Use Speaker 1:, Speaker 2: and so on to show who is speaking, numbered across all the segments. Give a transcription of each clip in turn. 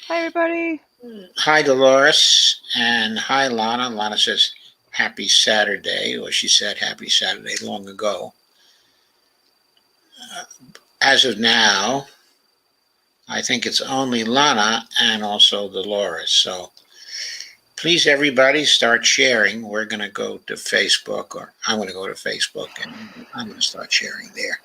Speaker 1: Hi, everybody.
Speaker 2: Hi, Dolores, and hi, Lana. Lana says happy Saturday, or she said happy Saturday long ago. As of now, I think it's only Lana and also Dolores. So please, everybody, start sharing. We're going to go to Facebook, or I'm going to go to Facebook, and I'm going to start sharing there.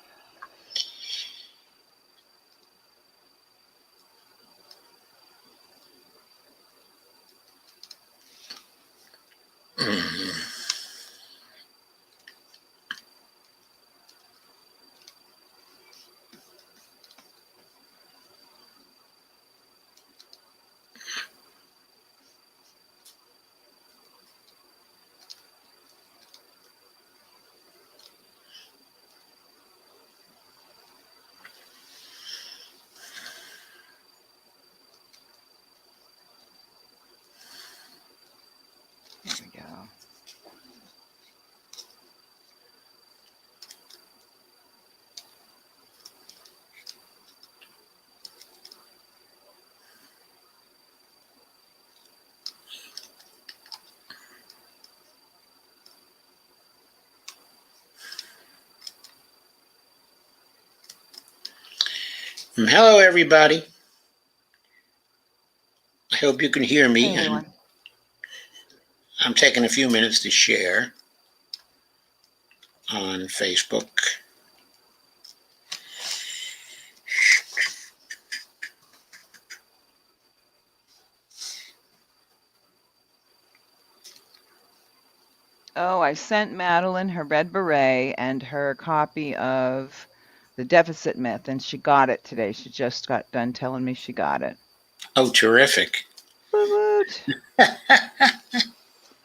Speaker 1: There we go.
Speaker 2: Hello, everybody. I hope you can hear me.
Speaker 1: Hey, everyone.
Speaker 2: I'm taking a few minutes to share on Facebook.
Speaker 1: Oh, I sent Madeline her red beret and her copy of The Deficit Myth, and she got it today. She just got done telling me she got it.
Speaker 2: Oh, terrific.
Speaker 1: Woot woot.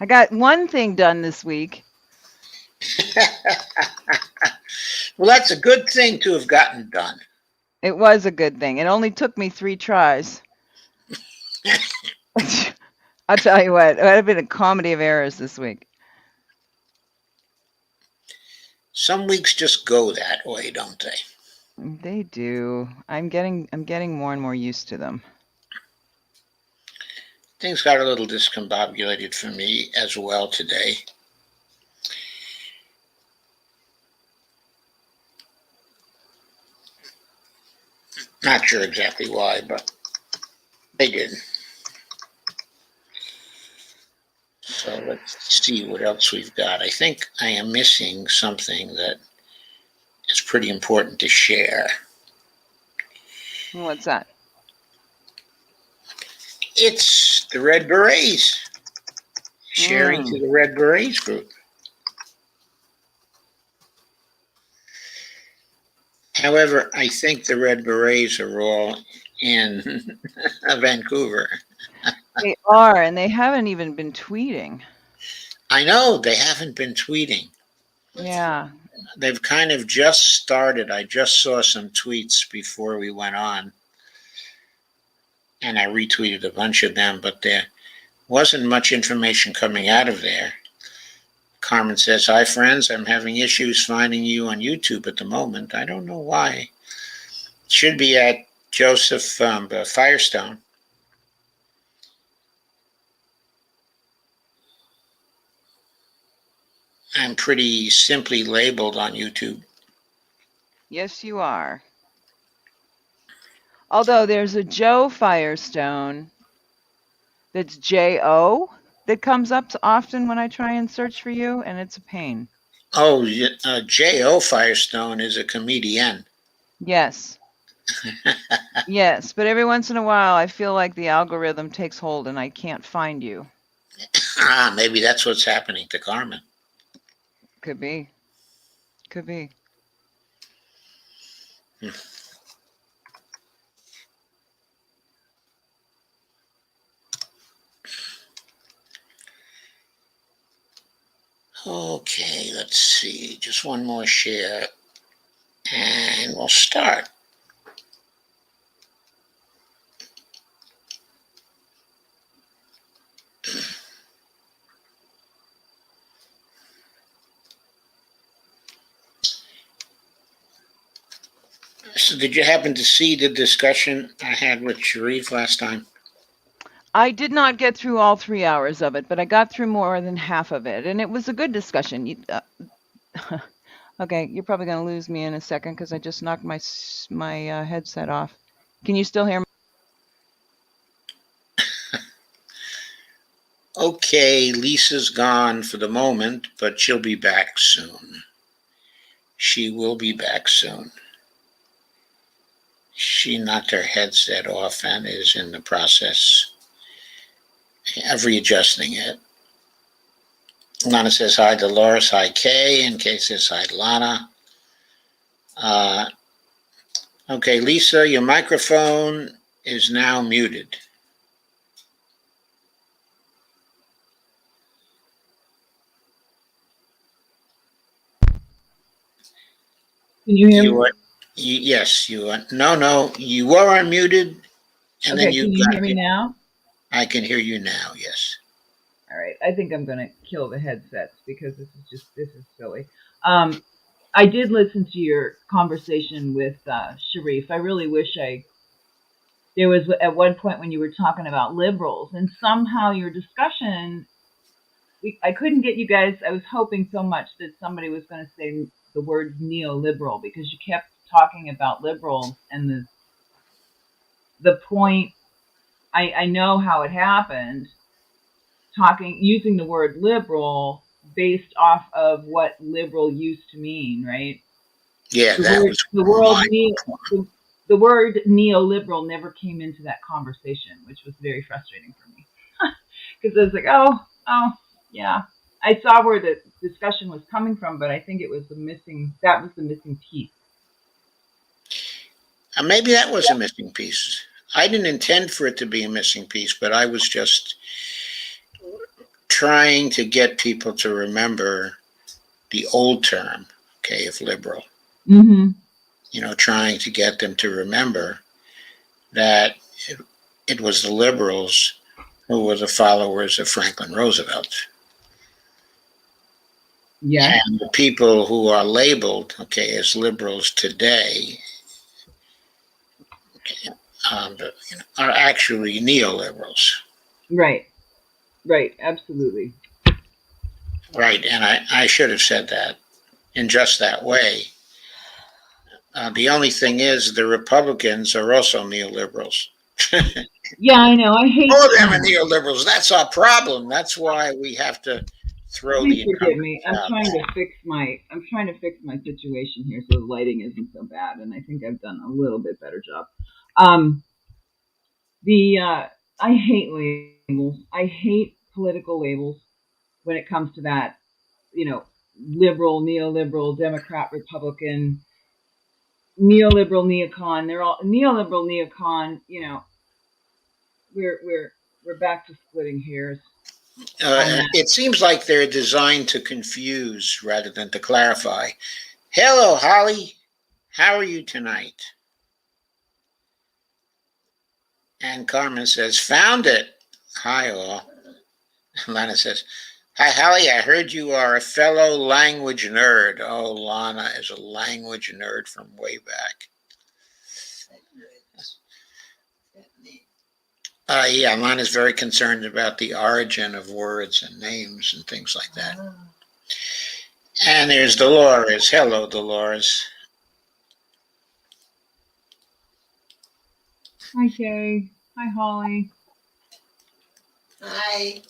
Speaker 1: I got one thing done this week.
Speaker 2: Well, that's a good thing to have gotten done.
Speaker 1: It was a good thing. It only took me 3 tries. I'll tell you what, it would have been a comedy of errors this week.
Speaker 2: Some weeks just go that way, don't they?
Speaker 1: They do. I'm getting more and more used to them.
Speaker 2: Things got a little discombobulated for me as well today. Not sure exactly why, but they did. So let's see what else we've got. I think I am missing something that is pretty important to share.
Speaker 1: What's that?
Speaker 2: It's the Red Berets. Sharing to the Red Berets group. However, I think the Red Berets are all in Vancouver.
Speaker 1: They are, and they haven't even been tweeting.
Speaker 2: I know they haven't been tweeting.
Speaker 1: Yeah.
Speaker 2: They've kind of just started. I just saw some tweets before we went on, and I retweeted a bunch of them, but there wasn't much information coming out of there. Carmen says, "Hi, friends. I'm having issues finding you on YouTube at the moment. I don't know why. It should be at Joseph Firestone." I'm pretty simply labeled on YouTube.
Speaker 1: Yes, you are. Although there's a Joe Firestone that's J-O that comes up often when I try and search for you, and it's a pain.
Speaker 2: Oh, J.O. Firestone is a comedian.
Speaker 1: Yes. Yes, but every once in a while I feel like the algorithm takes hold and I can't find you.
Speaker 2: Maybe that's what's happening to Carmen.
Speaker 1: Could be. Could be.
Speaker 2: Okay, let's see. Just one more share, and we'll start. So did you happen to see the discussion I had with Sharif last time?
Speaker 1: I did not get through all 3 hours of it, but I got through more than half of it, and it was a good discussion. Okay, you're probably going to lose me in a second because I just knocked my headset off. Can you still hear me?
Speaker 2: Okay, Lisa's gone for the moment, but she'll be back soon. She will be back soon. She knocked her headset off and is in the process of readjusting it. Lana says hi to Dolores, hi Kay, and Kay says hi to Lana. Okay, Lisa, your microphone is now muted.
Speaker 1: Can you hear me?
Speaker 2: Yes, you are. No, you were unmuted, and then
Speaker 1: Okay,
Speaker 2: you
Speaker 1: can you
Speaker 2: got
Speaker 1: hear me
Speaker 2: it.
Speaker 1: now?
Speaker 2: I can hear you now. Yes.
Speaker 1: All right, I think I'm going to kill the headsets because this is silly. I did listen to your conversation with Sharif. I really wish there was at one point when you were talking about liberals, and somehow your discussion, I couldn't get you guys. I was hoping so much that somebody was going to say the word neoliberal because you kept talking about liberals and the point. I know how it happened, using the word liberal based off of what liberal used to mean, right?
Speaker 2: Yeah,
Speaker 1: The
Speaker 2: that
Speaker 1: word
Speaker 2: was
Speaker 1: the
Speaker 2: my
Speaker 1: world the word neoliberal never came into that conversation, which was very frustrating for me because I was like, oh, yeah. I saw where the discussion was coming from, but I think it was the missing piece.
Speaker 2: maybe that was a missing piece. I didn't intend for it to be a missing piece, but I was just trying to get people to remember the old term, okay, of liberal.
Speaker 1: Mm-hmm.
Speaker 2: Trying to get them to remember that it was the liberals who were the followers of Franklin Roosevelt.
Speaker 1: Yes.
Speaker 2: And the people who are labeled, okay, as liberals today, okay, are actually neoliberals.
Speaker 1: Right. Right. Absolutely.
Speaker 2: Right, and I should have said that in just that way. The only thing is, the Republicans are also neoliberals.
Speaker 1: Yeah, I know. I hate.
Speaker 2: All of them are neoliberals. That's our problem. That's why we have to throw
Speaker 1: Please
Speaker 2: the
Speaker 1: forgive
Speaker 2: incumbents
Speaker 1: me.
Speaker 2: out.
Speaker 1: I'm trying to fix my situation here so the lighting isn't so bad, and I think I've done a little bit better job. Um, the I hate labels. I hate political labels when it comes to that. You know, liberal, neoliberal, Democrat, Republican, neoliberal, neocon. They're all neoliberal, neocon. We're back to splitting hairs on that.
Speaker 2: It seems like they're designed to confuse rather than to clarify. Hello, Holly. How are you tonight? And Carmen says, found it. Hi, all. Lana says, hi, Holly. I heard you are a fellow language nerd. Oh, Lana is a language nerd from way back. Yeah, Lana's very concerned about the origin of words and names and things like that. And there's Dolores. Hello, Dolores.
Speaker 1: Hi, Kay. Hi, Holly.
Speaker 2: Hi.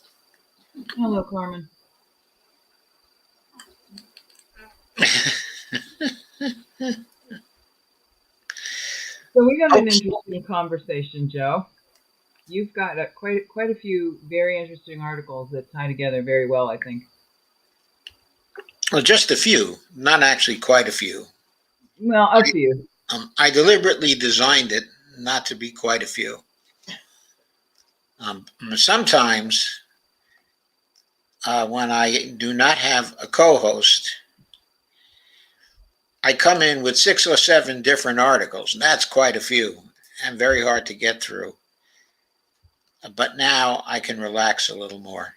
Speaker 1: Hello, Carmen. So we got an interesting conversation, Joe. You've got quite a few very interesting articles that tie together very well, I think.
Speaker 2: Well, just a few, not actually quite a few.
Speaker 1: Well, a few.
Speaker 2: I deliberately designed it not to be quite a few. Sometimes, when I do not have a co host, I come in with 6 or 7 different articles, and that's quite a few and very hard to get through. But now I can relax a little more.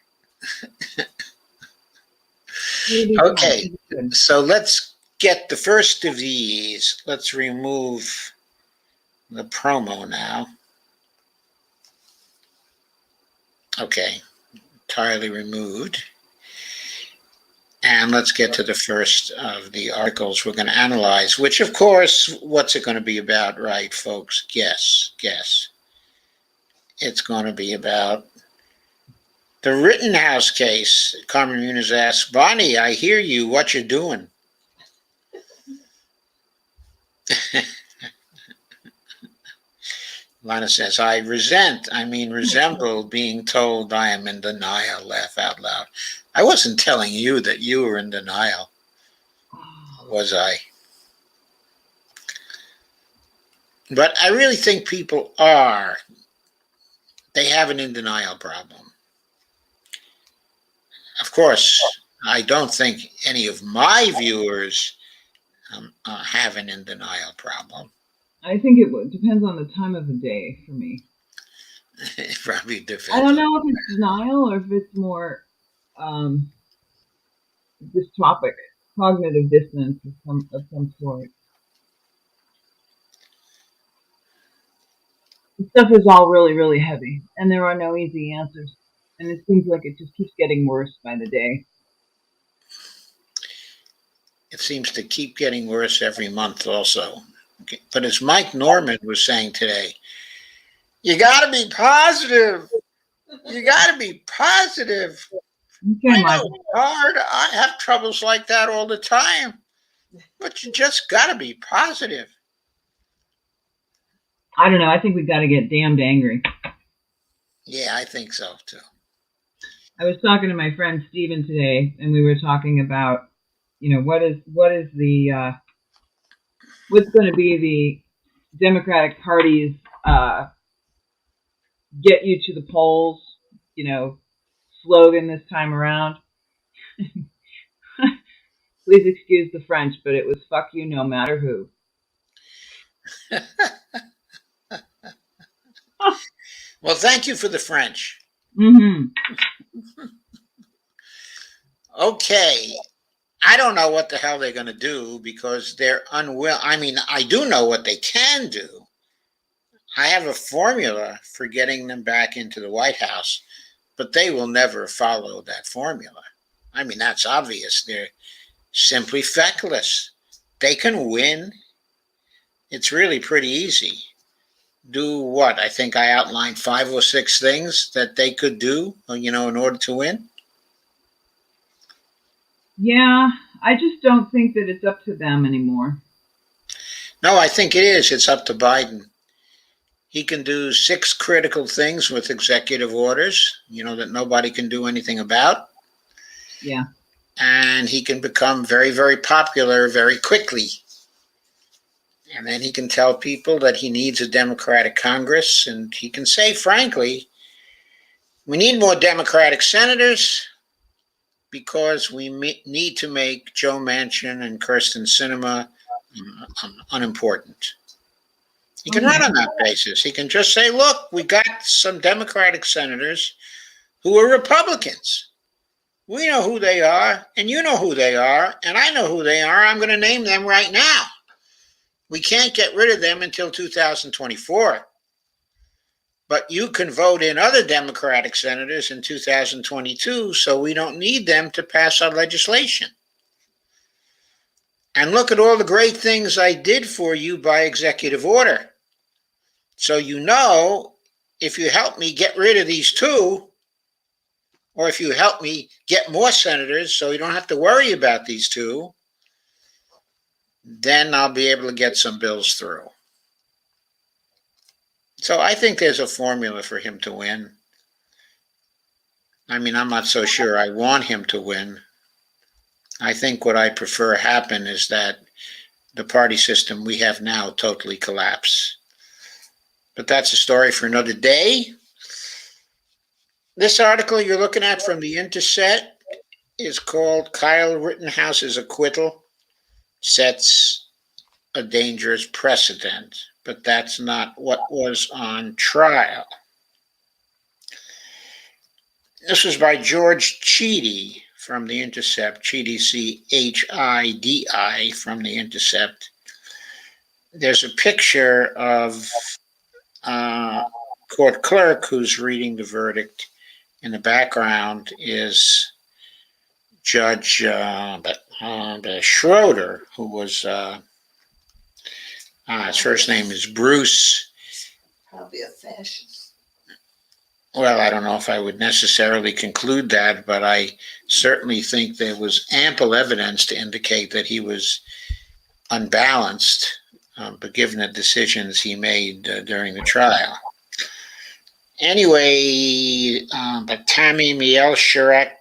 Speaker 2: Okay, so let's get the first of these. Let's remove the promo now. Okay, entirely removed. And let's get to the first of the articles we're going to analyze, which, of course, what's it going to be about, right, folks? Guess. It's going to be about the Rittenhouse case. Carmen Muniz asks, Bonnie, I hear you. What you doing? Lana says, I resemble being told I am in denial. Laugh out loud. I wasn't telling you that you were in denial, was I? But I really think people are. They have an in denial problem. Of course, I don't think any of my viewers have an in denial problem.
Speaker 1: I think it depends on the time of the day for me.
Speaker 2: It probably depends.
Speaker 1: I don't know if it's denial or if it's more this topic, cognitive dissonance of some sort. The stuff is all really, really heavy, and there are no easy answers. And it seems like it just keeps getting worse by the day.
Speaker 2: It seems to keep getting worse every month also. Okay. But as Mike Norman was saying today, you got to be positive. You got to be positive.
Speaker 1: Okay,
Speaker 2: I
Speaker 1: Mike.
Speaker 2: know it's hard. I have troubles like that all the time. But you just got to be positive.
Speaker 1: I don't know. I think we've got to get damned angry.
Speaker 2: Yeah, I think so too.
Speaker 1: I was talking to my friend Steven today, and we were talking about, what's going to be the Democratic Party's get you to the polls, slogan this time around. Please excuse the French, but it was fuck you no matter who.
Speaker 2: Well, thank you for the French.
Speaker 1: Mm-hmm.
Speaker 2: Okay. I don't know what the hell they're going to do because they're unwilling. I mean, I do know what they can do. I have a formula for getting them back into the White House, but they will never follow that formula. I mean, that's obvious. They're simply feckless. They can win. It's really pretty easy. Do what? I think I outlined 5 or 6 things that they could do, in order to win.
Speaker 1: Yeah, I just don't think that it's up to them anymore.
Speaker 2: No, I think it is. It's up to Biden. He can do 6 critical things with executive orders, that nobody can do anything about.
Speaker 1: Yeah.
Speaker 2: And he can become very, very popular very quickly. And then he can tell people that he needs a Democratic Congress. And he can say, frankly, we need more Democratic senators because we need to make Joe Manchin and Kirsten Sinema unimportant. He can run on that basis. He can just say, look, we got some Democratic senators who are Republicans. We know who they are, and you know who they are, and I know who they are. I'm going to name them right now. We can't get rid of them until 2024. But you can vote in other Democratic senators in 2022, so we don't need them to pass our legislation. And look at all the great things I did for you by executive order. So if you help me get rid of these 2, or if you help me get more senators so you don't have to worry about these 2, then I'll be able to get some bills through. So I think there's a formula for him to win. I mean, I'm not so sure I want him to win. I think what I prefer happen is that the party system we have now totally collapse. But that's a story for another day. This article you're looking at from the Intercept is called Kyle Rittenhouse's Acquittal Sets a Dangerous Precedent, but that's not what was on trial. This was by George Cheedy from The Intercept, GDCHIDI from The Intercept. There's a picture of court clerk who's reading the verdict. In the background is Judge Schroeder, who was, his first name is Bruce.
Speaker 3: Probably a fascist.
Speaker 2: Well, I don't know if I would necessarily conclude that, but I certainly think there was ample evidence to indicate that he was unbalanced, but given the decisions he made during the trial. Anyway, but Tammy Mielscharek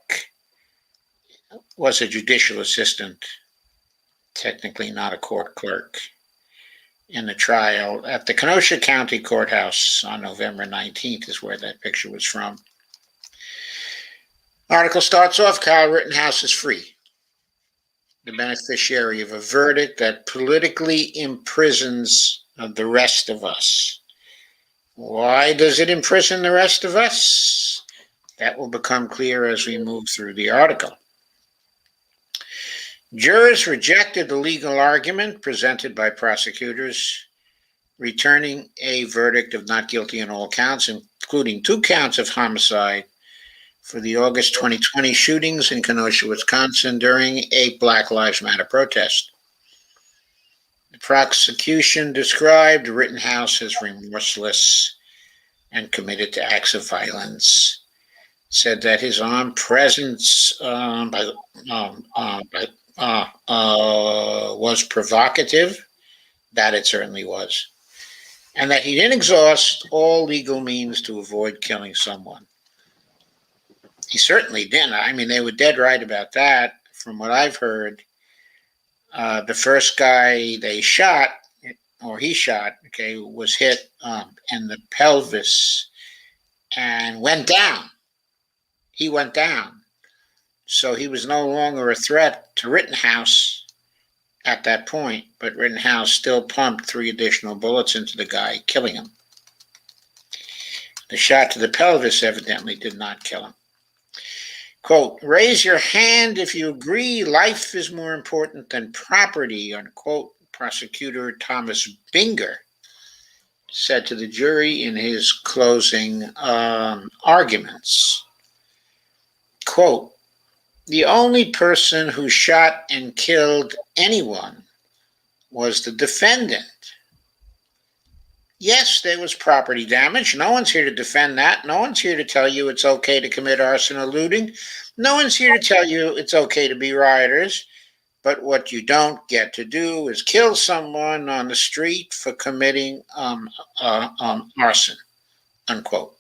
Speaker 2: was a judicial assistant, technically not a court clerk, in the trial at the Kenosha County Courthouse on November 19th is where that picture was from. Article starts off, Kyle Rittenhouse is free, the beneficiary of a verdict that politically imprisons the rest of us. Why does it imprison the rest of us? That will become clear as we move through the article. Jurors rejected the legal argument presented by prosecutors, returning a verdict of not guilty on all counts, including 2 counts of homicide for the August 2020 shootings in Kenosha, Wisconsin during a Black Lives Matter protest. The prosecution described Rittenhouse as remorseless and committed to acts of violence, said that his armed presence was provocative, that it certainly was, and that he didn't exhaust all legal means to avoid killing someone. He certainly didn't. I mean, they were dead right about that. From what I've heard, the first guy they shot, or he shot, was hit in the pelvis and went down. He went down. So he was no longer a threat to Rittenhouse at that point, but Rittenhouse still pumped 3 additional bullets into the guy, killing him. The shot to the pelvis evidently did not kill him. Quote, raise your hand if you agree life is more important than property, unquote, prosecutor Thomas Binger said to the jury in his closing arguments. Quote, the only person who shot and killed anyone was the defendant. Yes, there was property damage. No one's here to defend that. No one's here to tell you it's okay to commit arson or looting. No one's here to tell you it's okay to be rioters. But what you don't get to do is kill someone on the street for committing arson, unquote.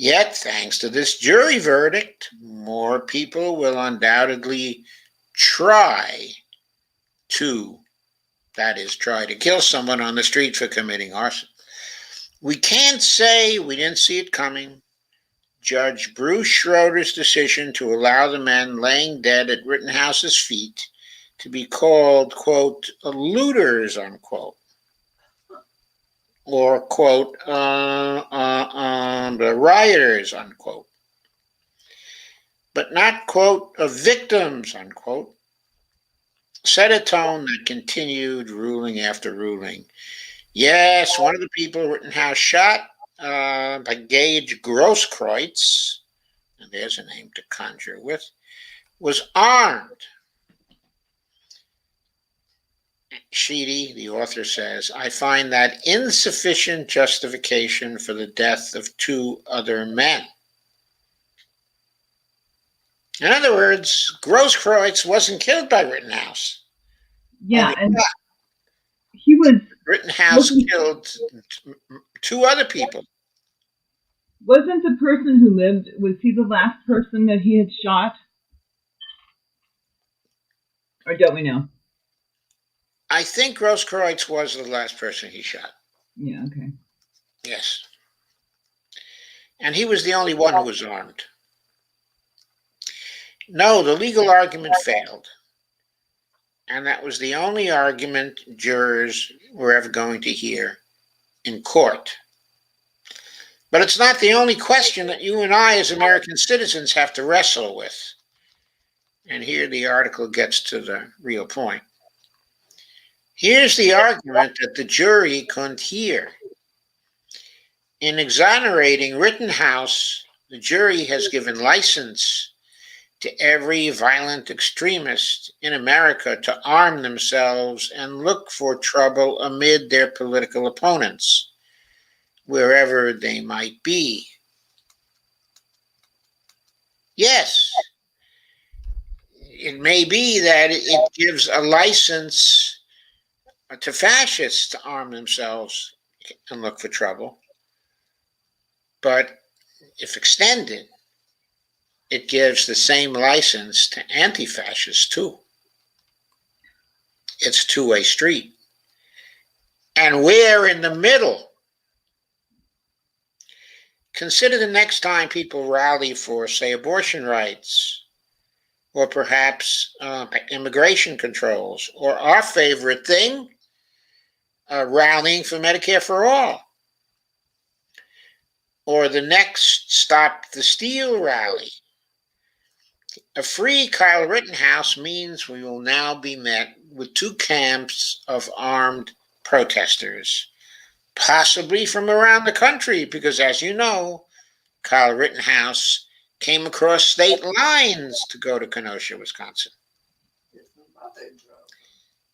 Speaker 2: Yet, thanks to this jury verdict, more people will undoubtedly try to kill someone on the street for committing arson. We can't say we didn't see it coming. Judge Bruce Schroeder's decision to allow the men laying dead at Rittenhouse's feet to be called, quote, looters, unquote, or, quote, the rioters, unquote, but not, quote, victims, unquote, set a tone that continued ruling after ruling. Yes, one of the people Rittenhouse shot, by Gage Grosskreutz, and there's a name to conjure with, was armed. Sheedy, the author, says, I find that insufficient justification for the death of 2 other men. In other words, Grosskreutz wasn't killed by Rittenhouse.
Speaker 1: Yeah, and he was...
Speaker 2: Rittenhouse killed 2 other people.
Speaker 1: Wasn't the person who lived, was he the last person that he had shot? Or don't we know?
Speaker 2: I think Grosskreutz was the last person he shot.
Speaker 1: Yeah, okay.
Speaker 2: Yes. And he was the only one who was armed. No, the legal argument failed. And that was the only argument jurors were ever going to hear in court. But it's not the only question that you and I as American citizens have to wrestle with. And here the article gets to the real point. Here's the argument that the jury couldn't hear. In exonerating Rittenhouse, the jury has given license to every violent extremist in America to arm themselves and look for trouble amid their political opponents, wherever they might be. Yes, it may be that it gives a license to fascists to arm themselves and look for trouble, but if extended, it gives the same license to anti-fascists too. It's a two-way street. And we're in the middle. Consider the next time people rally for, say, abortion rights, or perhaps immigration controls, or our favorite thing, rallying for Medicare for all, or the next Stop the Steal rally. A free Kyle Rittenhouse means we will now be met with two camps of armed protesters, possibly from around the country, because as you know, Kyle Rittenhouse came across state lines to go to Kenosha, Wisconsin.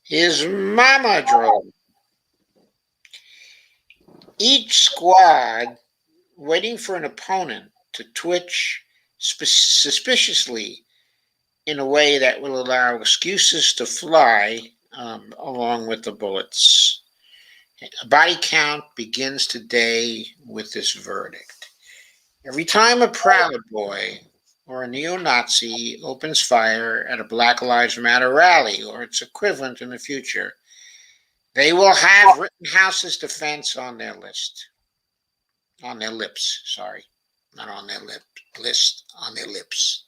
Speaker 2: His mama drove. Each squad waiting for an opponent to twitch suspiciously in a way that will allow excuses to fly along with the bullets. A body count begins today with this verdict. Every time a Proud Boy or a neo-Nazi opens fire at a Black Lives Matter rally or its equivalent in the future, they will have Rittenhouse's defense on their list. On their lips, sorry. Not on their list, on their lips.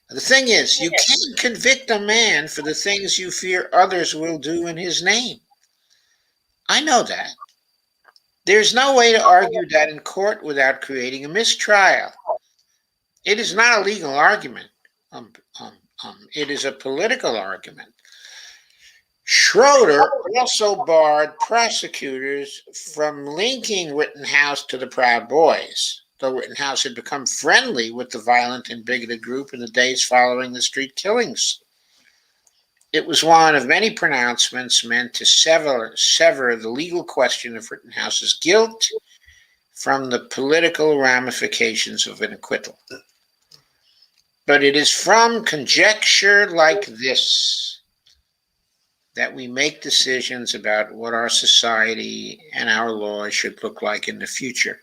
Speaker 2: The thing is, you can't convict a man for the things you fear others will do in his name. I know that. There's no way to argue that in court without creating a mistrial. It is not a legal argument. It is a political argument. Schroeder also barred prosecutors from linking Rittenhouse to the Proud Boys, though Rittenhouse had become friendly with the violent and bigoted group in the days following the street killings. It was one of many pronouncements meant to sever the legal question of Rittenhouse's guilt from the political ramifications of an acquittal. But it is from conjecture like this that we make decisions about what our society and our laws should look like in the future.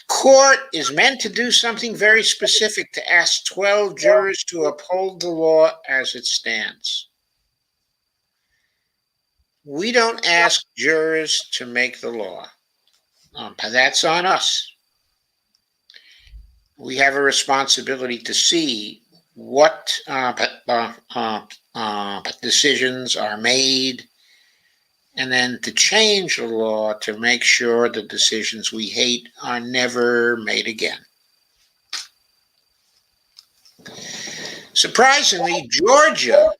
Speaker 2: Court is meant to do something very specific, to ask 12 jurors to uphold the law as it stands. We don't ask jurors to make the law. That's on us. We have a responsibility to see what decisions are made, and then to change the law to make sure the decisions we hate are never made again. Surprisingly, Georgia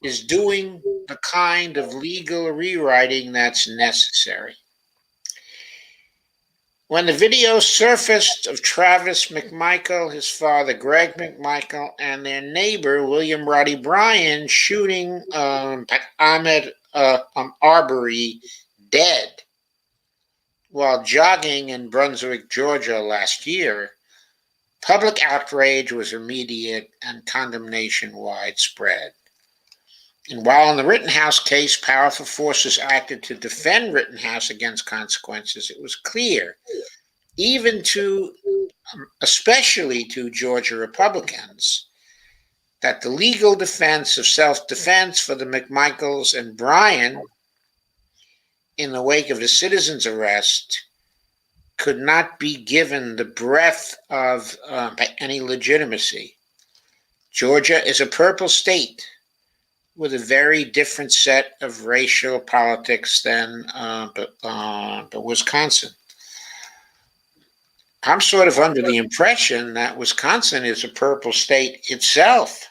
Speaker 2: is doing the kind of legal rewriting that's necessary. When the video surfaced of Travis McMichael, his father Greg McMichael, and their neighbor William Roddy Bryan shooting Ahmed Arbery dead while jogging in Brunswick, Georgia last year, public outrage was immediate and condemnation widespread. And while in the Rittenhouse case, powerful forces acted to defend Rittenhouse against consequences, it was clear, especially to Georgia Republicans, that the legal defense of self-defense for the McMichaels and Bryan in the wake of the citizen's arrest could not be given the breadth of any legitimacy. Georgia is a purple state with a very different set of racial politics than Wisconsin. I'm sort of under the impression that Wisconsin is a purple state itself,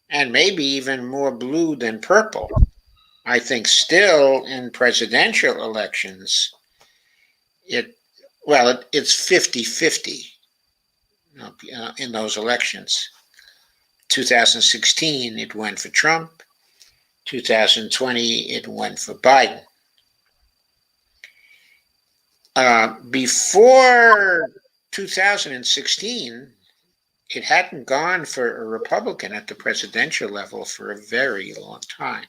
Speaker 2: and maybe even more blue than purple. I think still in presidential elections, it's 50-50 in those elections. 2016, it went for Trump. 2020, it went for Biden. Before 2016, it hadn't gone for a Republican at the presidential level for a very long time.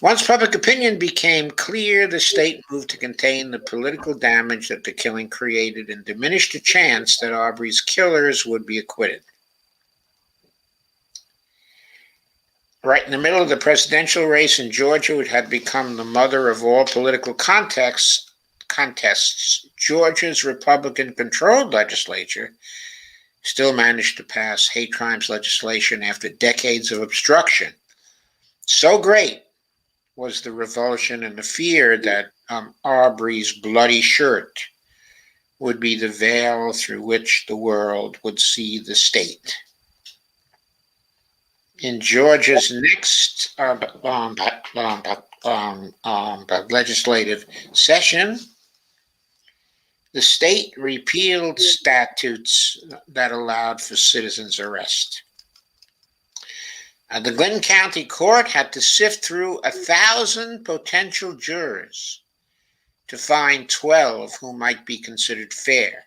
Speaker 2: Once public opinion became clear, the state moved to contain the political damage that the killing created and diminish the chance that Arbery's killers would be acquitted. Right in the middle of the presidential race in Georgia, it had become the mother of all political contests. Georgia's Republican-controlled legislature still managed to pass hate crimes legislation after decades of obstruction. So great was the revulsion and the fear that Arbery's bloody shirt would be the veil through which the world would see the state. In Georgia's next legislative session, the state repealed statutes that allowed for citizens' arrest. The Glynn County Court had to sift through 1,000 potential jurors to find 12 who might be considered fair,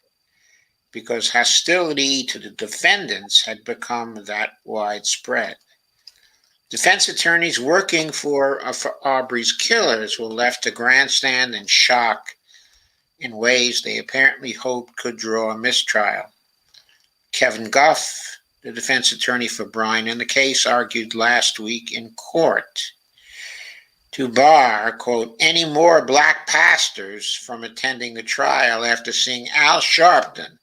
Speaker 2: because hostility to the defendants had become that widespread. Defense attorneys working for Arbery's killers were left to grandstand and shock in ways they apparently hoped could draw a mistrial. Kevin Guff, the defense attorney for Bryan in the case, argued last week in court to bar, quote, any more black pastors from attending the trial after seeing Al Sharpton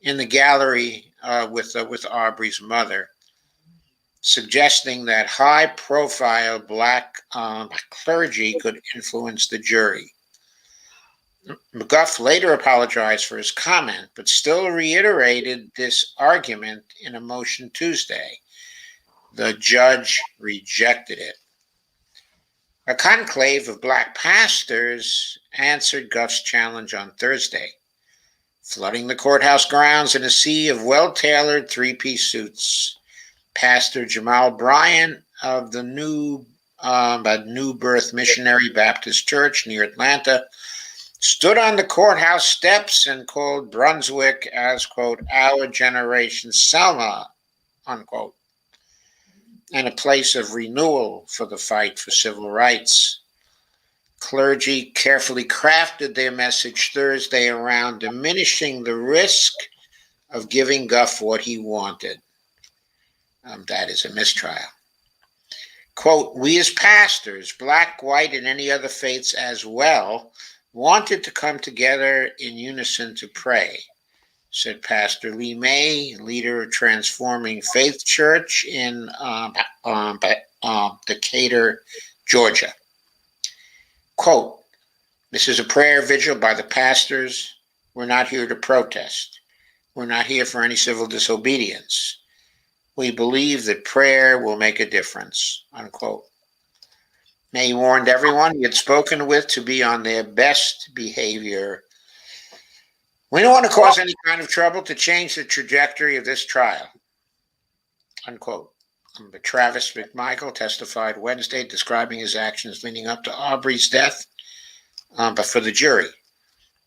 Speaker 2: in the gallery with Arbery's mother, suggesting that high-profile black clergy could influence the jury. McGuff later apologized for his comment, but still reiterated this argument in a motion Tuesday. The judge rejected it. A conclave of black pastors answered Guff's challenge on Thursday, flooding the courthouse grounds in a sea of well-tailored three-piece suits. Pastor Jamal Bryant of the New Birth Missionary Baptist Church near Atlanta stood on the courthouse steps and called Brunswick as, quote, our generation's Selma, unquote, and a place of renewal for the fight for civil rights. Clergy carefully crafted their message Thursday around diminishing the risk of giving Guff what he wanted. That is a mistrial. Quote, we as pastors, black, white, and any other faiths as well, wanted to come together in unison to pray, said Pastor Lee May, leader of Transforming Faith Church in Decatur, Georgia. Quote, this is a prayer vigil by the pastors. We're not here to protest. We're not here for any civil disobedience. We believe that prayer will make a difference, unquote. May warned everyone he had spoken with to be on their best behavior. We don't want to cause any kind of trouble to change the trajectory of this trial, unquote. But Travis McMichael testified Wednesday describing his actions leading up to Arbery's death, but for the jury.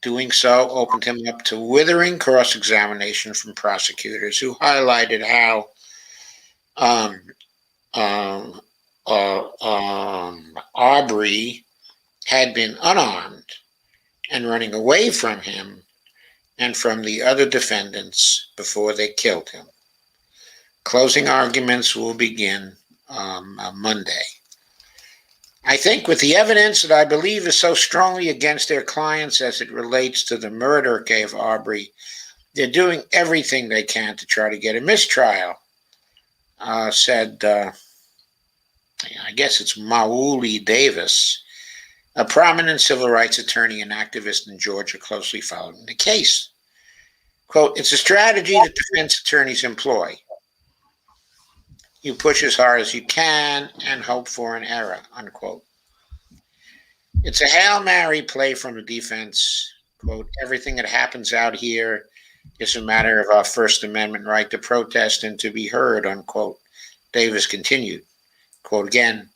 Speaker 2: Doing so opened him up to withering cross-examination from prosecutors who highlighted how Arbery had been unarmed and running away from him and from the other defendants before they killed him. Closing arguments will begin Monday. I think with the evidence that I believe is so strongly against their clients as it relates to the murder of Arbery, they're doing everything they can to try to get a mistrial, said, I guess it's Mauli Davis, A prominent civil rights attorney and activist in Georgia closely following the case. Quote, it's a strategy that defense attorneys employ. You push as hard as you can and hope for an error, unquote. It's a Hail Mary play from the defense. Quote, everything that happens out here is a matter of our First Amendment right to protest and to be heard, unquote. Davis continued, quote again,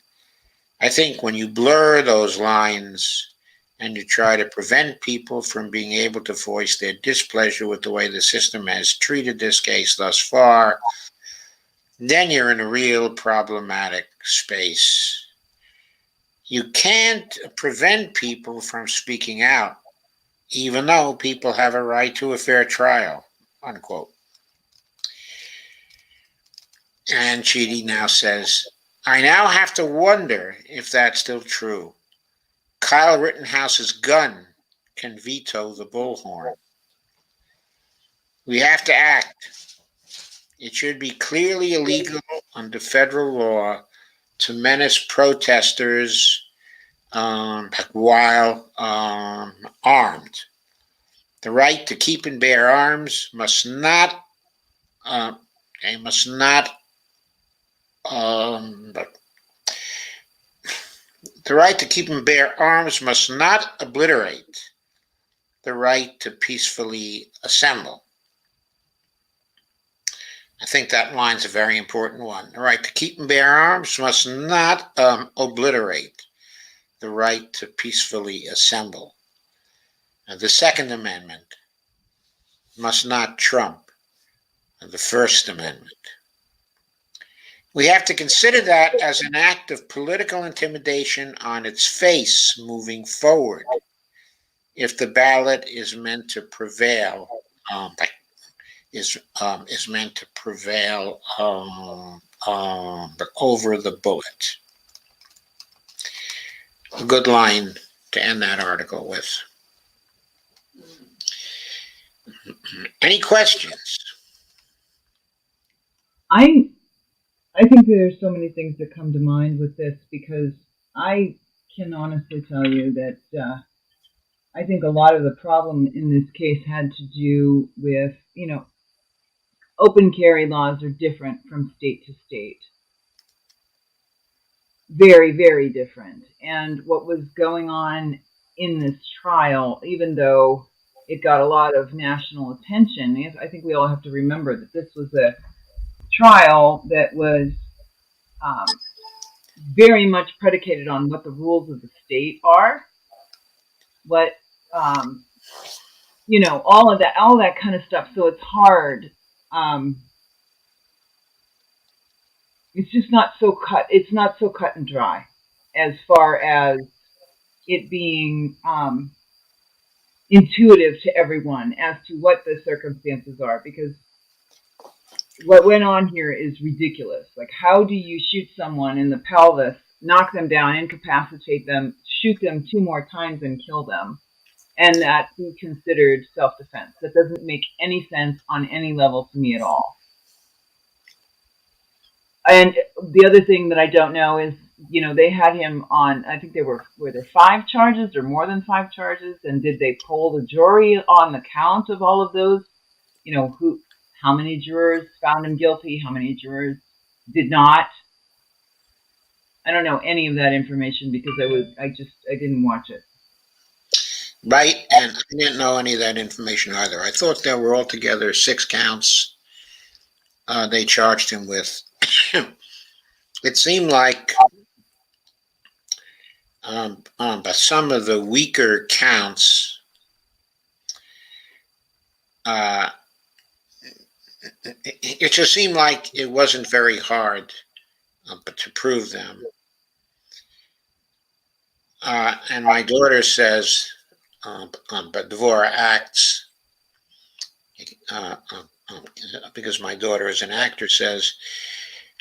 Speaker 2: I think when you blur those lines and you try to prevent people from being able to voice their displeasure with the way the system has treated this case thus far, then you're in a real problematic space. You can't prevent people from speaking out, even though people have a right to a fair trial, unquote. And Chidi now says, I now have to wonder if that's still true. Kyle Rittenhouse's gun can veto the bullhorn. We have to act. It should be clearly illegal under federal law to menace protesters while armed. The right to keep and bear arms must not the right to keep and bear arms must not obliterate the right to peacefully assemble. I think that line's a very important one. The right to keep and bear arms must not obliterate the right to peacefully assemble. And the Second Amendment must not trump the First Amendment. We have to consider that as an act of political intimidation on its face moving forward. If the ballot is meant to prevail, over the bullet. A good line to end that article with. Any questions?
Speaker 1: I think there's so many things that come to mind with this because I can honestly tell you that I think a lot of the problem in this case had to do with, open carry laws are different from state to state. Very, very different. And what was going on in this trial, even though it got a lot of national attention, I think we all have to remember that this was a trial that was very much predicated on what the rules of the state are, what all of that kind of stuff. So it's hard. It's just not so cut. It's not so cut and dry as far as it being intuitive to everyone as to what the circumstances are, because what went on here is ridiculous. Like, how do you shoot someone in the pelvis, knock them down, incapacitate them, shoot them 2 more times and kill them, and that be considered self-defense? That doesn't make any sense on any level to me at all. And the other thing that I don't know is, they had him on, I think were there 5 charges or more than 5 charges? And did they poll the jury on the count of all of those? How many jurors found him guilty? How many jurors did not? I don't know any of that information because I didn't watch it.
Speaker 2: Right, and I didn't know any of that information either. I thought there were altogether 6 counts they charged him with. It seemed like but some of the weaker counts it just seemed like it wasn't very hard to prove them. And my daughter says, but Dvora acts, because my daughter is an actor, says,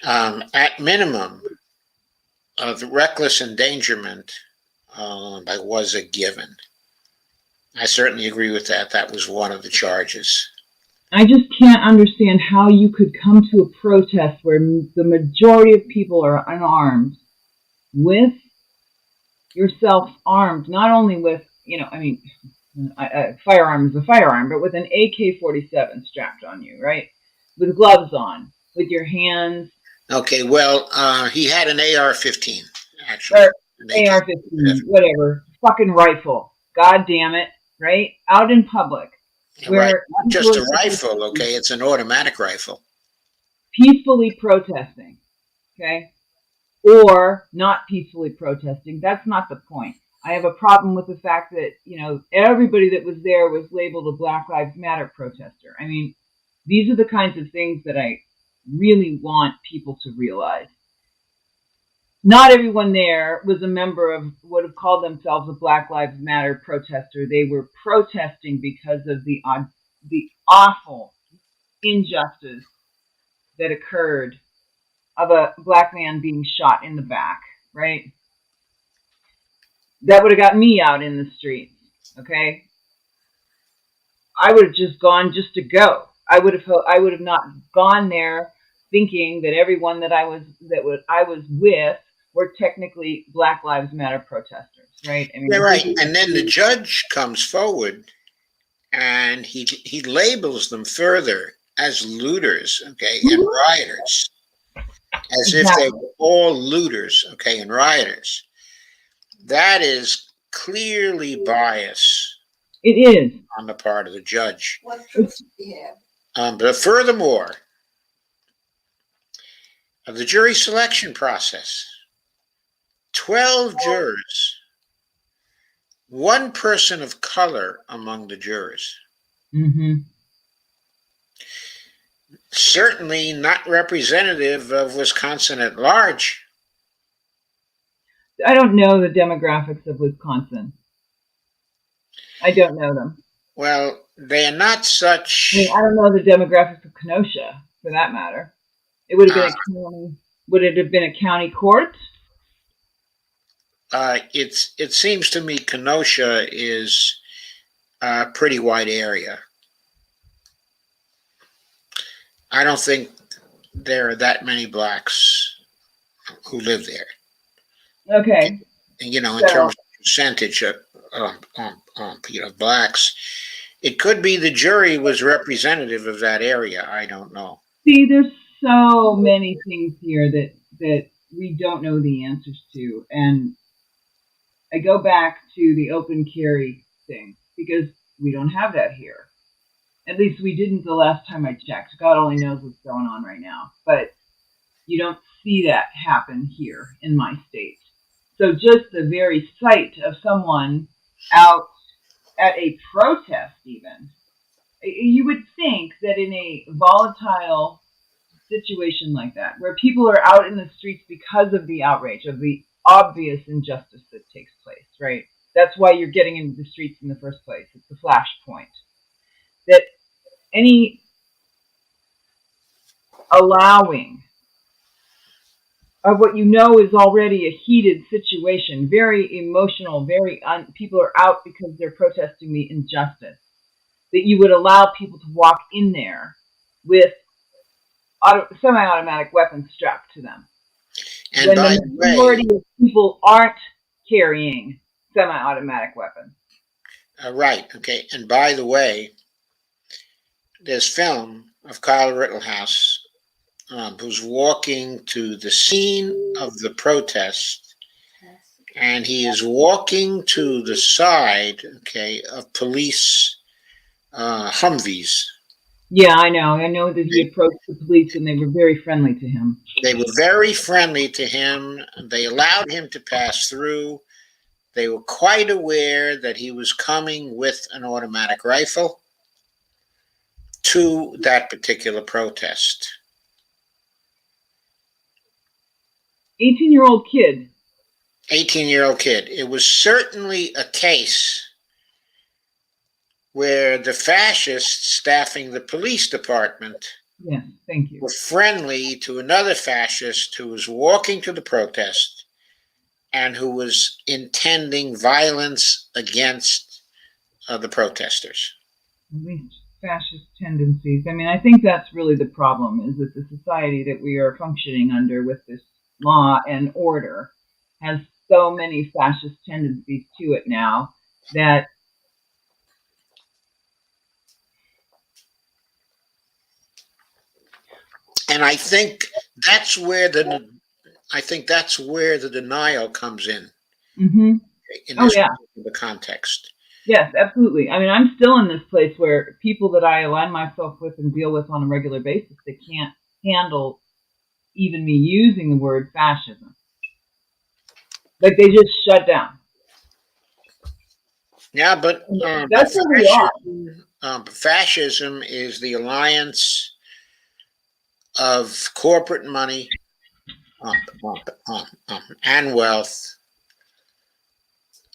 Speaker 2: at minimum, the reckless endangerment was a given. I certainly agree with that. That was one of the charges.
Speaker 1: I just can't understand how you could come to a protest where the majority of people are unarmed with yourself armed, not only with, I mean, a firearm is a firearm, but with an AK-47 strapped on you, right? With gloves on, with your hands.
Speaker 2: Okay, well, he had an AR-15, actually.
Speaker 1: Or
Speaker 2: An AK.
Speaker 1: AR-15, whatever, fucking rifle. God damn it, right? Out in public,
Speaker 2: Right,
Speaker 1: where
Speaker 2: not
Speaker 1: people
Speaker 2: just
Speaker 1: are
Speaker 2: a rifle, okay? It's an automatic rifle.
Speaker 1: peacefully protesting, okay? Or not peacefully protesting. That's not the point. I have a problem with the fact that, everybody that was there was labeled a Black Lives Matter protester. I mean, these are the kinds of things that I really want people to realize. Not everyone there was a member of, would have called themselves a Black Lives Matter protester. They were protesting because of the awful injustice that occurred of a black man being shot in the back, right? That would have got me out in the streets, okay? I would have just gone just to go. I would have not gone there thinking that everyone that I was with were technically Black Lives Matter protesters, right? I mean,
Speaker 2: Yeah, right. And then the judge comes forward and he labels them further as looters, okay, and rioters, as if they were all looters, okay, and rioters. That is clearly bias.
Speaker 1: It is
Speaker 2: on the part of the judge.
Speaker 3: What proof do we have?
Speaker 2: But furthermore, of the jury selection process, 12 jurors, one person of color among the jurors.
Speaker 1: Mm-hmm.
Speaker 2: Certainly not representative of Wisconsin at large.
Speaker 1: I don't know the demographics of Wisconsin. I don't know them.
Speaker 2: Well, they are not such.
Speaker 1: I mean, I don't know the demographics of Kenosha, for that matter. It would have been a county. Would it have been a county court?
Speaker 2: It seems to me Kenosha is a pretty wide area. I don't think there are that many blacks who live there.
Speaker 1: Okay.
Speaker 2: And, in terms of percentage of blacks, it could be the jury was representative of that area. I don't know.
Speaker 1: See, there's so many things here that we don't know the answers to, and I go back to the open carry thing because we don't have that here. At least we didn't the last time I checked. God only knows what's going on right now, but you don't see that happen here in my state. So just the very sight of someone out at a protest, even, you would think that in a volatile situation like that, where people are out in the streets because of the outrage, of the obvious injustice that takes place, right? That's why you're getting into the streets in the first place. It's the flashpoint. That any allowing of what is already a heated situation, very emotional, people are out because they're protesting the injustice, that you would allow people to walk in there with semi-automatic weapons strapped to them.
Speaker 2: And
Speaker 1: when
Speaker 2: by
Speaker 1: the majority of people aren't carrying semi-automatic weapons.
Speaker 2: Right, okay. And by the way, there's film of Kyle Rittenhouse, who's walking to the scene of the protest, and he is walking to the side, okay, of police Humvees.
Speaker 1: Yeah, I know. I know that he approached the police and they were very friendly to him.
Speaker 2: They were very friendly to him. They allowed him to pass through. They were quite aware that he was coming with an automatic rifle to that particular protest.
Speaker 1: 18-year-old kid.
Speaker 2: 18-year-old kid. It was certainly a case where the fascists staffing the police department
Speaker 1: thank you.
Speaker 2: were friendly to another fascist who was walking to the protest and who was intending violence against the protesters.
Speaker 1: At least fascist tendencies. I mean, I think that's really the problem, is that the society that we are functioning under with this law and order has so many fascist tendencies to it now that
Speaker 2: And I think that's where the denial comes
Speaker 1: hmm
Speaker 2: in
Speaker 1: oh
Speaker 2: this
Speaker 1: yeah.
Speaker 2: particular context.
Speaker 1: Yes, absolutely. I mean, I'm still in this place where people that I align myself with and deal with on a regular basis, they can't handle even me using the word fascism. Like they just shut down.
Speaker 2: Yeah, but
Speaker 1: That's where we are.
Speaker 2: fascism is the alliance of corporate money and wealth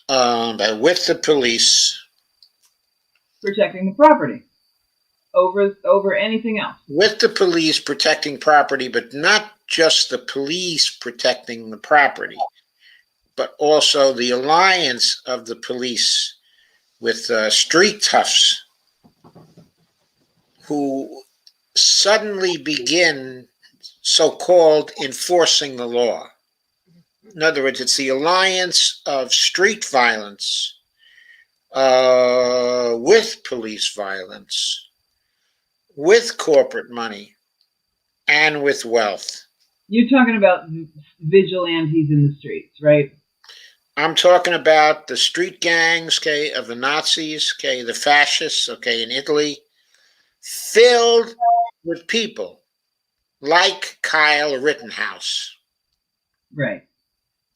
Speaker 2: with the police.
Speaker 1: Protecting the property over anything else.
Speaker 2: With the police protecting property, but not just the police protecting the property, but also the alliance of the police with street toughs who suddenly begin so-called enforcing the law. In other words, it's the alliance of street violence with police violence, with corporate money, and with wealth.
Speaker 1: You're talking about vigilantes in the streets, right?
Speaker 2: I'm talking about the street gangs, okay, of the Nazis, okay, the fascists, okay, in Italy, filled with people like Kyle Rittenhouse.
Speaker 1: Right.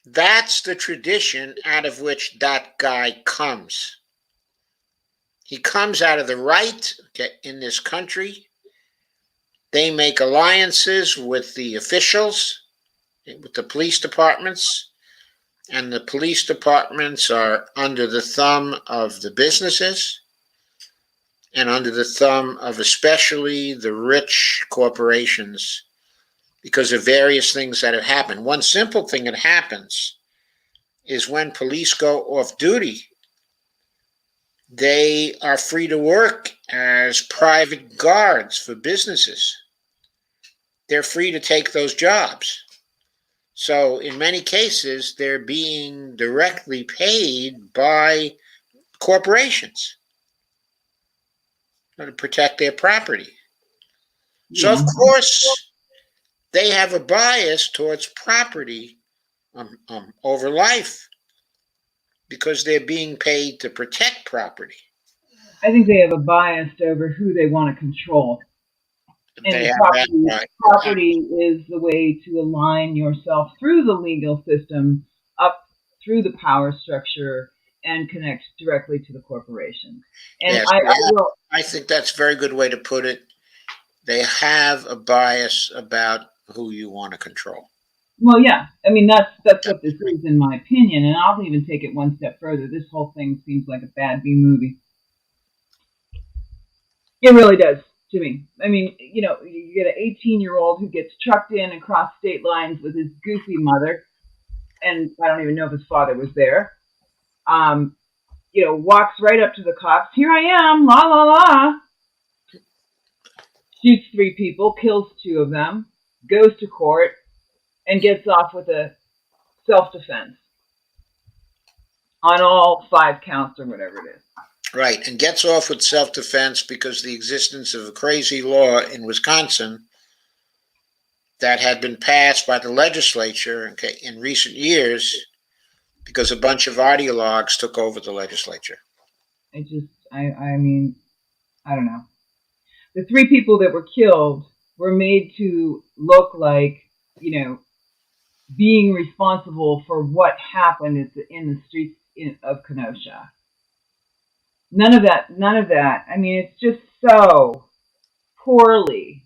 Speaker 2: That's the tradition out of which that guy comes. He comes out of the right, okay, in this country. They make alliances with the officials, with the police departments, and the police departments are under the thumb of the businesses and under the thumb of especially the rich corporations because of various things that have happened. One simple thing that happens is when police go off duty, they are free to work as private guards for businesses. They're free to take those jobs. So in many cases, they're being directly paid by corporations to protect their property. So of course, they have a bias towards property over life because they're being paid to protect property.
Speaker 1: I think they have a bias over who they want to control.
Speaker 2: They
Speaker 1: And
Speaker 2: have that right.
Speaker 1: property is the way to align yourself through the legal system up through the power structure and connect directly to the corporations. And
Speaker 2: Yes,
Speaker 1: I will.
Speaker 2: I think that's a very good way to put it. They have a bias about who you want to control.
Speaker 1: Well, yeah. I mean, that's what this is, in my opinion. And I'll even take it one step further. This whole thing seems like a bad B movie. It really does to me. I mean, you get an 18-year-old who gets trucked in across state lines with his goofy mother, and I don't even know if his father was there. Walks right up to the cops. Here I am, la la la. Shoots 3 people, kills 2 of them, goes to court, and gets off with a self-defense on all 5 counts or whatever it is.
Speaker 2: Right, and gets off with self-defense because the existence of a crazy law in Wisconsin that had been passed by the legislature in recent years because a bunch of ideologues took over the legislature.
Speaker 1: I mean, I don't know. The 3 people that were killed were made to look like, being responsible for what happened in the streets of Kenosha. None of that. I mean, it's just so poorly,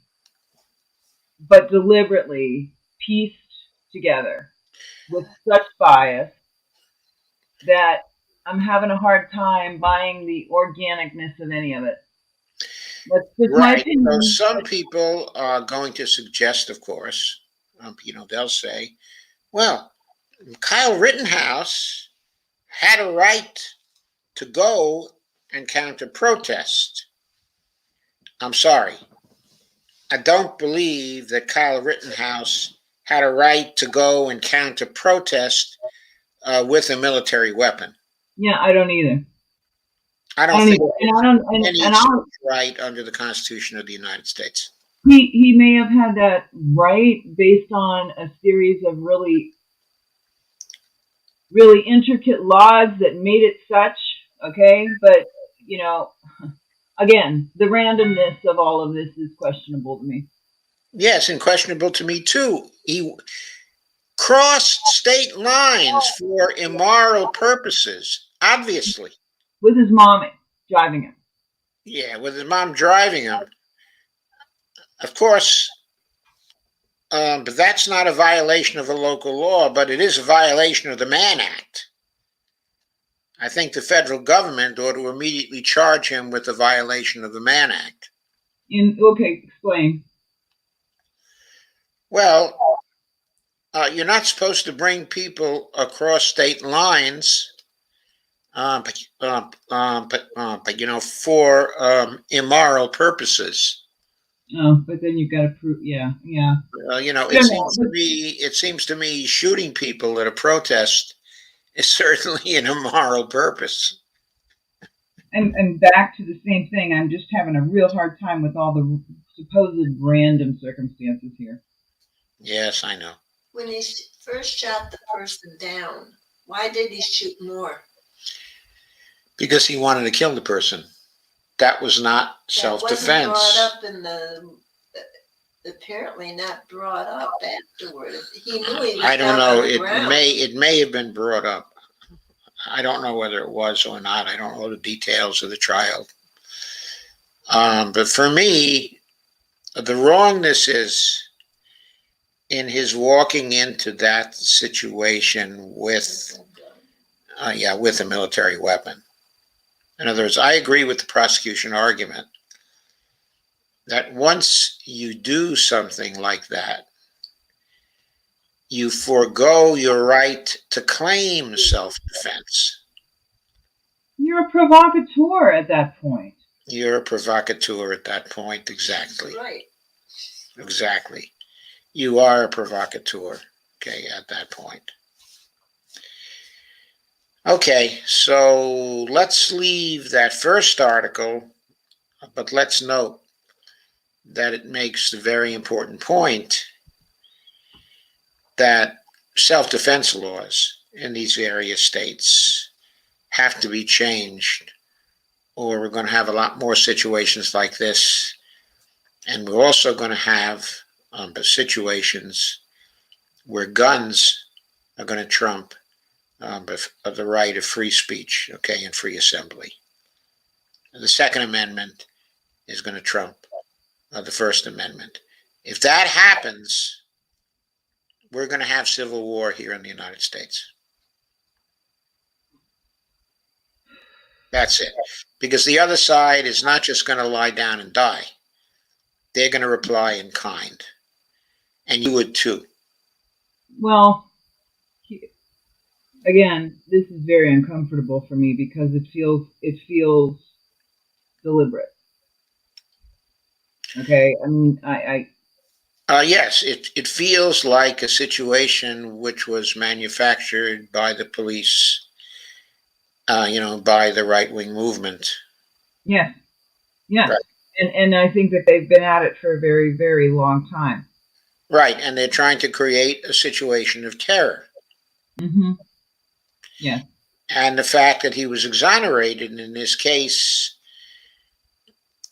Speaker 1: but deliberately pieced together with such bias that I'm having a hard time buying the organicness of any of it. That's just my opinion.
Speaker 2: So some people are going to suggest, of course, they'll say, well, Kyle Rittenhouse had a right to go and counter protest. I'm sorry. I don't believe that Kyle Rittenhouse had a right to go and counter protest with a military weapon.
Speaker 1: Yeah, I don't either.
Speaker 2: I
Speaker 1: I
Speaker 2: don't
Speaker 1: don't
Speaker 2: think
Speaker 1: either. And I don't.
Speaker 2: any
Speaker 1: And I'll.
Speaker 2: right under the Constitution of the United States.
Speaker 1: He may have had that right based on a series of really intricate laws that made it such. Okay, but you know, again, the randomness of all of this is questionable to me.
Speaker 2: Yes, and questionable to me too. He crossed state lines for immoral purposes, obviously.
Speaker 1: With his mom driving him.
Speaker 2: Yeah, with his mom driving him. Of course, but that's not a violation of a local law, but it is a violation of the Mann Act. I think the federal government ought to immediately charge him with a violation of the Mann Act.
Speaker 1: Okay, explain.
Speaker 2: Well, you're not supposed to bring people across state lines, but for immoral purposes.
Speaker 1: Oh, but then you've got to prove. Yeah.
Speaker 2: It seems to me shooting people at a protest is certainly an immoral purpose.
Speaker 1: And back to the same thing. I'm just having a real hard time with all the supposed random circumstances here.
Speaker 2: Yes, I know.
Speaker 3: When he first shot the person down, why did he shoot more?
Speaker 2: Because he wanted to kill the person. That was not self-defense.
Speaker 3: That wasn't brought up in apparently not brought up afterward. He knew he was
Speaker 2: I don't know.
Speaker 3: It
Speaker 2: may have been brought up. I don't know whether it was or not. I don't know the details of the trial. But for me, the wrongness is in his walking into that situation with a military weapon. In other words, I agree with the prosecution argument that once you do something like that, you forego your right to claim self-defense.
Speaker 1: You're a provocateur at that point.
Speaker 2: You're a provocateur at that point, exactly.
Speaker 3: Right.
Speaker 2: Exactly. You are a provocateur, okay, at that point. Okay, so let's leave that first article, but let's note that it makes the very important point that self-defense laws in these various states have to be changed, or we're going to have a lot more situations like this. And we're also going to have situations where guns are going to trump the right of free speech, okay, and free assembly. The Second Amendment is going to trump the First Amendment. If that happens, we're going to have civil war here in the United States. That's it. Because the other side is not just going to lie down and die. They're going to reply in kind. And you would too.
Speaker 1: Well, again, this is very uncomfortable for me because it feels deliberate. Okay, I mean,
Speaker 2: yes, it feels like a situation which was manufactured by the police, by the right-wing movement.
Speaker 1: Yes.
Speaker 2: Right.
Speaker 1: And I think that they've been at it for a very, very long time.
Speaker 2: Right, and they're trying to create a situation of terror.
Speaker 1: Mm-hmm. Yeah.
Speaker 2: And the fact that he was exonerated in this case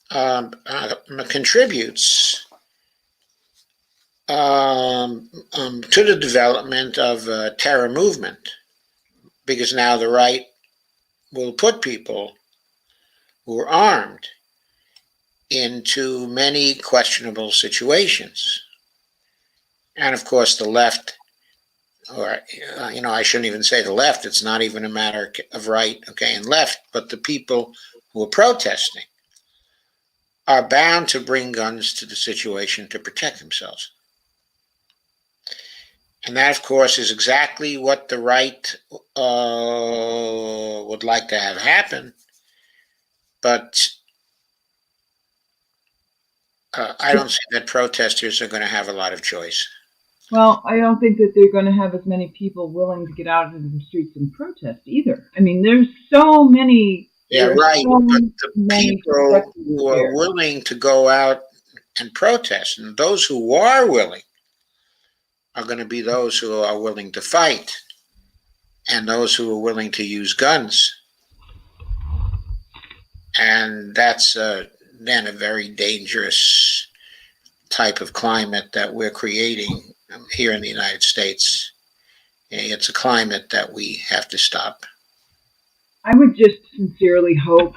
Speaker 2: contributes to the development of a terror movement, because now the right will put people who are armed into many questionable situations. And of course, the left, or, I shouldn't even say the left, it's not even a matter of right, okay, and left, but the people who are protesting are bound to bring guns to the situation to protect themselves. And that, of course, is exactly what the right would like to have happen. But I don't see that protesters are going to have a lot of choice.
Speaker 1: Well, I don't think that they're going to have as many people willing to get out into the streets and protest either. I mean, there's so many.
Speaker 2: Yeah,
Speaker 1: There are
Speaker 2: right.
Speaker 1: so
Speaker 2: But the
Speaker 1: many
Speaker 2: people
Speaker 1: perspectives
Speaker 2: who are
Speaker 1: there.
Speaker 2: willing to go out and protest, and those who are willing, are going to be those who are willing to fight, and those who are willing to use guns. And that's then a very dangerous type of climate that we're creating here in the United States. It's a climate that we have to stop.
Speaker 1: I would just sincerely hope.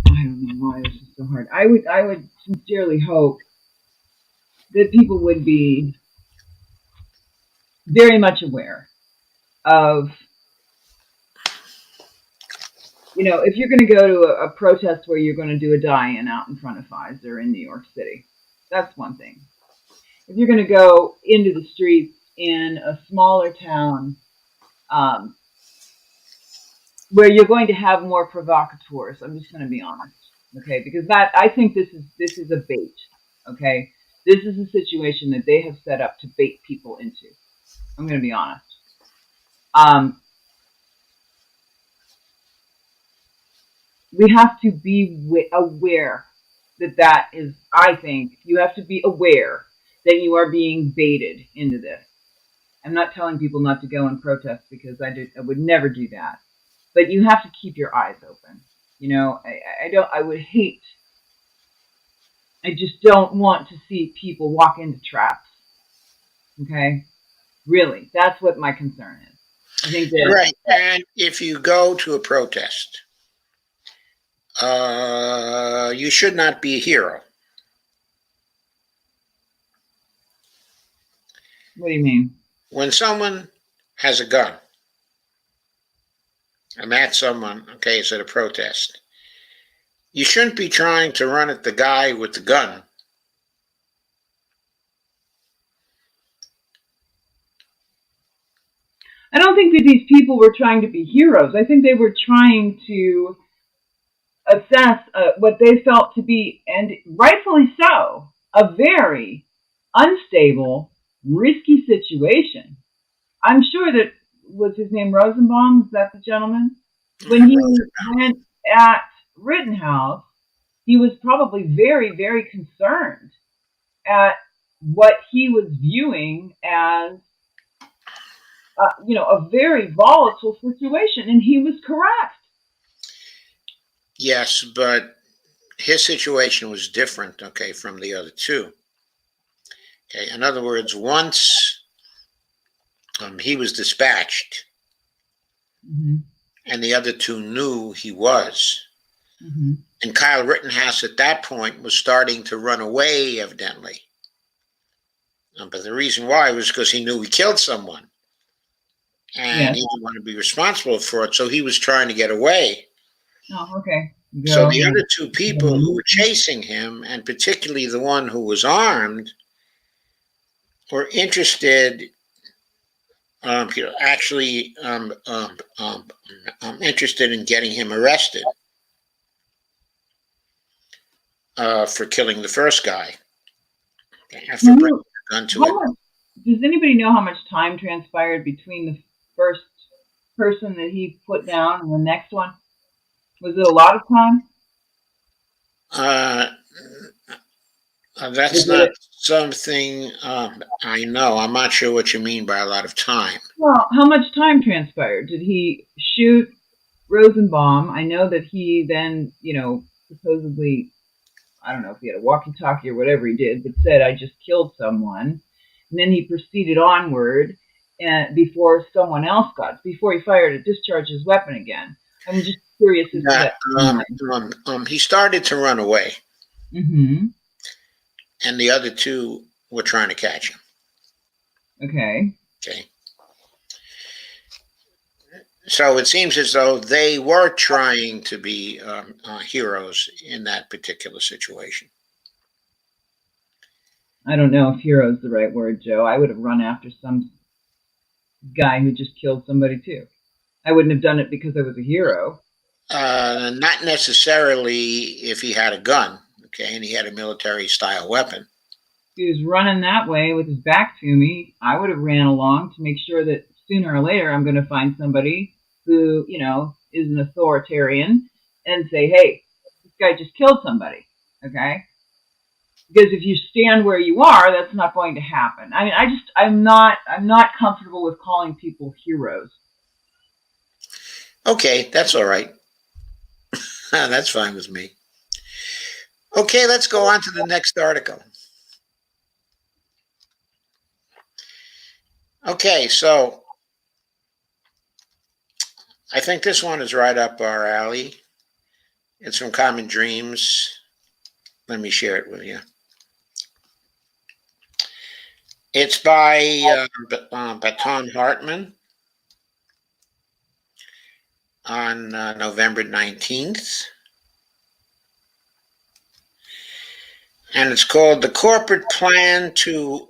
Speaker 1: I don't know why this is so hard. I would sincerely hope that people would be very much aware of, if you're going to go to a protest where you're going to do a die-in out in front of Pfizer in New York City, that's one thing. If you're going to go into the streets in a smaller town, where you're going to have more provocateurs, I'm just going to be honest, okay? Because I think this is a bait, okay? This is a situation that they have set up to bait people into. I'm going to be honest. We have to be aware that is, I think, you have to be aware that you are being baited into this. I'm not telling people not to go and protest because I would never do that. But you have to keep your eyes open. I just don't want to see people walk into traps. Okay? Really, that's what my concern is. I think that.
Speaker 2: Right. And if you go to a protest, you should not be a hero.
Speaker 1: What do you mean?
Speaker 2: When someone has a gun, and that someone, okay, is at a protest, you shouldn't be trying to run at the guy with the gun.
Speaker 1: I don't think that these people were trying to be heroes. I think they were trying to assess what they felt to be, and rightfully so, a very unstable, risky situation. I'm sure that, was his name Rosenbaum? Is that the gentleman? When he went at Rittenhouse, he was probably very, very concerned at what he was viewing as, a very volatile situation, and he was correct.
Speaker 2: Yes, but his situation was different, okay, from the other two. Okay, in other words, once he was dispatched,
Speaker 1: Mm-hmm.
Speaker 2: and the other two knew he was.
Speaker 1: Mm-hmm.
Speaker 2: And Kyle Rittenhouse at that point was starting to run away, evidently. But the reason why was because he knew he killed someone. And he didn't want to be responsible for it, so he was trying to get away.
Speaker 1: Oh, okay.
Speaker 2: So the other two people who were chasing him, and particularly the one who was armed, were interested, interested in getting him arrested for killing the first guy. And for bringing the gun to him.
Speaker 1: Does anybody know how much time transpired between the first person that he put down and the next one? Was it a lot of time?
Speaker 2: That's not something I know. I'm not sure what you mean by a lot of time.
Speaker 1: Well, how much time transpired? Did he shoot Rosenbaum? I know that he then, supposedly, I don't know if he had a walkie-talkie or whatever he did, but said, I just killed someone. And then he proceeded onward before he fired to discharge his weapon again. I'm just curious as to that.
Speaker 2: He started to run away.
Speaker 1: Mm-hmm.
Speaker 2: And the other two were trying to catch him.
Speaker 1: Okay.
Speaker 2: So it seems as though they were trying to be heroes in that particular situation.
Speaker 1: I don't know if hero is the right word, Joe. I would have run after some guy who just killed somebody too. I wouldn't have done it because I was a hero.
Speaker 2: Not necessarily if he had a gun, okay, and he had a military-style weapon.
Speaker 1: he was running that way with his back to me, I would have ran along to make sure that sooner or later I'm going to find somebody who, is an authoritarian and say, hey, this guy just killed somebody. Okay. Because if you stand where you are, that's not going to happen. I mean, I'm not comfortable with calling people heroes.
Speaker 2: Okay, that's all right. That's fine with me. Okay, let's go on to the next article. Okay, so I think this one is right up our alley. It's from Common Dreams. Let me share it with you. It's by Baton Hartman on November 19th. And it's called "The Corporate Plan to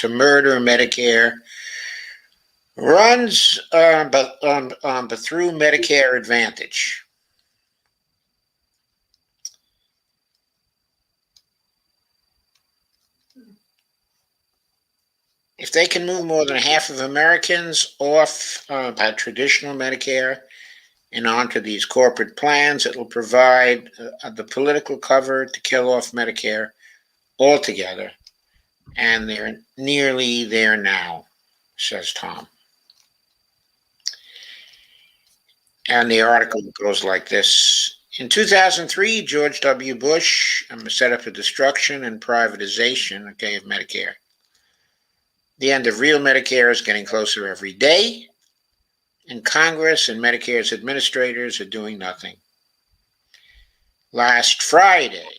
Speaker 2: Murder Medicare Runs but through Medicare Advantage." If they can move more than half of Americans off by traditional Medicare and onto these corporate plans, it will provide the political cover to kill off Medicare altogether. And they're nearly there now, says Tom. And the article goes like this. In 2003, George W. Bush set up the destruction and privatization, of Medicare. The end of real Medicare is getting closer every day, and Congress and Medicare's administrators are doing nothing. Last Friday,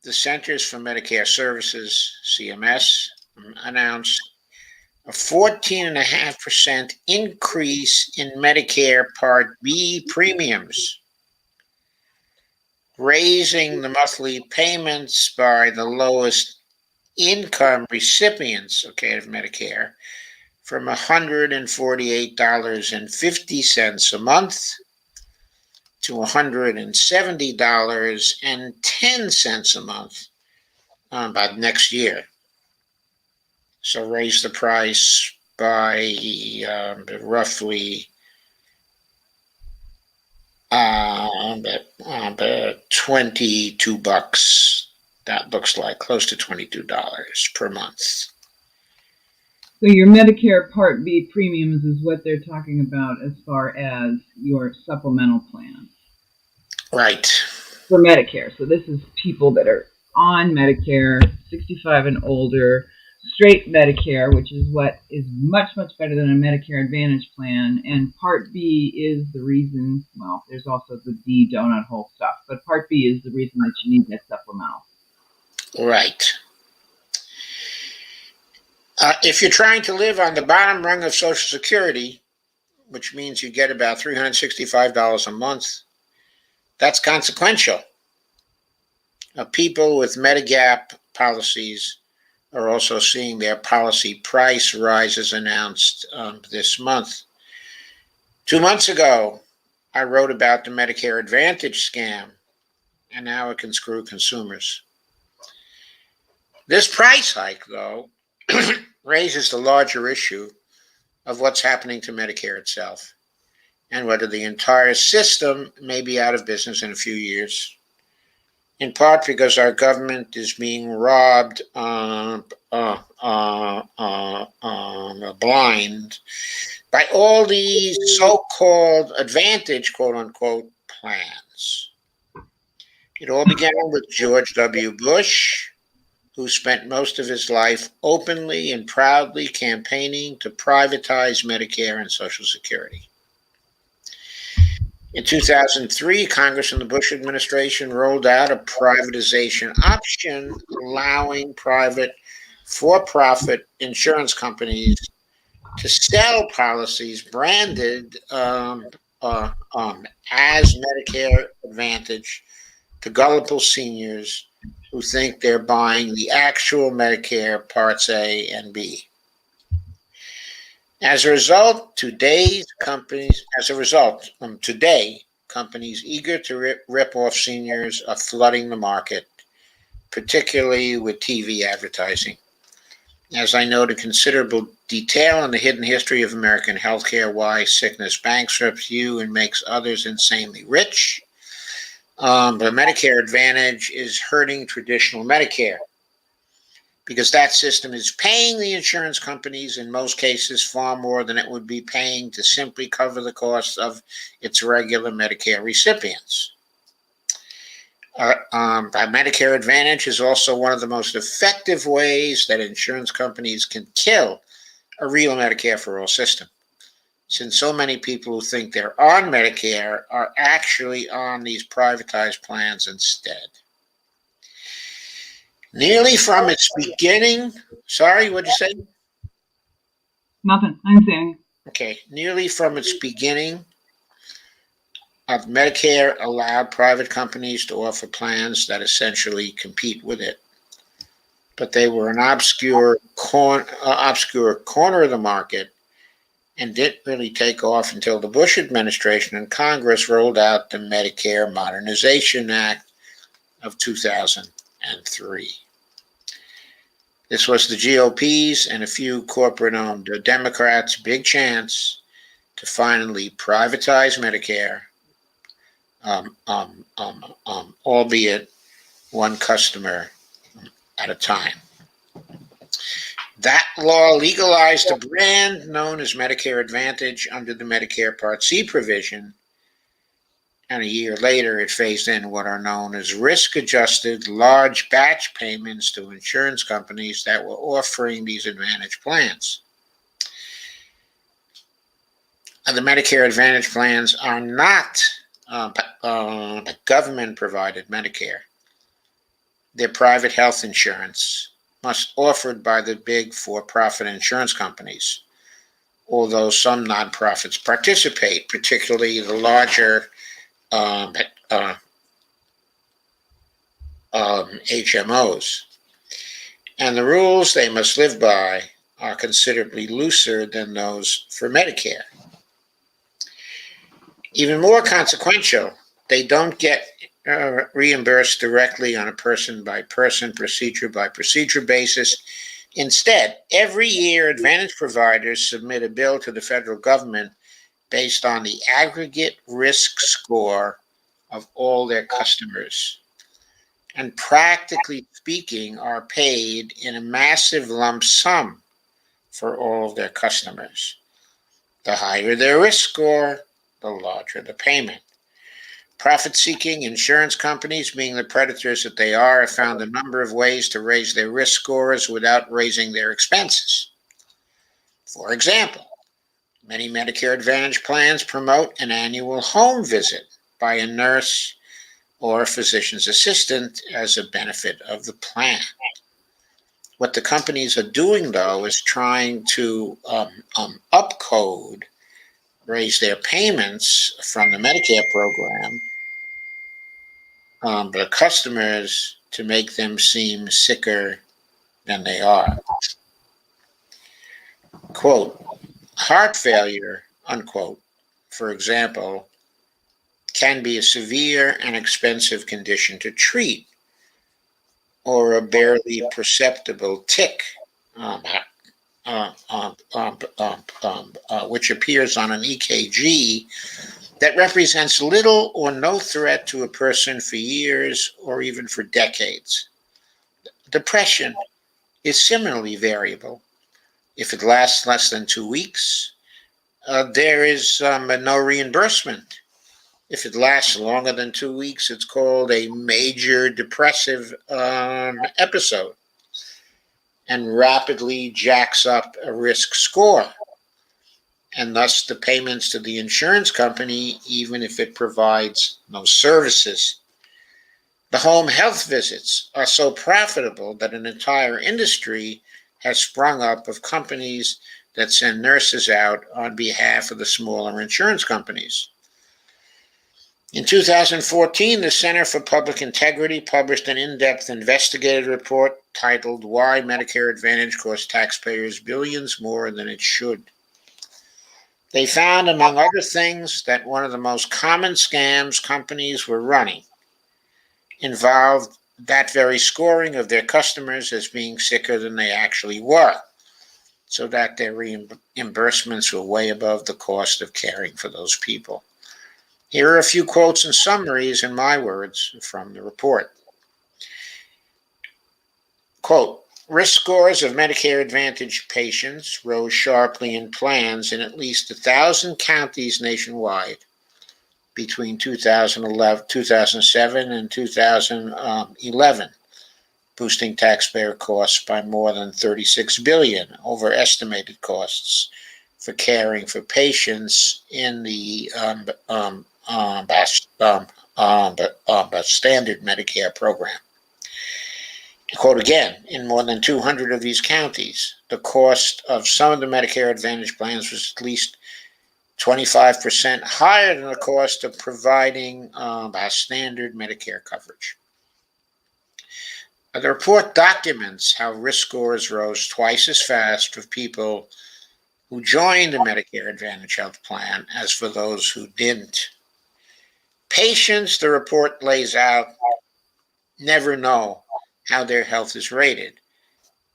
Speaker 2: the Centers for Medicare Services, CMS, announced a 14.5% increase in Medicare Part B premiums, raising the monthly payments by the lowest income recipients of Medicare from $148.50 a month to $170.10 a month by next year. So raise the price by roughly 22 bucks. That looks like close to $22 per month.
Speaker 1: So your Medicare Part B premiums is what they're talking about as far as your supplemental plan.
Speaker 2: Right.
Speaker 1: For Medicare. So this is people that are on Medicare, 65 and older, straight Medicare, which is what is much, much better than a Medicare Advantage plan. And Part B is the reason, well, there's also the D donut hole stuff, but Part B is the reason that you need that supplemental.
Speaker 2: Right. If you're trying to live on the bottom rung of Social Security, which means you get about $365 a month, that's consequential. People with Medigap policies are also seeing their policy price rises announced this month. 2 months ago, I wrote about the Medicare Advantage scam, and now it can screw consumers. This price hike, though, raises the larger issue of what's happening to Medicare itself and whether the entire system may be out of business in a few years, in part because our government is being robbed blind by all these so-called advantage, quote-unquote, plans. It all began with George W. Bush, who spent most of his life openly and proudly campaigning to privatize Medicare and Social Security. In 2003, Congress and the Bush administration rolled out a privatization option, allowing private for-profit insurance companies to sell policies branded as Medicare Advantage to gullible seniors who think they're buying the actual Medicare Parts A and B. As a result, today, companies eager to rip off seniors are flooding the market particularly with TV advertising. As I noted, considerable detail in the hidden history of American healthcare, why sickness bankrupts you and makes others insanely rich. But Medicare Advantage is hurting traditional Medicare because that system is paying the insurance companies, in most cases, far more than it would be paying to simply cover the costs of its regular Medicare recipients. Medicare Advantage is also one of the most effective ways that insurance companies can kill a real Medicare for all system, since so many people who think they're on Medicare are actually on these privatized plans instead. Nearly from its beginning, sorry, what'd you say?
Speaker 1: Nothing. I'm saying.
Speaker 2: Okay, nearly from its beginning, Medicare allowed private companies to offer plans that essentially compete with it. But they were an obscure corner of the market and didn't really take off until the Bush administration and Congress rolled out the Medicare Modernization Act of 2003. This was the GOP's and a few corporate-owned Democrats' big chance to finally privatize Medicare, albeit one customer at a time. That law legalized a brand known as Medicare Advantage under the Medicare Part C provision, and a year later it phased in what are known as risk-adjusted large batch payments to insurance companies that were offering these Advantage plans. The Medicare Advantage plans are not government-provided Medicare. They're private health insurance, offered by the big for-profit insurance companies, although some nonprofits participate, particularly the larger HMOs. And the rules they must live by are considerably looser than those for Medicare. Even more consequential, they don't get reimbursed directly on a person-by-person, procedure-by-procedure basis. Instead, every year, Advantage providers submit a bill to the federal government based on the aggregate risk score of all their customers, and practically speaking, are paid in a massive lump sum for all of their customers. The higher their risk score, the larger the payment. Profit-seeking insurance companies, being the predators that they are, have found a number of ways to raise their risk scores without raising their expenses. For example, many Medicare Advantage plans promote an annual home visit by a nurse or a physician's assistant as a benefit of the plan. What the companies are doing, though, is trying to upcode, raise their payments from the Medicare program, the customers, to make them seem sicker than they are. Quote, heart failure, unquote, for example, can be a severe and expensive condition to treat, or a barely perceptible tic, which appears on an EKG that represents little or no threat to a person for years or even for decades. Depression is similarly variable. If it lasts less than 2 weeks, there is no reimbursement. If it lasts longer than 2 weeks, it's called a major depressive episode and rapidly jacks up a risk score, and thus the payments to the insurance company, even if it provides no services. The home health visits are so profitable that an entire industry has sprung up of companies that send nurses out on behalf of the smaller insurance companies. In 2014, the Center for Public Integrity published an in-depth investigative report titled "Why Medicare Advantage Costs Taxpayers Billions More Than It Should." They found, among other things, that one of the most common scams companies were running involved that very scoring of their customers as being sicker than they actually were, so that their reimbursements were way above the cost of caring for those people. Here are a few quotes and summaries in my words from the report. Quote, risk scores of Medicare Advantage patients rose sharply in plans in at least 1,000 counties nationwide between 2007 and 2011, boosting taxpayer costs by more than $36 billion over estimated costs for caring for patients in the standard Medicare program. Quote again, in more than 200 of these counties, the cost of some of the Medicare Advantage plans was at least 25% higher than the cost of providing standard Medicare coverage. The report documents how risk scores rose twice as fast for people who joined the Medicare Advantage health plan as for those who didn't. Patients, the report lays out, never know how their health is rated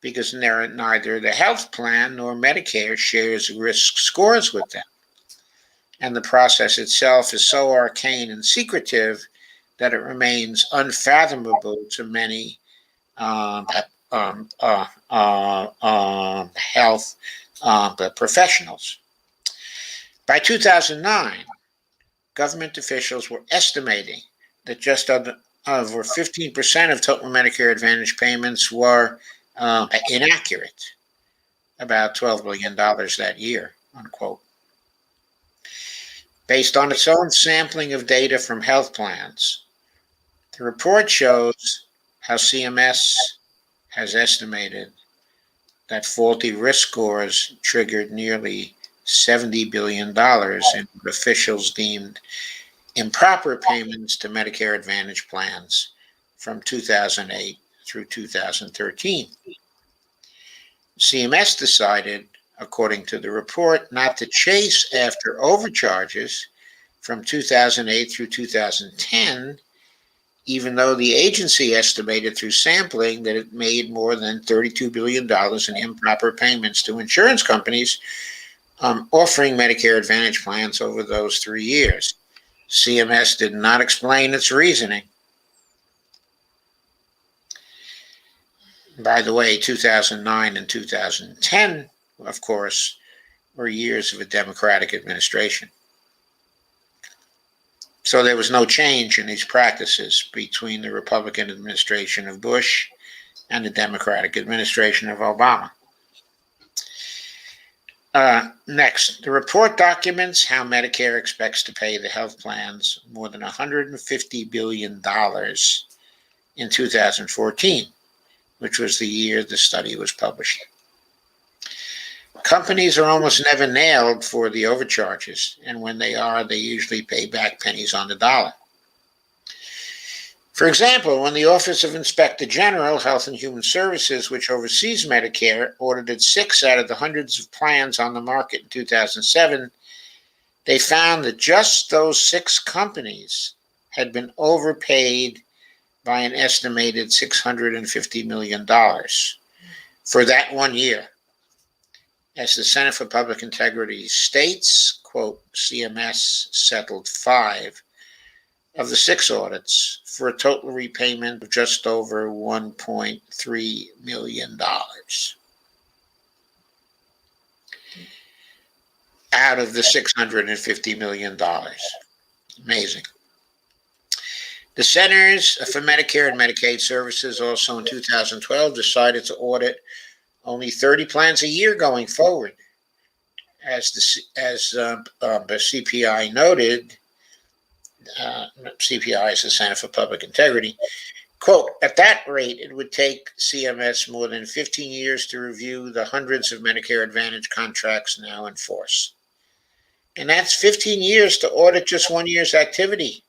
Speaker 2: because neither the health plan nor Medicare shares risk scores with them. And the process itself is so arcane and secretive that it remains unfathomable to many health professionals. By 2009, government officials were estimating that just over 15% of total Medicare Advantage payments were inaccurate, about $12 billion that year, unquote. Based on its own sampling of data from health plans, the report shows how CMS has estimated that faulty risk scores triggered nearly $70 billion in what officials deemed improper payments to Medicare Advantage plans from 2008 through 2013. CMS decided, according to the report, not to chase after overcharges from 2008 through 2010, even though the agency estimated through sampling that it made more than $32 billion in improper payments to insurance companies offering Medicare Advantage plans over those 3 years. CMS did not explain its reasoning. By the way, 2009 and 2010, of course, were years of a Democratic administration. So there was no change in these practices between the Republican administration of Bush and the Democratic administration of Obama. Next, the report documents how Medicare expects to pay the health plans more than $150 billion in 2014, which was the year the study was published. Companies are almost never nailed for the overcharges, and when they are, they usually pay back pennies on the dollar. For example, when the Office of Inspector General, Health and Human Services, which oversees Medicare, audited 6 out of the hundreds of plans on the market in 2007, they found that just those 6 companies had been overpaid by an estimated $650 million for that 1 year. As the Center for Public Integrity states, quote, CMS settled 5 of the 6 audits for a total repayment of just over $1.3 million out of the $650 million. Amazing. The Centers for Medicare and Medicaid Services also in 2012 decided to audit only 30 plans a year going forward. As the CPI noted, CPI is the Center for Public Integrity, quote, at that rate, it would take CMS more than 15 years to review the hundreds of Medicare Advantage contracts now in force. And that's 15 years to audit just 1 year's activity.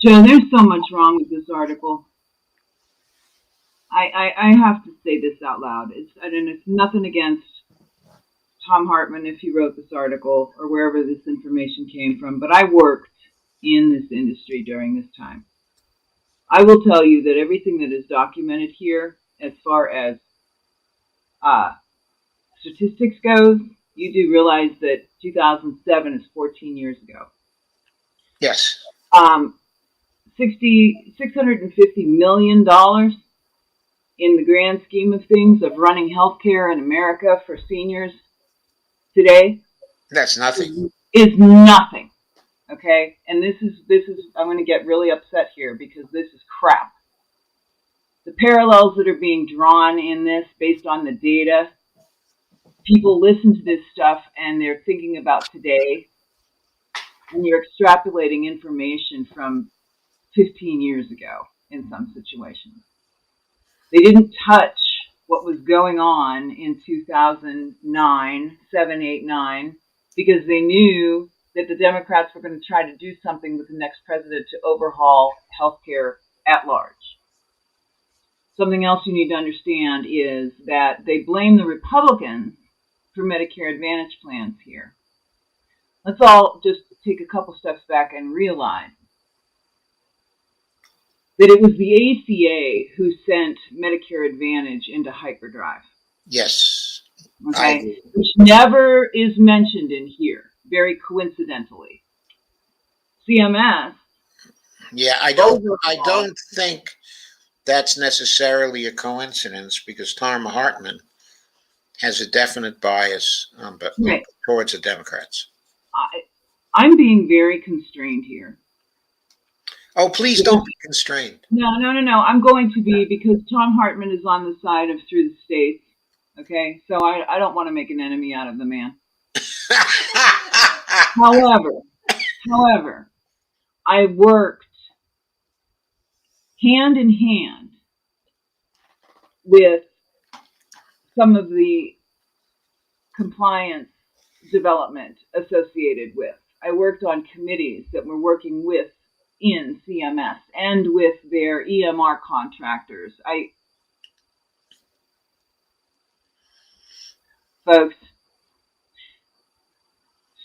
Speaker 1: Joe, there's so much wrong with this article. I have to say this out loud. It's nothing against Tom Hartman if he wrote this article or wherever this information came from, but I worked in this industry during this time. I will tell you that everything that is documented here, as far as statistics goes, you do realize that 2007 is 14 years ago.
Speaker 2: Yes.
Speaker 1: $650 million in the grand scheme of things of running healthcare in America for seniors today.
Speaker 2: That's nothing.
Speaker 1: Is nothing. Okay? And this is I'm going to get really upset here because this is crap. The parallels that are being drawn in this based on the data, people listen to this stuff and they're thinking about today, and you're extrapolating information from 15 years ago in some situations. They didn't touch what was going on in 2009, 7, 8, 9, because they knew that the Democrats were going to try to do something with the next president to overhaul healthcare at large. Something else you need to understand is that they blame the Republicans for Medicare Advantage plans here. Let's all just take a couple steps back and realize that it was the ACA who sent Medicare Advantage into hyperdrive.
Speaker 2: Yes.
Speaker 1: Okay, which never is mentioned in here, very coincidentally. CMS.
Speaker 2: Yeah, I don't think that's necessarily a coincidence because Tom Hartman has a definite bias
Speaker 1: Right.
Speaker 2: towards the Democrats.
Speaker 1: I'm being very constrained here.
Speaker 2: Oh, please don't be constrained.
Speaker 1: No. I'm going to be, because Tom Hartman is on the side of through the states. Okay, so I don't want to make an enemy out of the man. However, I worked hand in hand with some of the compliance development associated with. I worked on committees that were working with in CMS and with their EMR contractors. Folks,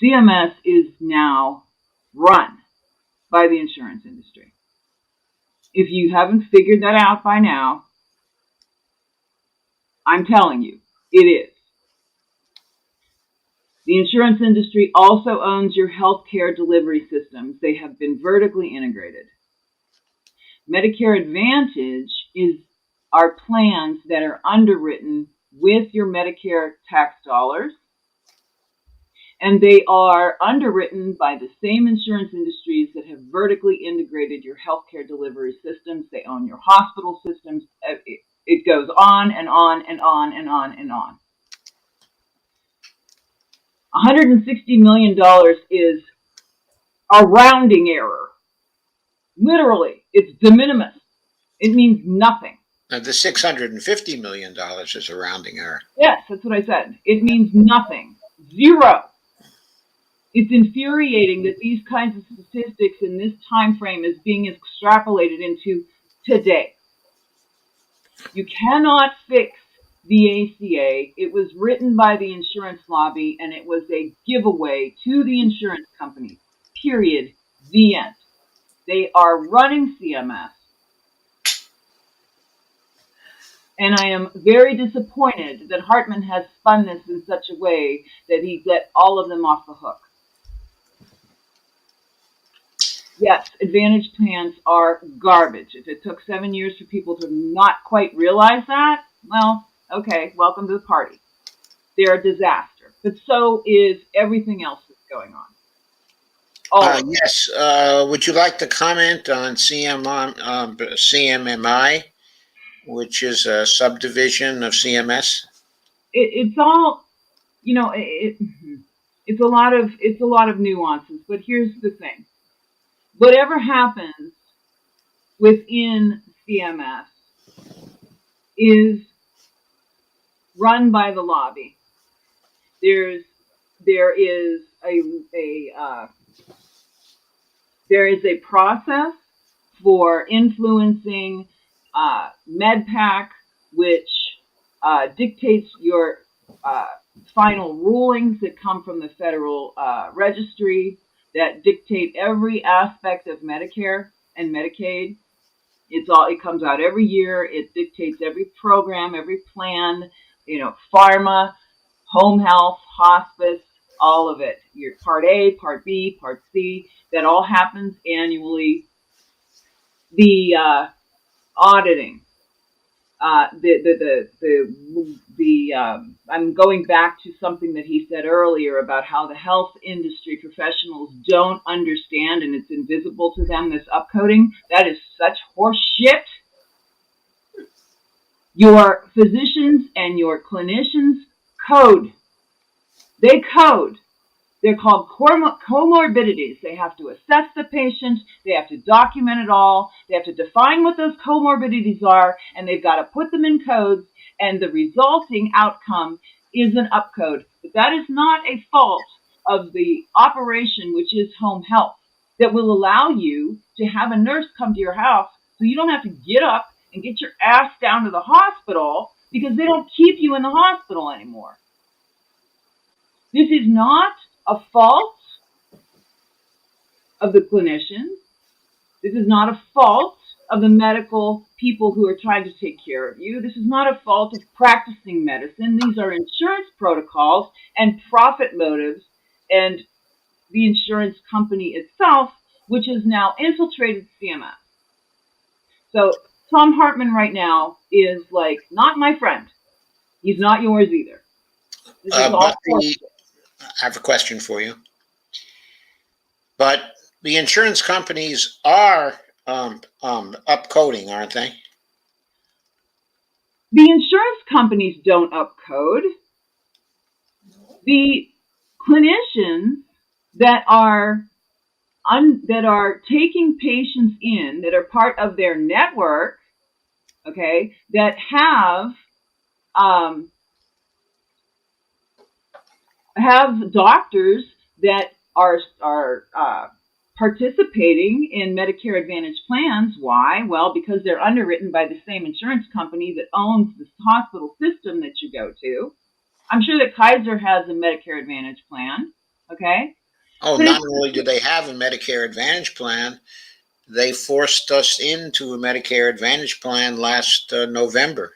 Speaker 1: CMS is now run by the insurance industry. If you haven't figured that out by now, I'm telling you, it is. The insurance industry also owns your healthcare delivery systems. They have been vertically integrated. Medicare Advantage are plans that are underwritten with your Medicare tax dollars, and they are underwritten by the same insurance industries that have vertically integrated your healthcare delivery systems. They own your hospital systems. It goes on and on and on and on and on. $160 million is a rounding error. Literally, it's de minimis. It means nothing.
Speaker 2: Now, the $650 million is a rounding error.
Speaker 1: Yes, that's what I said. It means nothing. Zero. It's infuriating that these kinds of statistics in this time frame is being extrapolated into today. You cannot fix the ACA. It was written by the insurance lobby, and it was a giveaway to the insurance companies. Period. The end. They are running CMS. And I am very disappointed that Hartman has spun this in such a way that he let all of them off the hook. Yes, Advantage plans are garbage. If it took 7 years for people to not quite realize that, well, okay, welcome to the party. They're a disaster. But so is everything else that's going on.
Speaker 2: Yes. Would you like to comment on CMMI, which is a subdivision of CMS?
Speaker 1: It's all, it's a lot of nuances. But here's the thing: whatever happens within CMS is run by the lobby. There is a process for influencing MedPAC, which dictates your final rulings that come from the federal registry that dictate every aspect of Medicare and Medicaid. It comes out every year. It dictates every program, every plan, pharma, home health, hospice, all of it. Your Part A, Part B, Part C, that all happens annually. The auditing, I'm going back to something that he said earlier about how the health industry professionals don't understand and it's invisible to them, this upcoding. That is such horse shit. Your physicians and your clinicians code. They code. They're called comorbidities. They have to assess the patient. They have to document it all. They have to define what those comorbidities are, and they've got to put them in codes, and the resulting outcome is an upcode. But that is not a fault of the operation, which is home health, that will allow you to have a nurse come to your house so you don't have to get up and get your ass down to the hospital because they don't keep you in the hospital anymore. This is not a fault of the clinicians. This is not a fault of the medical people who are trying to take care of you. This is not a fault of practicing medicine. These are insurance protocols and profit motives and the insurance company itself, which has now infiltrated CMS. So Tom Hartman right now is like, not my friend. He's not yours either. This is all
Speaker 2: I have a question for you. But the insurance companies are upcoding, aren't they?
Speaker 1: The insurance companies don't upcode. The clinicians that are taking patients in, that are part of their network, okay, that have doctors that are participating in Medicare Advantage plans. Why? Well, because they're underwritten by the same insurance company that owns the hospital system that you go to. I'm sure that Kaiser has a Medicare Advantage plan, okay?
Speaker 2: Oh, not only do they have a Medicare Advantage plan, they forced us into a Medicare Advantage plan last November.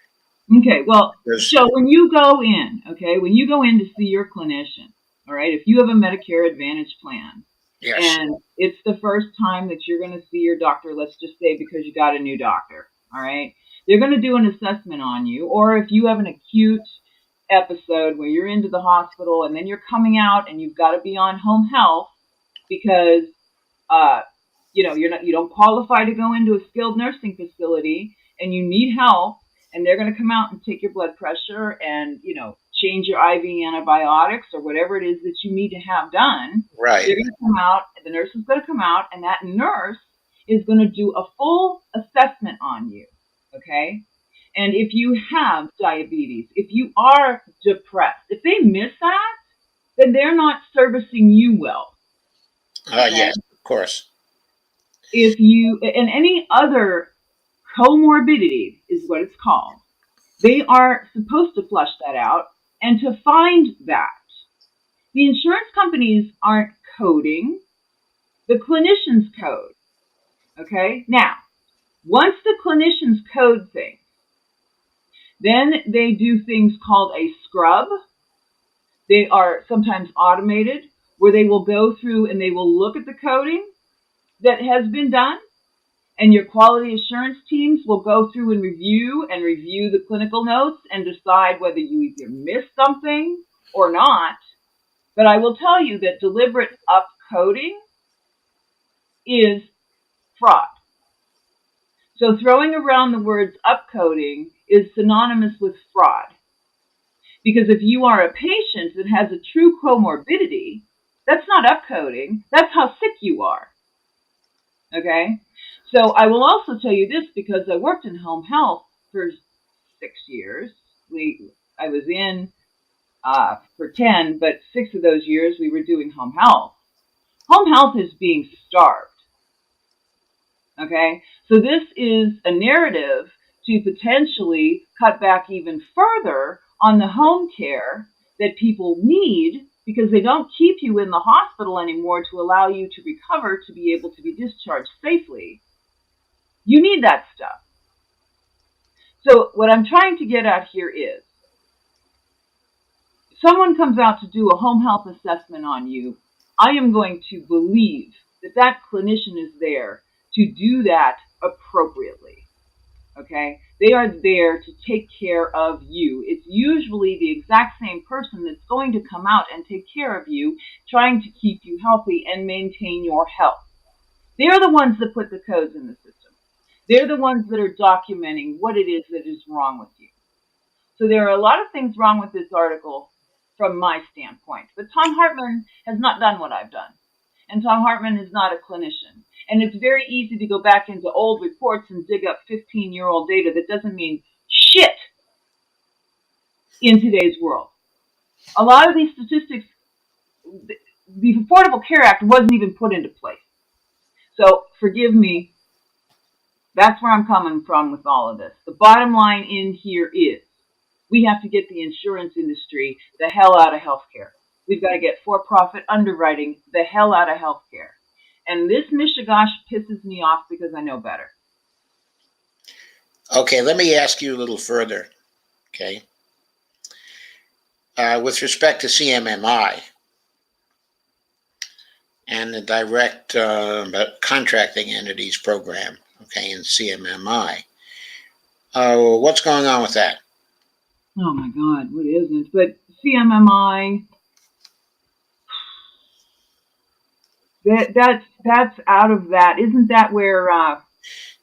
Speaker 1: Okay, well, so when you go in, when you go in to see your clinician, all right, if you have a Medicare Advantage plan,
Speaker 2: yes,
Speaker 1: and it's the first time that you're going to see your doctor, let's just say because you got a new doctor, all right, they're going to do an assessment on you, or if you have an acute episode where you're into the hospital and then you're coming out and you've got to be on home health because you don't qualify to go into a skilled nursing facility and you need help, and they're going to come out and take your blood pressure and change your IV antibiotics or whatever it is that you need to have done.
Speaker 2: Right.
Speaker 1: They're going to come out, the nurse is going to come out, and that nurse is going to do a full assessment on you, okay? And if you have diabetes, if you are depressed, if they miss that, then they're not servicing you well.
Speaker 2: Okay? Yes, of course.
Speaker 1: If you, and any other comorbidity is what it's called, they are supposed to flush that out and to find that. The insurance companies aren't coding, the clinicians code. Okay? Now, once the clinicians code things, then they do things called a scrub. They are sometimes automated, where they will go through and they will look at the coding that has been done, and your quality assurance teams will go through and review the clinical notes and decide whether you either missed something or not. But I will tell you that deliberate upcoding is fraud. So throwing around the words upcoding is synonymous with fraud. Because if you are a patient that has a true comorbidity, that's not upcoding. That's how sick you are. Okay? So I will also tell you this, because I worked in home health for 6 years. I was in for 10, but 6 of those years we were doing home health. Home health is being starved. Okay? So this is a narrative to potentially cut back even further on the home care that people need, because they don't keep you in the hospital anymore to allow you to recover to be able to be discharged safely. You need that stuff. So what I'm trying to get at here is, someone comes out to do a home health assessment on you, I am going to believe that that clinician is there to do that appropriately. Okay? They are there to take care of you. It's usually the exact same person that's going to come out and take care of you, trying to keep you healthy and maintain your health. They're the ones that put the codes in the system. They're the ones that are documenting what it is that is wrong with you. So there are a lot of things wrong with this article from my standpoint. But Tom Hartman has not done what I've done. And Tom Hartman is not a clinician. And it's very easy to go back into old reports and dig up 15-year-old data that doesn't mean shit in today's world. A lot of these statistics, the Affordable Care Act wasn't even put into place. So forgive me, that's where I'm coming from with all of this. The bottom line in here is, we have to get the insurance industry the hell out of healthcare. We've got to get for-profit underwriting the hell out of healthcare. And this mishigosh pisses me off because I know better.
Speaker 2: Okay, let me ask you a little further. Okay. With respect to CMMI and the direct contracting entities program, okay, in CMMI, what's going on with that?
Speaker 1: Oh my God, what isn't? But CMMI, that's out of that. Isn't that where?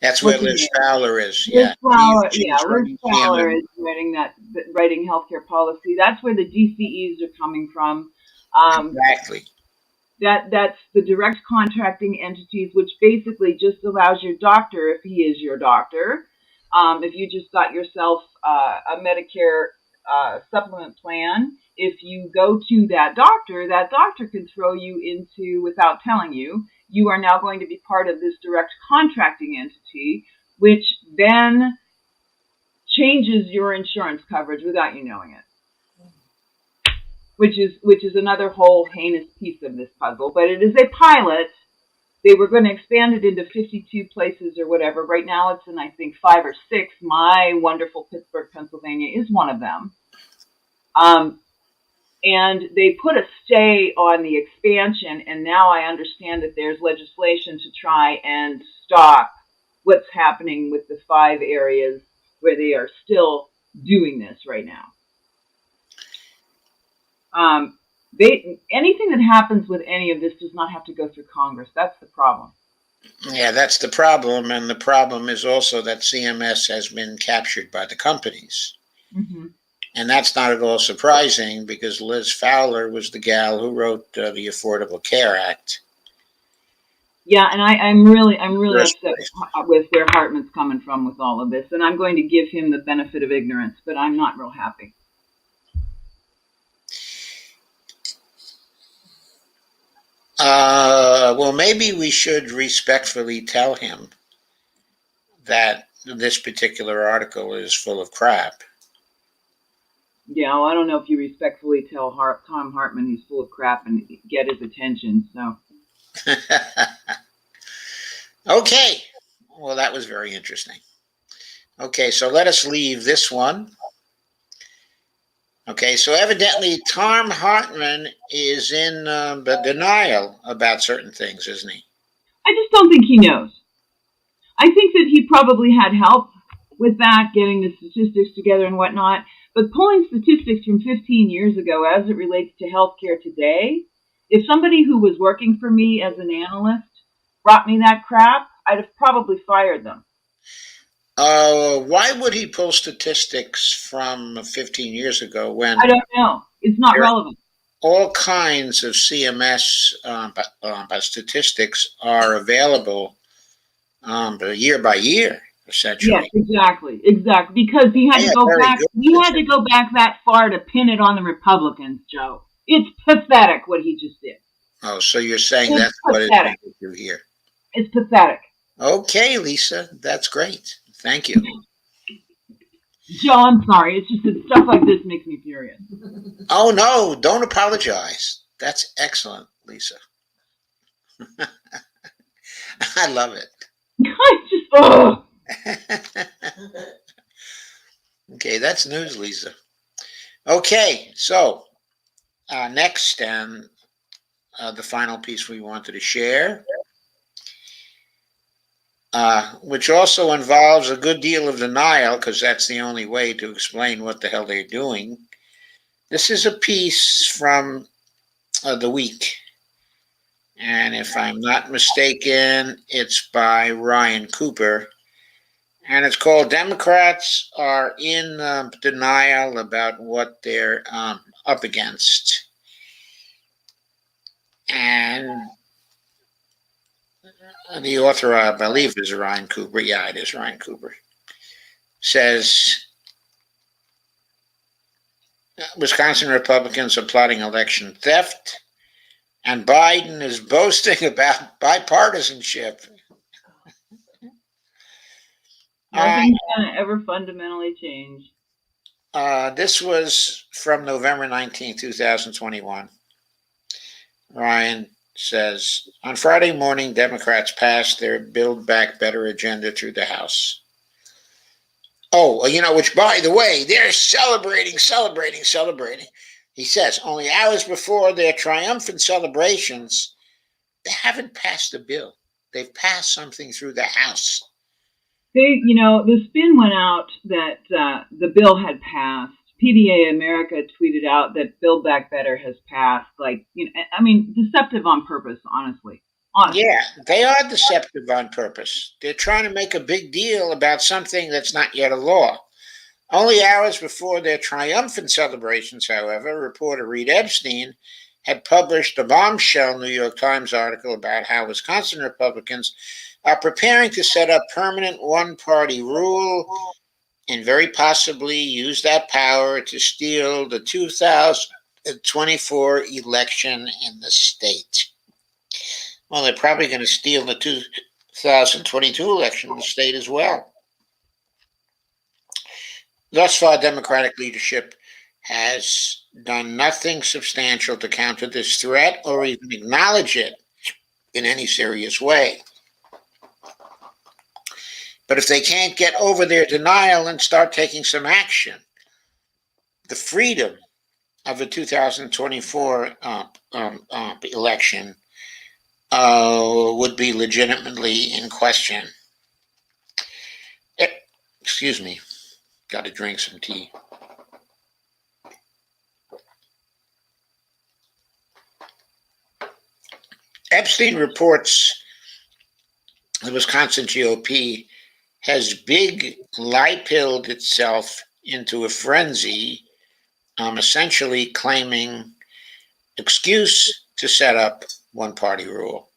Speaker 2: That's where Liz Fowler is.
Speaker 1: Liz
Speaker 2: Yeah,
Speaker 1: Fowler,
Speaker 2: she's
Speaker 1: Liz Fowler is writing healthcare policy. That's where the DCEs are coming from.
Speaker 2: Exactly.
Speaker 1: That's the direct contracting entities, which basically just allows your doctor, if he is your doctor, if you just got yourself a Medicare supplement plan, if you go to that doctor can throw you into, without telling you, you are now going to be part of this direct contracting entity, which then changes your insurance coverage without you knowing it. Which is another whole heinous piece of this puzzle, but it is a pilot. They were going to expand it into 52 places or whatever. Right now it's in, I think, 5 or 6. My wonderful Pittsburgh, Pennsylvania is one of them. And they put a stay on the expansion, and now I understand that there's legislation to try and stop what's happening with the 5 areas where they are still doing this right now. Anything that happens with any of this does not have to go through Congress. That's the problem.
Speaker 2: Yeah, that's the problem. And the problem is also that CMS has been captured by the companies. Mm-hmm. And that's not at all surprising because Liz Fowler was the gal who wrote the Affordable Care Act. Yeah, and
Speaker 1: I'm really upset with where Hartman's coming from with all of this. And I'm going to give him the benefit of ignorance, but I'm not real happy.
Speaker 2: Well, maybe we should respectfully tell him that this particular article is full of crap.
Speaker 1: Yeah, well, I don't know if you respectfully tell Tom Hartman he's full of crap and get his attention, so.
Speaker 2: Okay. Well, that was very interesting. Okay, so let us leave this one. Okay, so evidently Tom Hartman is in denial about certain things, isn't he?
Speaker 1: I just don't think he knows. I think that he probably had help with that, getting the statistics together and whatnot. But pulling statistics from 15 years ago as it relates to healthcare today, if somebody who was working for me as an analyst brought me that crap, I'd have probably fired them.
Speaker 2: Why would he pull statistics from 15 years ago when...
Speaker 1: I don't know. It's not relevant.
Speaker 2: All kinds of CMS statistics are available year by year, essentially.
Speaker 1: Yes, exactly. Because he had to go back. He had to go back that far to pin it on the Republicans, Joe. It's pathetic what he just did.
Speaker 2: Oh, so you're saying that's pathetic. What it is you here?
Speaker 1: It's pathetic.
Speaker 2: Okay, Lisa, that's great. Thank you.
Speaker 1: Joe, I'm sorry. It's just that stuff like this makes me furious.
Speaker 2: Oh, no, don't apologize. That's excellent, Lisa. I love it.
Speaker 1: I just, oh.
Speaker 2: Okay, that's news, Lisa. Okay, so next, and the final piece we wanted to share, which also involves a good deal of denial, because that's the only way to explain what the hell they're doing. This is a piece from The Week, and if I'm not mistaken, it's by Ryan Cooper, and it's called "Democrats Are in Denial About What They're Up Against." And the author, I believe, is Ryan Cooper. Yeah, it is Ryan Cooper. Says Wisconsin Republicans are plotting election theft, and Biden is boasting about bipartisanship.
Speaker 1: Nothing's going to ever fundamentally change.
Speaker 2: This was from November 19, 2021. Ryan says, on Friday morning, Democrats passed their Build Back Better agenda through the House. Oh, which, by the way, they're celebrating. He says, only hours before their triumphant celebrations, they haven't passed a bill. They've passed something through the House.
Speaker 1: The spin went out that the bill had passed. PDA America tweeted out that Build Back Better has passed. Deceptive on purpose, honestly.
Speaker 2: Yeah, they are deceptive on purpose. They're trying to make a big deal about something that's not yet a law. Only hours before their triumphant celebrations, however, reporter Reed Epstein had published a bombshell New York Times article about how Wisconsin Republicans are preparing to set up permanent one-party rule and very possibly use that power to steal the 2024 election in the state. Well, they're probably going to steal the 2022 election in the state as well. Thus far, Democratic leadership has done nothing substantial to counter this threat or even acknowledge it in any serious way. But if they can't get over their denial and start taking some action, the freedom of the 2024 election would be legitimately in question. Excuse me, got to drink some tea. Epstein reports the Wisconsin GOP has big lie-pilled itself into a frenzy, essentially claiming excuse to set up one-party rule.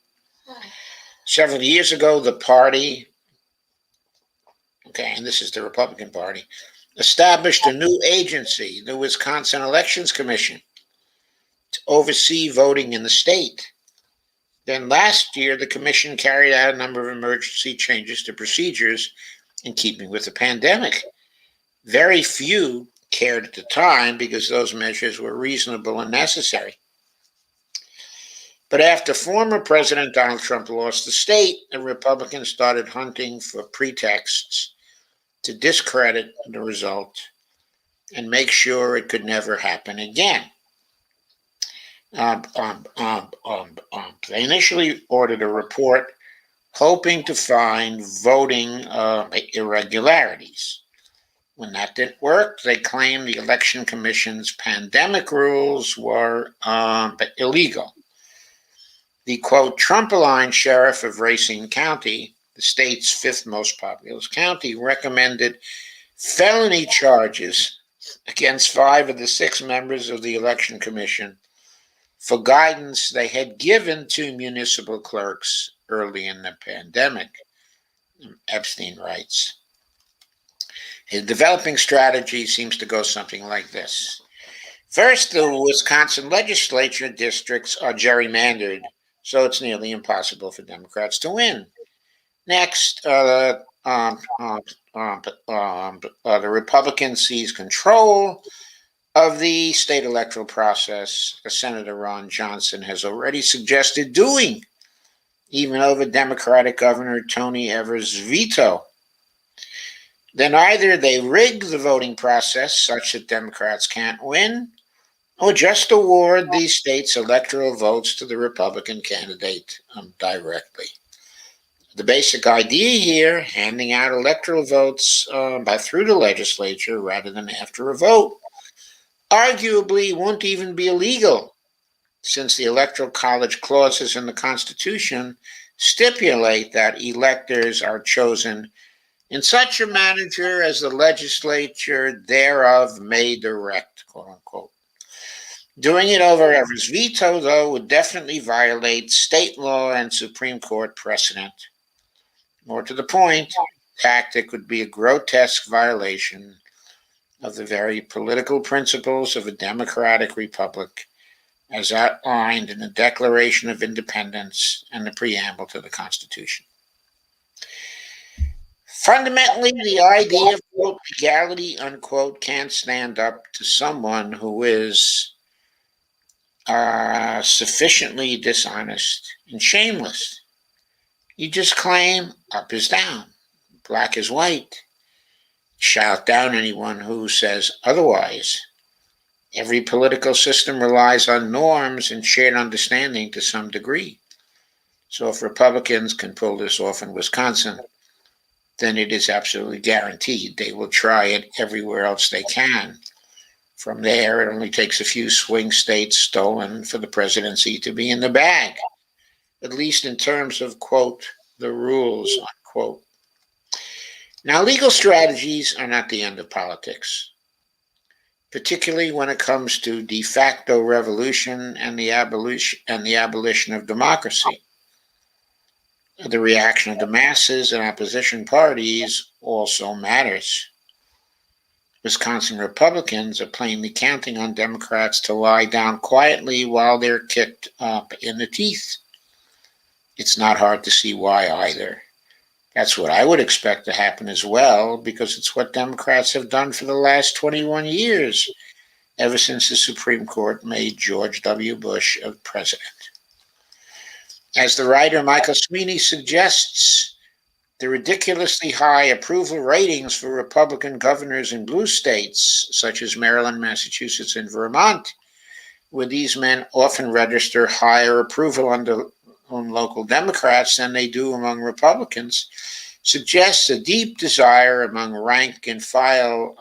Speaker 2: Several years ago, the party, and this is the Republican Party, established a new agency, the Wisconsin Elections Commission, to oversee voting in the state. Then last year, the commission carried out a number of emergency changes to procedures in keeping with the pandemic. Very few cared at the time because those measures were reasonable and necessary. But after former President Donald Trump lost the state, the Republicans started hunting for pretexts to discredit the result and make sure it could never happen again. They initially ordered a report hoping to find voting irregularities. When that didn't work, they claimed the Election Commission's pandemic rules were illegal. The, quote, Trump-aligned sheriff of Racine County, the state's fifth most populous county, recommended felony charges against 5 of the 6 members of the Election Commission for guidance they had given to municipal clerks early in the pandemic, Epstein writes. His developing strategy seems to go something like this. First, the Wisconsin legislature districts are gerrymandered, so it's nearly impossible for Democrats to win. Next, the Republicans seize control of the state electoral process, as Senator Ron Johnson has already suggested doing even over Democratic Governor Tony Evers' veto. Then either they rig the voting process such that Democrats can't win, or just award these states' electoral votes to the Republican candidate directly. The basic idea here, handing out electoral votes through the legislature rather than after a vote, arguably won't even be illegal, since the Electoral College clauses in the Constitution stipulate that electors are chosen in such a manner as the legislature thereof may direct, quote unquote. Doing it over Evers' veto, though, would definitely violate state law and Supreme Court precedent. More to the point, tactic would be a grotesque violation of the very political principles of a democratic republic as outlined in the Declaration of Independence and the preamble to the Constitution. Fundamentally, the idea of, quote, legality, unquote, can't stand up to someone who is sufficiently dishonest and shameless. You just claim up is down, black is white. Shout down anyone who says otherwise. Every political system relies on norms and shared understanding to some degree. So if Republicans can pull this off in Wisconsin, then it is absolutely guaranteed they will try it everywhere else they can. From there, it only takes a few swing states stolen for the presidency to be in the bag, at least in terms of, quote, the rules, unquote. Now, legal strategies are not the end of politics, particularly when it comes to de facto revolution and the abolition of democracy. The reaction of the masses and opposition parties also matters. Wisconsin Republicans are plainly counting on Democrats to lie down quietly while they're kicked up in the teeth. It's not hard to see why either. That's what I would expect to happen as well, because it's what Democrats have done for the last 21 years, ever since the Supreme Court made George W. Bush a president. As the writer Michael Sweeney suggests, the ridiculously high approval ratings for Republican governors in blue states, such as Maryland, Massachusetts, and Vermont, where these men often register higher approval on local Democrats than they do among Republicans, suggests a deep desire among rank and file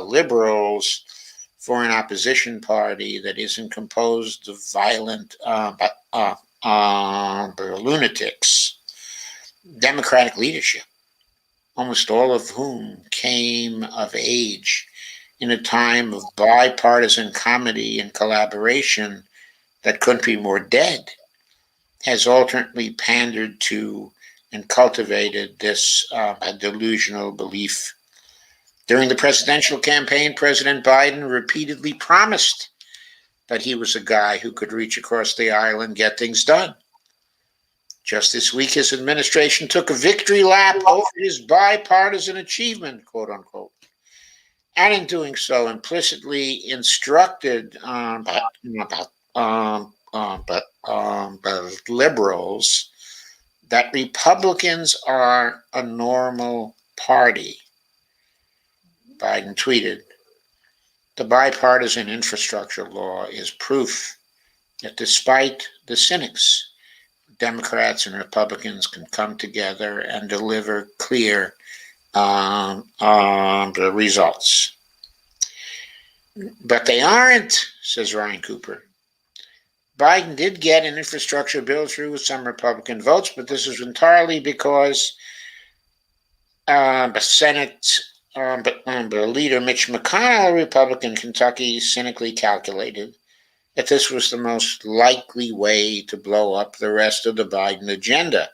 Speaker 2: liberals for an opposition party that isn't composed of violent lunatics. Democratic leadership, almost all of whom came of age in a time of bipartisan comedy and collaboration that couldn't be more dead, has alternately pandered to and cultivated this delusional belief. During the presidential campaign, President Biden repeatedly promised that he was a guy who could reach across the aisle and get things done. Just this week, his administration took a victory lap over his bipartisan achievement, quote unquote, and in doing so, implicitly instructed liberals that Republicans are a normal party. Biden tweeted, "The bipartisan infrastructure law is proof that despite the cynics, Democrats and Republicans can come together and deliver clear results." But they aren't, says Ryan Cooper. Biden did get an infrastructure bill through with some Republican votes, but this was entirely because the Senate leader Mitch McConnell, a Republican Kentucky, cynically calculated that this was the most likely way to blow up the rest of the Biden agenda,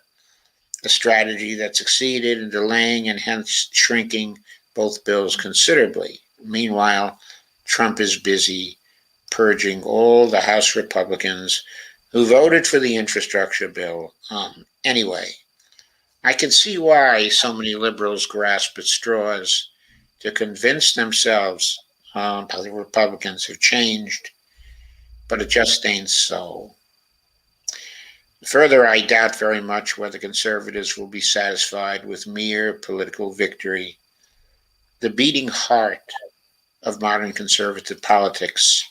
Speaker 2: a strategy that succeeded in delaying and hence shrinking both bills considerably. Meanwhile, Trump is busy purging all the House Republicans who voted for the infrastructure bill anyway. I can see why so many liberals grasp at straws to convince themselves how the Republicans have changed, but it just ain't so. Further, I doubt very much whether conservatives will be satisfied with mere political victory. The beating heart of modern conservative politics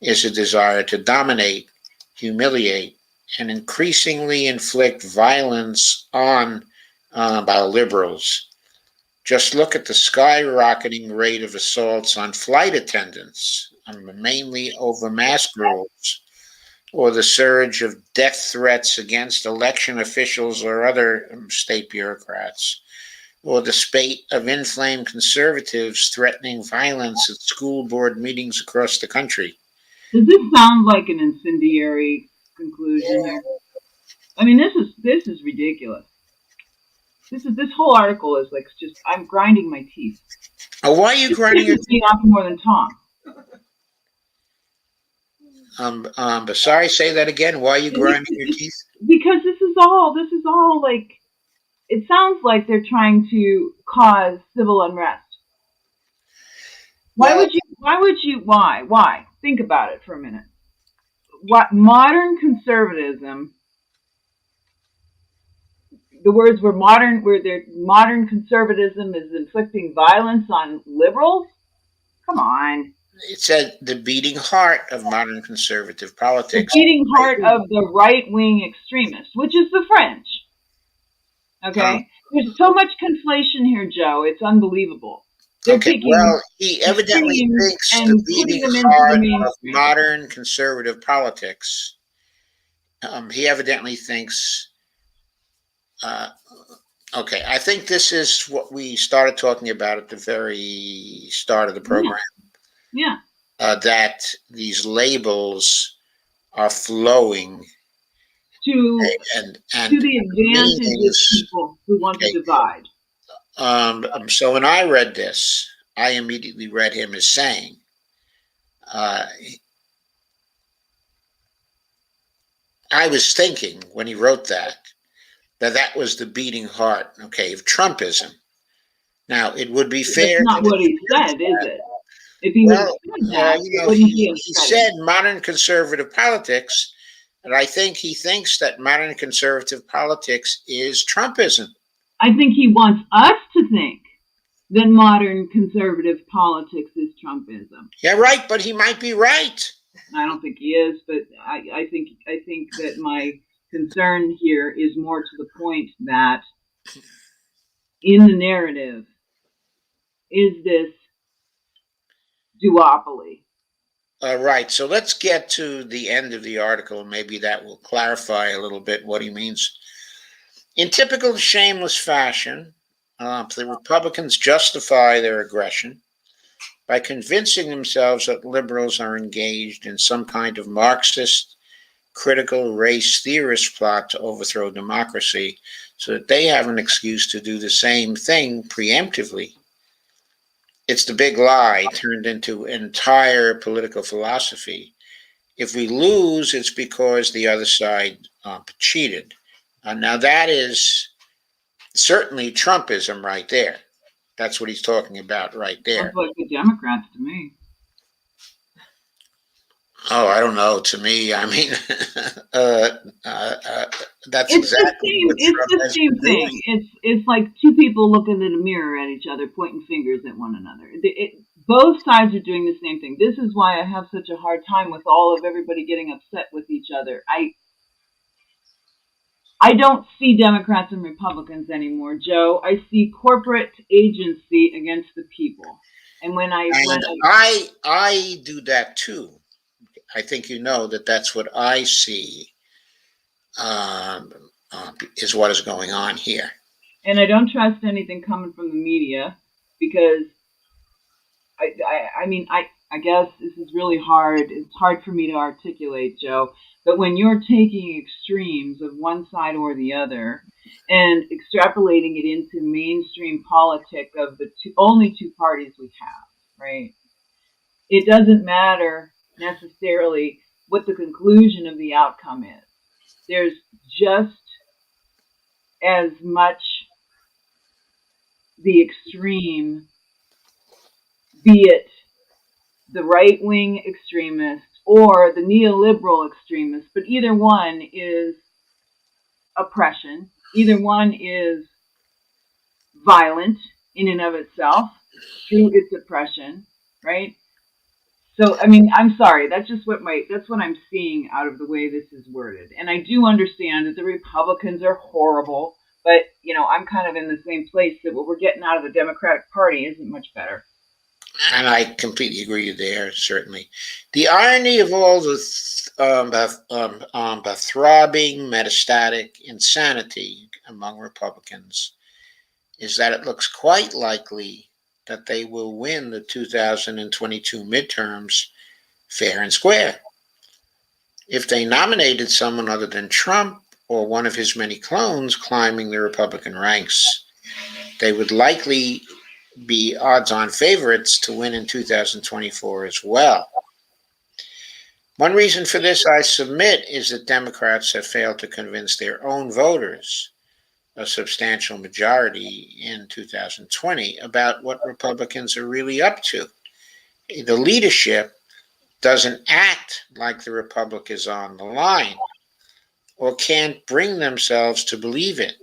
Speaker 2: is a desire to dominate, humiliate, and increasingly inflict violence on by liberals. Just look at the skyrocketing rate of assaults on flight attendants, mainly over mask rules, or the surge of death threats against election officials or other state bureaucrats, or the spate of inflamed conservatives threatening violence at school board meetings across the country.
Speaker 1: Does this sound like an incendiary conclusion here? I mean, this is ridiculous. This whole article is like just I'm grinding my teeth.
Speaker 2: Oh, why are you
Speaker 1: This
Speaker 2: grinding your
Speaker 1: pisses me off more than Tom.
Speaker 2: but sorry, say that again. Why are you grinding your teeth?
Speaker 1: Because this is all like it sounds like they're trying to cause civil unrest. Why would you think about it for a minute. What modern conservatism, the words were modern conservatism is inflicting violence on liberals? Come on.
Speaker 2: It said the beating heart of modern conservative politics.
Speaker 1: The beating heart of the right-wing extremists, which is the French. Okay? There's so much conflation here, Joe. It's unbelievable. They're taking
Speaker 2: well, he evidently thinks the beating heart of modern conservative politics. He evidently thinks. Okay, I think this is what we started talking about at the very start of the program.
Speaker 1: Yeah.
Speaker 2: That these labels are flowing
Speaker 1: to the advantage of people who want to divide.
Speaker 2: So when I read this, I immediately read him as saying, I was thinking when he wrote that was the beating heart, of Trumpism. Now, it would be fair.
Speaker 1: That's not what he said, is it? If he would have said that,
Speaker 2: he said modern conservative politics, and I think he thinks that modern conservative politics is Trumpism.
Speaker 1: I think he wants us to think that modern conservative politics is Trumpism.
Speaker 2: Yeah, right, but he might be right.
Speaker 1: I don't think he is, but I think that my concern here is more to the point that in the narrative is this duopoly.
Speaker 2: Right, so let's get to the end of the article. Maybe that will clarify a little bit what he means. In typical shameless fashion, the Republicans justify their aggression by convincing themselves that liberals are engaged in some kind of Marxist, critical race theorist plot to overthrow democracy so that they have an excuse to do the same thing preemptively. It's the big lie turned into entire political philosophy. If we lose, it's because the other side cheated. Now that is certainly Trumpism right there. That's what he's talking about right there.
Speaker 1: Sounds like the Democrats to me.
Speaker 2: Oh, I don't know. To me, I mean, that's exactly what Trump
Speaker 1: the same thing. It's like two people looking in a mirror at each other, pointing fingers at one another. Both sides are doing the same thing. This is why I have such a hard time with all of everybody getting upset with each other. I don't see Democrats and Republicans anymore, Joe. I see corporate agency against the people. And when I
Speaker 2: do that too. I think you know that's what I see is what is going on here.
Speaker 1: And I don't trust anything coming from the media because I guess this is really hard. It's hard for me to articulate, Joe. But when you're taking extremes of one side or the other and extrapolating it into mainstream politics of the only two parties we have, right? It doesn't matter necessarily what the conclusion of the outcome is. There's just as much the extreme, be it the right-wing extremist or the neoliberal extremist, but either one is oppression. Either one is violent in and of itself through its oppression, right? So, I mean, I'm sorry. That's what I'm seeing out of the way this is worded. And I do understand that the Republicans are horrible, but, you know, I'm kind of in the same place that what we're getting out of the Democratic Party isn't much better.
Speaker 2: And I completely agree there, certainly. The irony of all the throbbing metastatic insanity among Republicans is that it looks quite likely that they will win the 2022 midterms fair and square. If they nominated someone other than Trump or one of his many clones climbing the Republican ranks, they would likely be odds-on favorites to win in 2024 as well. One reason for this, I submit, is that Democrats have failed to convince their own voters, a substantial majority in 2020, about what Republicans are really up to. The leadership doesn't act like the republic is on the line or can't bring themselves to believe it.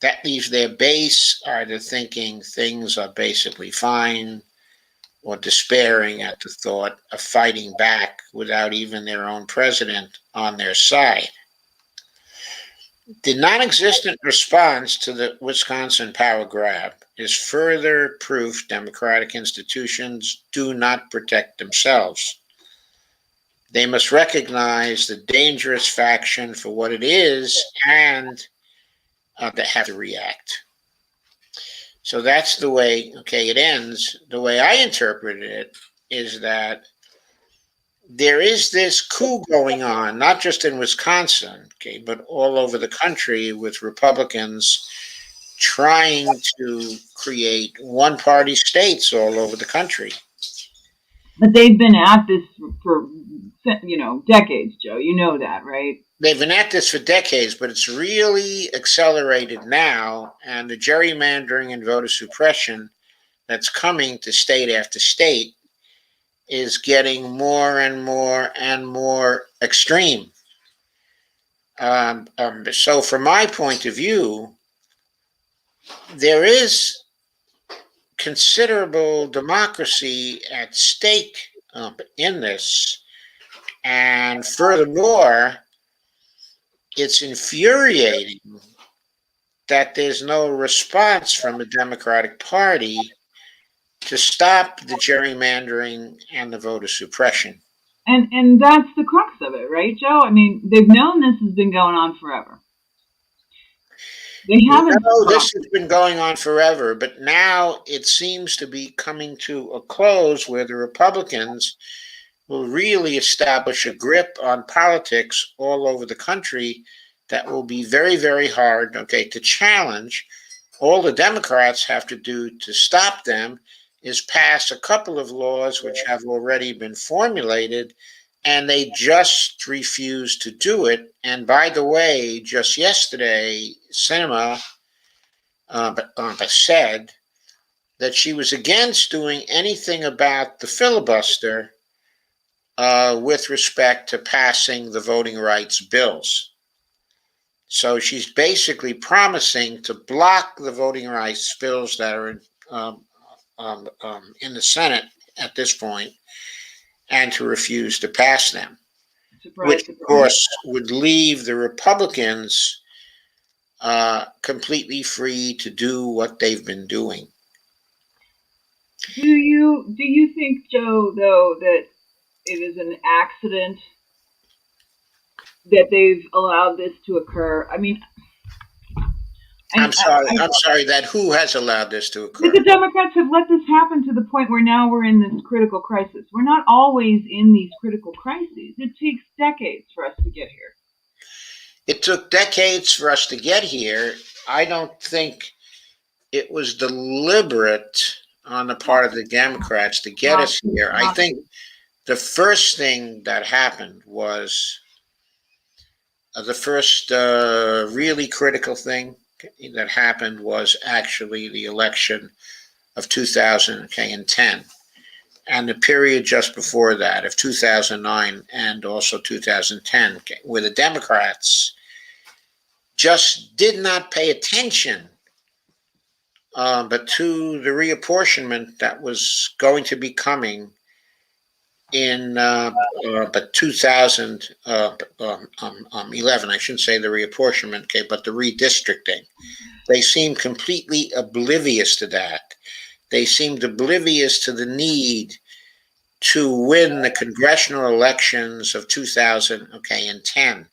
Speaker 2: That leaves their base either thinking things are basically fine or despairing at the thought of fighting back without even their own president on their side. The non-existent response to the Wisconsin power grab is further proof Democratic institutions do not protect themselves. They must recognize the dangerous faction for what it is and they have to react. So that's the way, it ends. The way I interpreted it is that there is this coup going on, not just in Wisconsin, but all over the country with Republicans trying to create one-party states all over the country.
Speaker 1: But they've been at this for, you know, decades, Joe. You know that, right?
Speaker 2: They've been at this for decades, but it's really accelerated now, and the gerrymandering and voter suppression that's coming to state after state is getting more and more and more extreme. So from my point of view, there is considerable democracy at stake in this. And furthermore, it's infuriating that there's no response from the Democratic Party to stop the gerrymandering and the voter suppression.
Speaker 1: And that's the crux of it, right, Joe? I mean, they've known this has been going on forever. They haven't.
Speaker 2: No, this has been going on forever, but now it seems to be coming to a close where the Republicans will really establish a grip on politics all over the country that will be very, very hard, to challenge. All the Democrats have to do to stop them is pass a couple of laws which have already been formulated, and they just refuse to do it. And by the way, just yesterday, Sinema said that she was against doing anything about the filibuster with respect to passing the voting rights bills. So she's basically promising to block the voting rights bills that are in the Senate at this point, and to refuse to pass them, which of course would leave the Republicans completely free to do what they've been doing.
Speaker 1: Do you think, Joe, though, that it is an accident that they've allowed this to occur? I mean,
Speaker 2: I'm sorry. That who has allowed this to occur?
Speaker 1: The Democrats have let this happen to the point where now we're in this critical crisis. We're not always in these critical crises. It takes decades for us to get here.
Speaker 2: It took decades for us to get here. I don't think it was deliberate on the part of the Democrats to get us here. I think the first thing that happened was the first really critical thing that happened was actually the election of 2010 and the period just before that of 2009 and also 2010, where the Democrats just did not pay attention, but to the reapportionment that was going to be coming in but 2011. I shouldn't say the reapportionment, okay, but the redistricting. They seemed completely oblivious to that. They seemed oblivious to the need to win the congressional elections of 2010.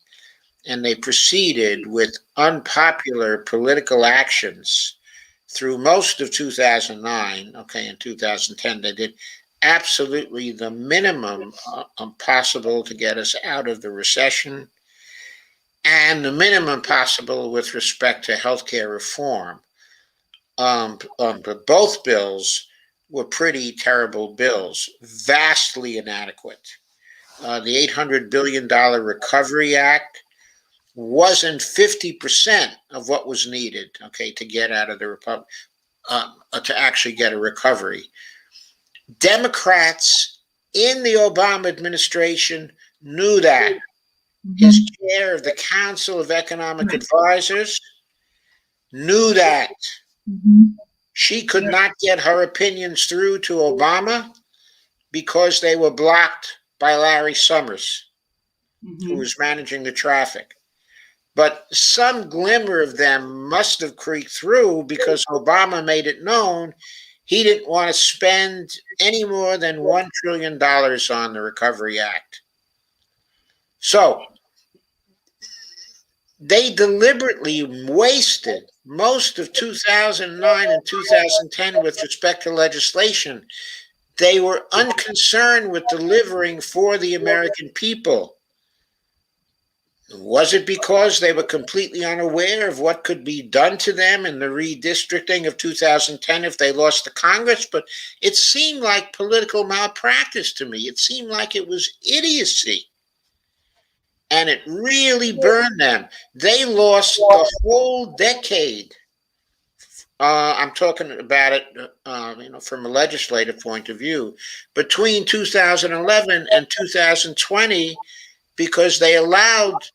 Speaker 2: And they proceeded with unpopular political actions through most of 2009. Okay, in 2010, they did absolutely the minimum possible to get us out of the recession and the minimum possible with respect to healthcare reform. But both bills were pretty terrible bills, vastly inadequate. The $800 billion Recovery Act wasn't 50% of what was needed, okay, to get out of the republic, to actually get a recovery. Democrats in the Obama administration knew that. His chair of the Council of Economic Advisors knew that. She could not get her opinions through to Obama because they were blocked by Larry Summers, who was managing the traffic. But some glimmer of them must have creaked through because Obama made it known he didn't want to spend any more than $1 trillion on the Recovery Act. So they deliberately wasted most of 2009 and 2010 with respect to legislation. They were unconcerned with delivering for the American people. Was it because they were completely unaware of what could be done to them in the redistricting of 2010 if they lost the Congress? But it seemed like political malpractice to me. It seemed like it was idiocy. And it really burned them. They lost the whole decade. I'm talking about it, from a legislative point of view, between 2011 and 2020, because they allowed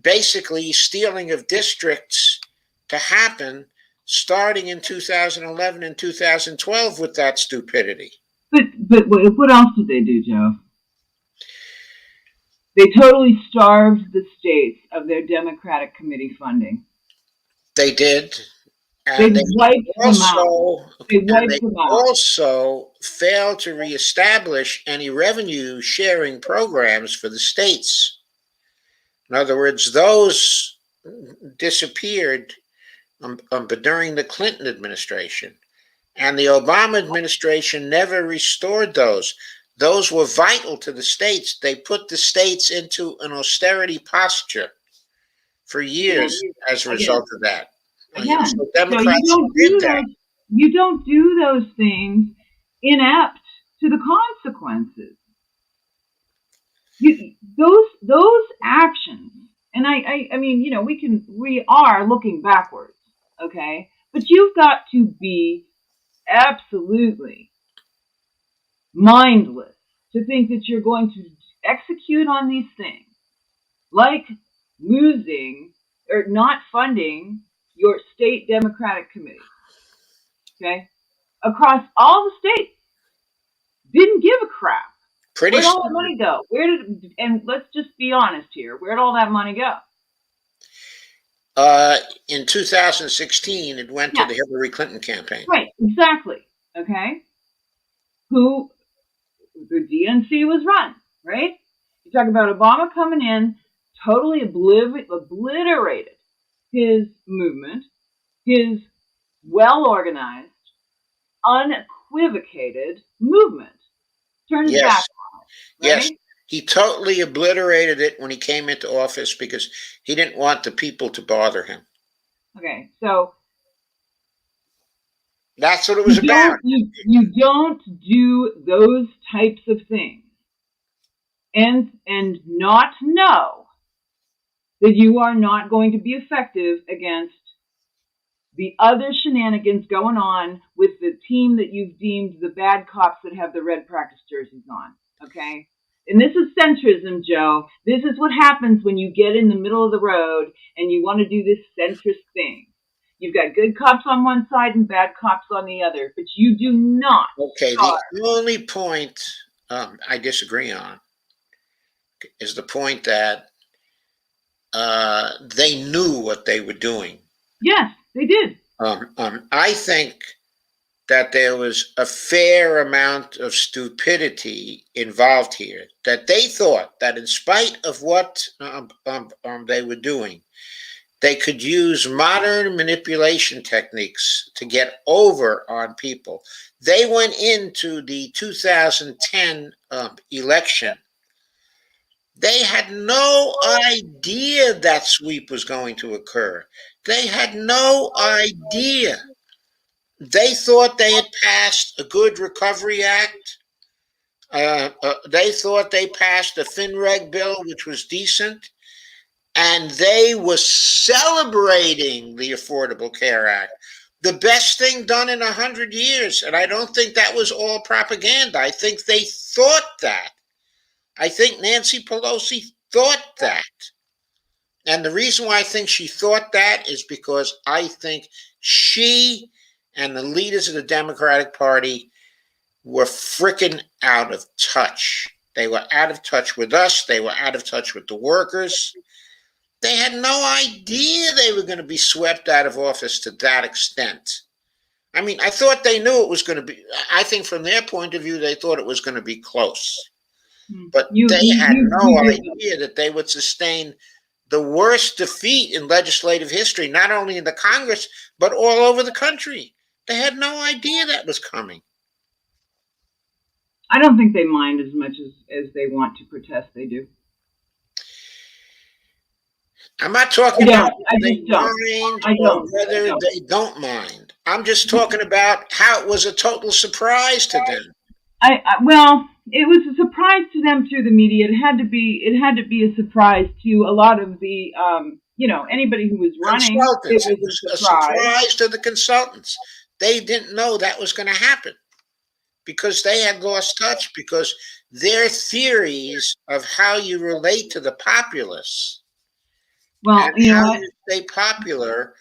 Speaker 2: basically stealing of districts to happen starting in 2011 and 2012 with that stupidity.
Speaker 1: But what else did they do, Joe? They totally starved the states of their Democratic committee funding.
Speaker 2: They did.
Speaker 1: And they wiped them out. They wiped them out.
Speaker 2: Also failed to reestablish any revenue sharing programs for the states. In other words, those disappeared during the Clinton administration. And the Obama administration never restored those. Those were vital to the states. They put the states into an austerity posture for years as a result of that.
Speaker 1: Again, so you don't do those things inept to the consequences. Those actions, and I mean, we are looking backwards, okay? But you've got to be absolutely mindless to think that you're going to execute on these things, like losing or not funding your state Democratic committee, okay? Across all the states, didn't give a crap. Where'd all that money go? And let's just be honest here, where'd all that money go?
Speaker 2: In 2016, it went to the Hillary Clinton campaign.
Speaker 1: Right, exactly, okay? The DNC was run, right? You talk about Obama coming in, totally obliterated his movement, his well-organized, unequivocated movement. Turned his back on it, right?
Speaker 2: Yes, he totally obliterated it when he came into office because he didn't want the people to bother him.
Speaker 1: Okay, so
Speaker 2: that's what it was about.
Speaker 1: You don't do those types of things and not know that you are not going to be effective against the other shenanigans going on with the team that you've deemed the bad cops that have the red practice jerseys on, okay? And this is centrism, Joe. This is what happens when you get in the middle of the road and you want to do this centrist thing. You've got good cops on one side and bad cops on the other, but you do not.
Speaker 2: Okay, the only point I disagree on is the point that they knew what they were doing.
Speaker 1: Yes, they did.
Speaker 2: I think that there was a fair amount of stupidity involved here. That they thought that in spite of what they were doing, they could use modern manipulation techniques to get over on people. They went into the 2010 election. They had no idea that sweep was going to occur. They had no idea. They thought they had passed a good recovery act. They thought they passed a FinReg bill, which was decent. And they were celebrating the Affordable Care Act. The best thing done in 100 years. And I don't think that was all propaganda. I think they thought that. I think Nancy Pelosi thought that. And the reason why I think she thought that is because I think she and the leaders of the Democratic Party were frickin' out of touch. They were out of touch with us. They were out of touch with the workers. They had no idea they were going to be swept out of office to that extent. I mean, I thought they knew it was going to be, I think from their point of view, they thought it was going to be close. But they had no idea that they would sustain the worst defeat in legislative history, not only in the Congress, but all over the country. They had no idea that was coming.
Speaker 1: I don't think they mind as much as they want to protest. They do.
Speaker 2: I'm not talking about they mind or whether they don't mind. I'm just talking about how it was a total surprise to them.
Speaker 1: Well, it was a surprise to them through the media. It had to be a surprise to a lot of the anybody who was running.
Speaker 2: It was a surprise to the consultants. They didn't know that was going to happen because they had lost touch, because their theories of how you relate to the populace.
Speaker 1: Well, you know what?
Speaker 2: You stay popular.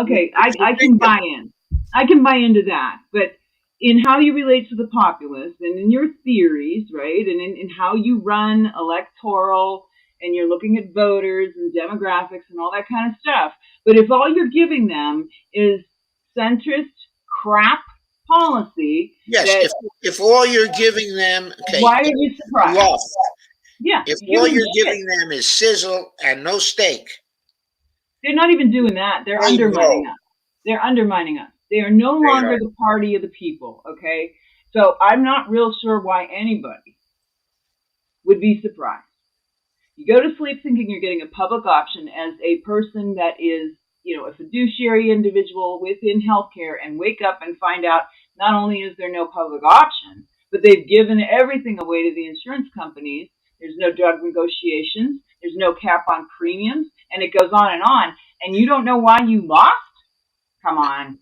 Speaker 1: Okay, I can buy in. I can buy into that. But in how you relate to the populace and in your theories, right, and in how you run electoral and you're looking at voters and demographics and all that kind of stuff. But if all you're giving them is centrist crap policy.
Speaker 2: Yes, if all you're giving them, okay,
Speaker 1: why are you surprised?
Speaker 2: Love.
Speaker 1: Yeah.
Speaker 2: If all you're giving them is sizzle and no steak.
Speaker 1: They're not even doing that. They're undermining us. They're undermining us. They are no longer the party of the people, okay? So I'm not real sure why anybody would be surprised. You go to sleep thinking you're getting a public option as a person that is, a fiduciary individual within healthcare, and wake up and find out not only is there no public option, but they've given everything away to the insurance companies. There's no drug negotiations. There's no cap on premiums, and it goes on. And you don't know why you lost? Come on.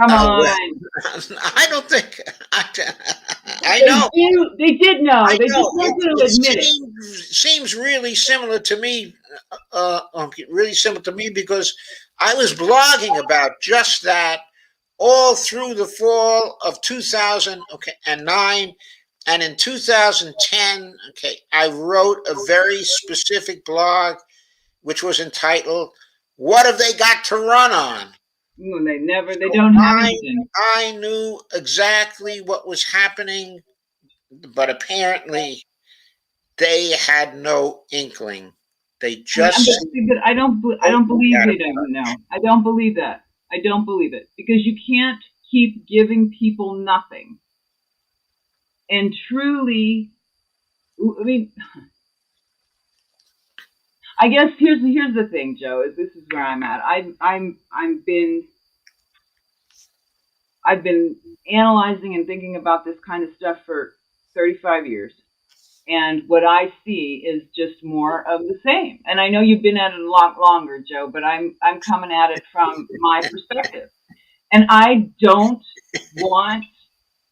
Speaker 2: I don't think. I know.
Speaker 1: They did know. They just weren't going to admit it.
Speaker 2: Seems really similar to me. Really similar to me, because I was blogging about just that all through the fall of 2009. And in 2010, I wrote a very specific blog, which was entitled, "What Have They Got to Run On?"
Speaker 1: They don't have anything.
Speaker 2: I knew exactly what was happening, but apparently they had no inkling. They just.
Speaker 1: I don't believe they don't know. I don't believe that. I don't believe it, because you can't keep giving people nothing. And truly, I mean, I guess here's the thing, Joe. Is this is where I'm at. I've been analyzing and thinking about this kind of stuff for 35 years, and what I see is just more of the same. And I know you've been at it a lot longer, Joe, but I'm coming at it from my perspective, and I don't want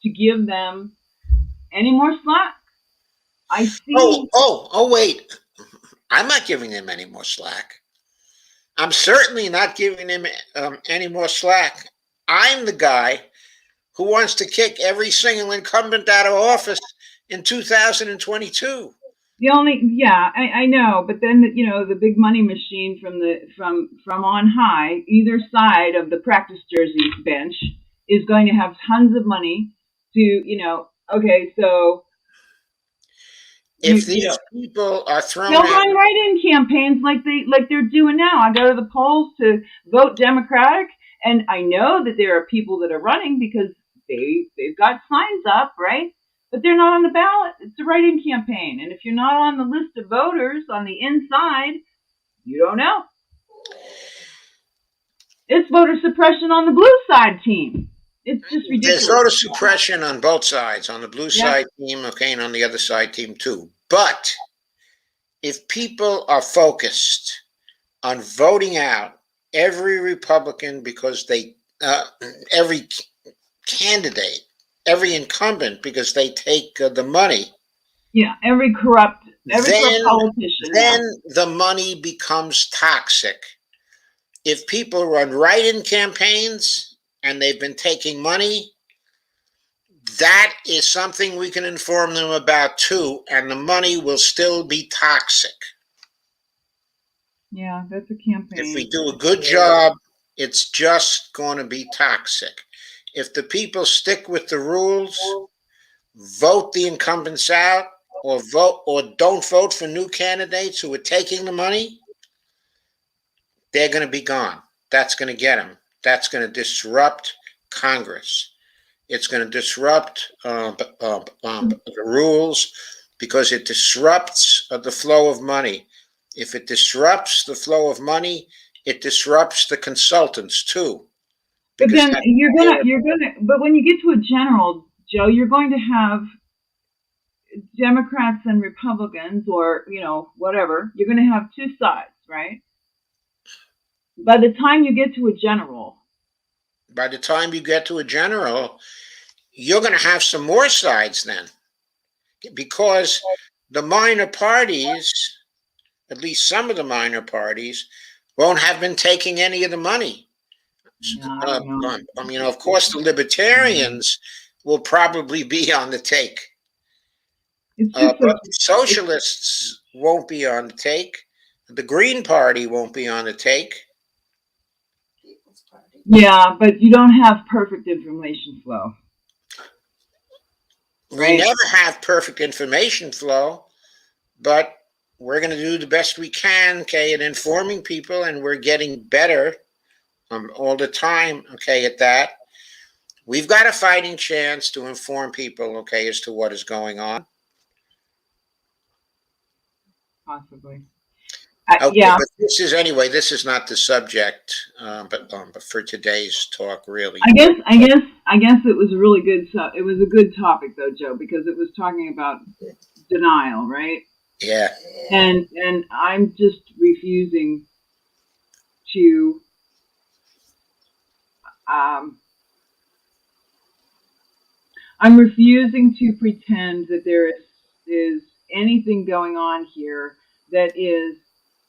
Speaker 1: to give them any more slack. I see.
Speaker 2: Wait. I'm not giving them any more slack. I'm certainly not giving them any more slack. I'm the guy who wants to kick every single incumbent out of office in 2022.
Speaker 1: I know, but then the big money machine from on high, either side of the practice jerseys bench, is going to have tons of money to. Okay, so
Speaker 2: If these people are thrown
Speaker 1: they'll
Speaker 2: out,
Speaker 1: run write-in campaigns like they're doing now. I go to the polls to vote Democratic, and I know that there are people that are running because they've got signs up, right? But they're not on the ballot. It's a write-in campaign, and if you're not on the list of voters on the inside, you don't know. It's voter suppression on the blue side team. It's just ridiculous.
Speaker 2: There's voter suppression on both sides, on the blue side team, okay, and on the other side team too. But if people are focused on voting out every Republican because every candidate, every incumbent because they take the money.
Speaker 1: Yeah, every corrupt politician.
Speaker 2: Then the money becomes toxic. If people run write-in campaigns and they've been taking money, that is something we can inform them about too, and the money will still be toxic.
Speaker 1: Yeah, that's a campaign.
Speaker 2: If we do a good job, it's just going to be toxic. If the people stick with the rules, vote the incumbents out, or don't vote for new candidates who are taking the money, they're going to be gone. That's going to get them. That's going to disrupt Congress. It's going to disrupt the rules because it disrupts the flow of money. If it disrupts the flow of money, it disrupts the consultants too.
Speaker 1: But then but when you get to a general, Joe, you're going to have Democrats and Republicans, or whatever. You're going to have two sides, right? By the time you get to a general,
Speaker 2: you're going to have some more sides then, because the minor parties, at least some of the minor parties, won't have been taking any of the money. Of course, the libertarians will probably be on the take. But the socialists won't be on the take. The Green Party won't be on the take.
Speaker 1: Yeah, but you don't have perfect information flow.
Speaker 2: Right? We never have perfect information flow, but we're going to do the best we can, okay, at informing people, and we're getting better all the time, okay, at that. We've got a fighting chance to inform people, okay, as to what is going on.
Speaker 1: Possibly.
Speaker 2: Yeah. But this is not the subject, but for today's talk, really.
Speaker 1: I guess it was a really good. It was a good topic though, Joe, because it was talking about denial, right?
Speaker 2: Yeah.
Speaker 1: And I'm just refusing to. I'm refusing to pretend that there is anything going on here that is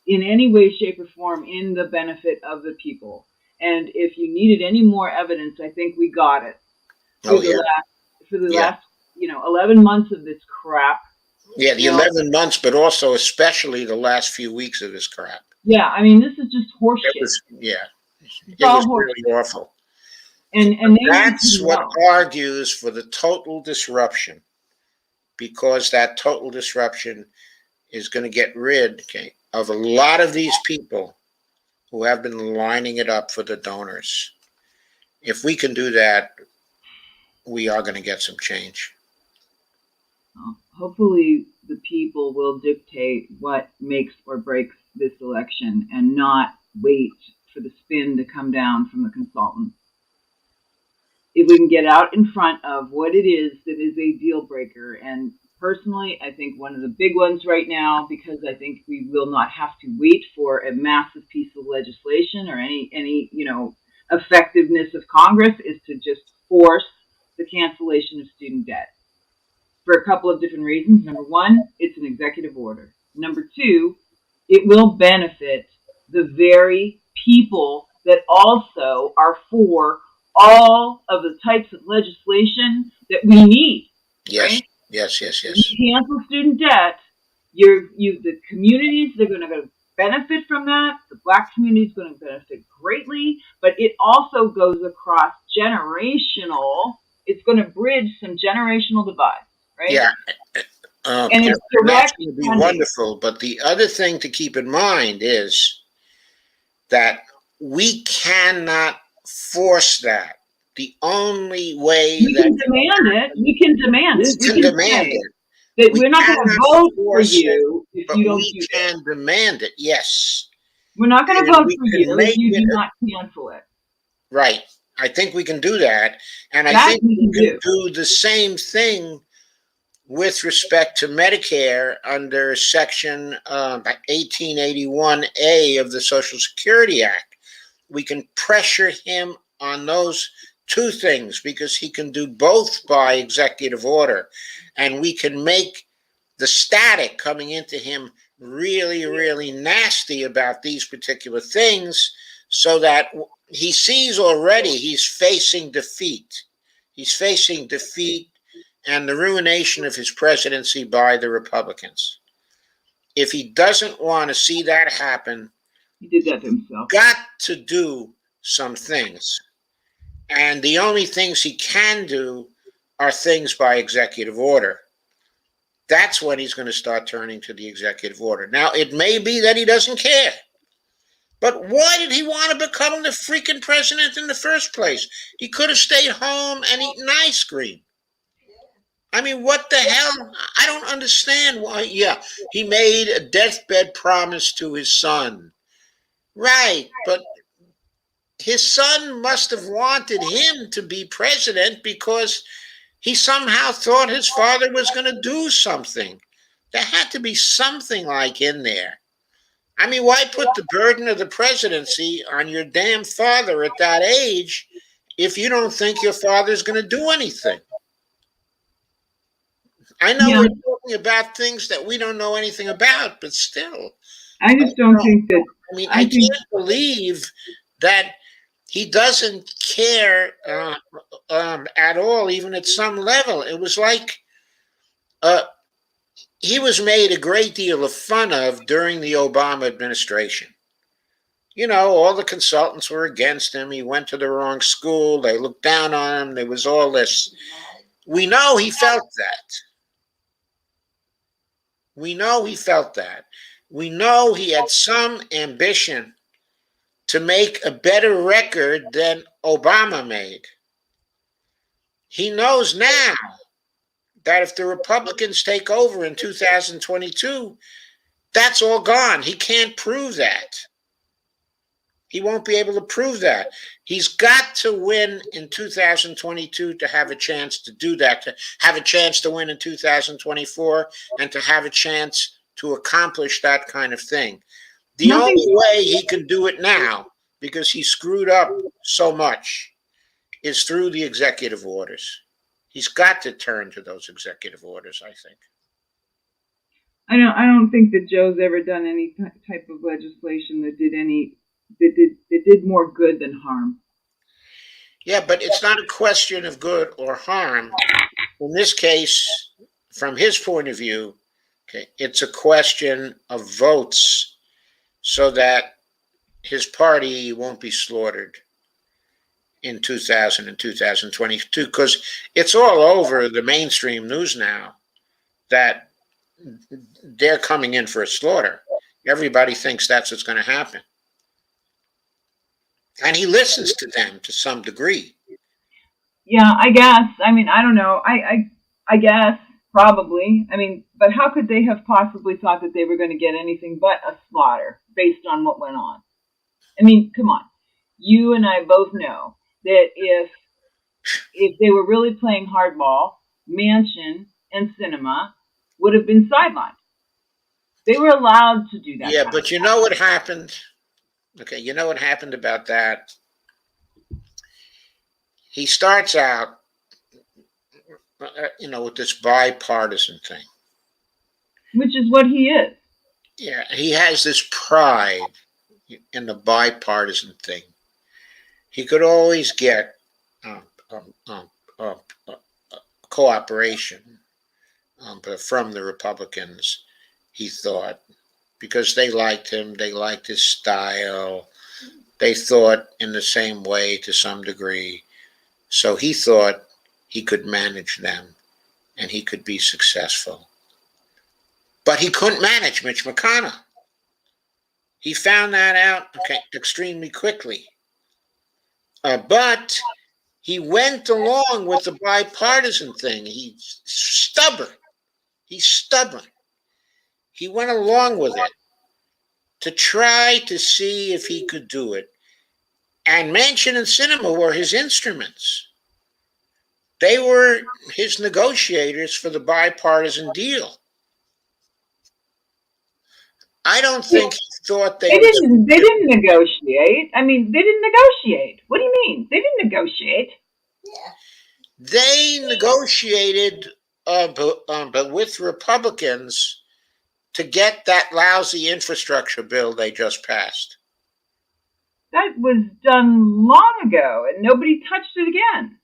Speaker 1: in any way, shape, or form in the benefit of the people. And if you needed any more evidence, I think we got it. For the last 11 months of this crap.
Speaker 2: Yeah, the 11 months, but also especially the last few weeks of this crap.
Speaker 1: Yeah, I mean, this is just horseshit.
Speaker 2: It was really awful. And that's what argues for the total disruption, because that total disruption is going to get rid of a lot of these people who have been lining it up for the donors. If we can do that, we are going to get some change.
Speaker 1: Hopefully the people will dictate what makes or breaks this election and not wait for the spin to come down from the consultants. If we can get out in front of what it is that is a deal breaker, and personally, I think one of the big ones right now, because I think we will not have to wait for a massive piece of legislation or any effectiveness of Congress, is to just force the cancellation of student debt. for a couple of different reasons. Number one, it's an executive order. Number two, it will benefit the very people that also are for all of the types of legislation that we need,
Speaker 2: Yes,
Speaker 1: right?
Speaker 2: yes, yes, yes.
Speaker 1: You cancel student debt, the communities that are going to benefit from that. The Black community is going to benefit greatly, but it also goes across generational. It's going to bridge some generational divides, right?
Speaker 2: Yeah,
Speaker 1: And it's
Speaker 2: and that's
Speaker 1: direct
Speaker 2: going to be
Speaker 1: funding.
Speaker 2: wonderful. But the other thing to keep in mind is that we cannot force that. The only way
Speaker 1: We
Speaker 2: that
Speaker 1: can demand it. We can demand
Speaker 2: we
Speaker 1: it. We
Speaker 2: can
Speaker 1: can
Speaker 2: demand
Speaker 1: say
Speaker 2: it,
Speaker 1: that
Speaker 2: we
Speaker 1: we're not going to
Speaker 2: cannot
Speaker 1: vote for
Speaker 2: force it,
Speaker 1: you if
Speaker 2: but
Speaker 1: you don't
Speaker 2: we
Speaker 1: do this.
Speaker 2: can demand it. Yes,
Speaker 1: We're not going to
Speaker 2: and
Speaker 1: vote
Speaker 2: we
Speaker 1: for
Speaker 2: can
Speaker 1: you if
Speaker 2: make
Speaker 1: you
Speaker 2: it
Speaker 1: do not cancel it.
Speaker 2: right. I think we can do that, and I
Speaker 1: That
Speaker 2: think
Speaker 1: we
Speaker 2: we
Speaker 1: can
Speaker 2: can
Speaker 1: do.
Speaker 2: do the same thing with respect to Medicare under Section 1881A of the Social Security Act. We can pressure him on those two things because he can do both by executive order, and we can make the static coming into him really, really nasty about these particular things so that he sees already he's facing defeat. He's facing defeat and the ruination of his presidency by the Republicans. If he doesn't want to see that happen,
Speaker 1: He did that to
Speaker 2: he's
Speaker 1: himself.
Speaker 2: got to do some things. And the only things he can do are things by executive order. That's when he's going to start turning to the executive order. Now, it may be that he doesn't care. But why did he want to become the freaking president in the first place? He could have stayed home and eaten ice cream. I mean, what the hell? I don't understand why. Yeah, he made a deathbed promise to his son. Right, but his son must have wanted him to be president because he somehow thought his father was going to do something. There had to be something like in there. I mean, why put the burden of the presidency on your damn father at that age if you don't think your father's going to do anything? I know
Speaker 1: Yeah,
Speaker 2: we're talking about things that we don't know anything about, but still,
Speaker 1: I
Speaker 2: I
Speaker 1: just
Speaker 2: don't
Speaker 1: don't
Speaker 2: know.
Speaker 1: think that.
Speaker 2: I mean, I
Speaker 1: I think
Speaker 2: can't believe that he doesn't care at all, even at some level. It was like uh, he was made a great deal of fun of during the Obama administration. You know, all the consultants were against him. He went to the wrong school. They looked down on him. There was all this. We know he felt that. We know he felt that. We know he had some ambition to make a better record than Obama made. He knows now that if the Republicans take over in 2022, that's all gone. He can't prove that. He won't be able to prove that. He's got to win in 2022 to have a chance to do that, to have a chance to win in 2024, and to have a chance to accomplish that kind of thing. The only
Speaker 1: nothing.
Speaker 2: way he can do it now, because he screwed up so much, is through the executive orders. He's got to turn to those executive orders, I think.
Speaker 1: I don't think that Joe's ever done any type of legislation that did more good than harm.
Speaker 2: Yeah, but it's not a question of good or harm. In this case, from his point of view, okay, it's a question of votes so that his party won't be slaughtered in 2000 and 2022 because it's all over the mainstream news now that they're coming in for a slaughter. Everybody thinks that's what's going to happen. And he listens to them to some degree.
Speaker 1: Yeah, I guess. I mean, I don't know. I guess probably. I mean, but how could they have possibly thought that they were going to get anything but a slaughter based on what went on? I mean, come on. You and I both know that if they were really playing hardball, Mansion and Cinema would have been sidelined. They were allowed to do that
Speaker 2: Yeah,
Speaker 1: kind of
Speaker 2: but you know what happened? Okay, you know what happened about that? He starts out with this bipartisan thing.
Speaker 1: Which is what he is.
Speaker 2: Yeah, he has this pride in the bipartisan thing. He could always get um, um, um, uh, uh, cooperation but from the Republicans, he thought, because they liked him, they liked his style, they thought in the same way to some degree. So he thought he could manage them and he could be successful. But he couldn't manage Mitch McConnell. He found that out extremely quickly. But he went along with the bipartisan thing. He's stubborn. He's stubborn. He went along with it to try to see if he could do it. And Manchin and Sinema were his instruments. They were his negotiators for the bipartisan deal. I don't think he thought
Speaker 1: they didn't negotiate. I mean, they didn't negotiate. What do you mean? They didn't negotiate.
Speaker 3: Yeah.
Speaker 2: They negotiated, but with Republicans to get that lousy infrastructure bill they just passed.
Speaker 1: That was done long ago, and nobody touched it again.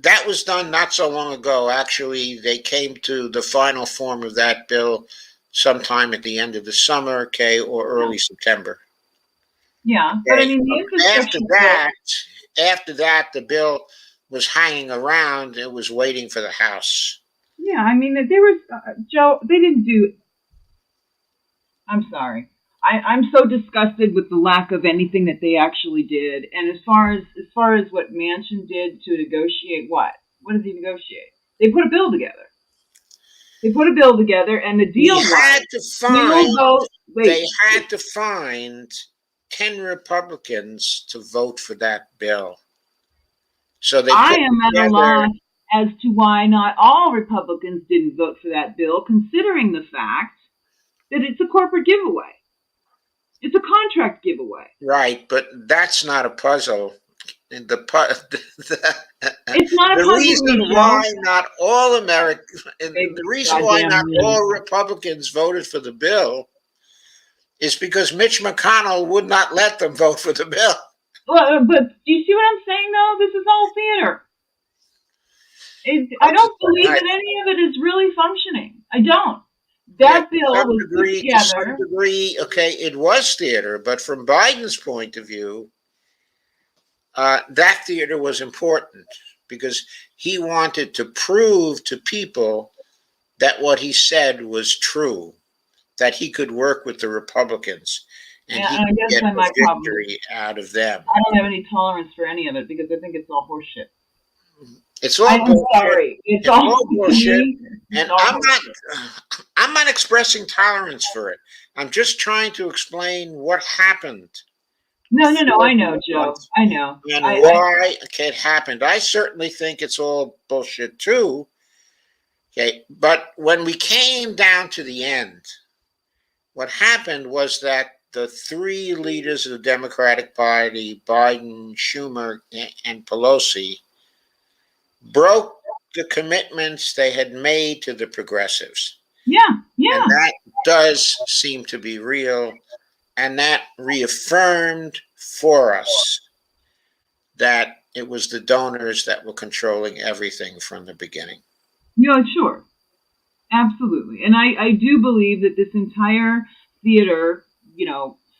Speaker 2: That was done not so long ago. Actually, they came to the final form of that bill sometime at the end of the summer, or early September.
Speaker 1: Yeah, but I mean, the infrastructure
Speaker 2: after that, the bill was hanging around. It was waiting for the House.
Speaker 1: Yeah, I mean, there was Joe. They didn't do. I'm sorry. I'm so disgusted with the lack of anything that they actually did. And as far as what Manchin did to negotiate, what did he negotiate? They put a bill together. And the deal
Speaker 2: they had to find 10 Republicans to vote for that bill. So
Speaker 1: I am at a loss as to why not all Republicans didn't vote for that bill, considering the fact that it's a corporate giveaway. It's a contract giveaway.
Speaker 2: Right, but that's not a puzzle. It's not
Speaker 1: a puzzle.
Speaker 2: Reason why not all Americans, the reason why not all Republicans voted for the bill is because Mitch McConnell would not let them vote for the bill.
Speaker 1: Well, but do you see what I'm saying, though? This is all theater. I don't believe that any of it is really functioning. I don't. That bill was put together.
Speaker 2: To some degree, it was theater, but from Biden's point of view, that theater was important because he wanted to prove to people that what he said was true, that he could work with the Republicans and he could get a victory out of them.
Speaker 1: I don't have any tolerance for any of it because I think it's all horseshit.
Speaker 2: It's all bullshit.
Speaker 1: Sorry. It's all
Speaker 2: bullshit. And I'm not expressing tolerance for it. I'm just trying to explain what happened.
Speaker 1: No. I know, Joe. I know.
Speaker 2: And why it happened. I certainly think it's all bullshit too. But when we came down to the end, what happened was that the three leaders of the Democratic Party, Biden, Schumer, and Pelosi, broke the commitments they had made to the progressives.
Speaker 1: Yeah.
Speaker 2: And that does seem to be real. And that reaffirmed for us that it was the donors that were controlling everything from the beginning.
Speaker 1: Yeah, sure. Absolutely. And I do believe that this entire theater,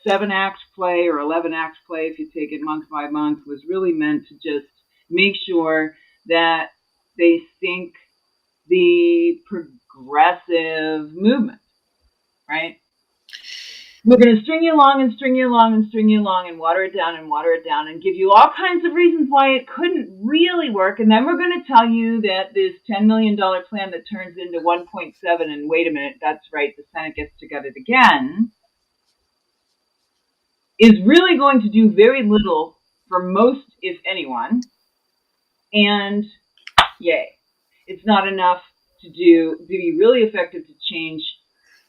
Speaker 1: 7-act play or 11-act play, if you take it month by month, was really meant to just make sure that they sink the progressive movement, right? We're going to string you along and string you along and string you along and water it down and give you all kinds of reasons why it couldn't really work. And then we're going to tell you that this $10 million plan that turns into 1.7, and wait a minute, that's right, the Senate gets to gut it again, is really going to do very little for most, if anyone. And yay, it's not enough to be really effective to change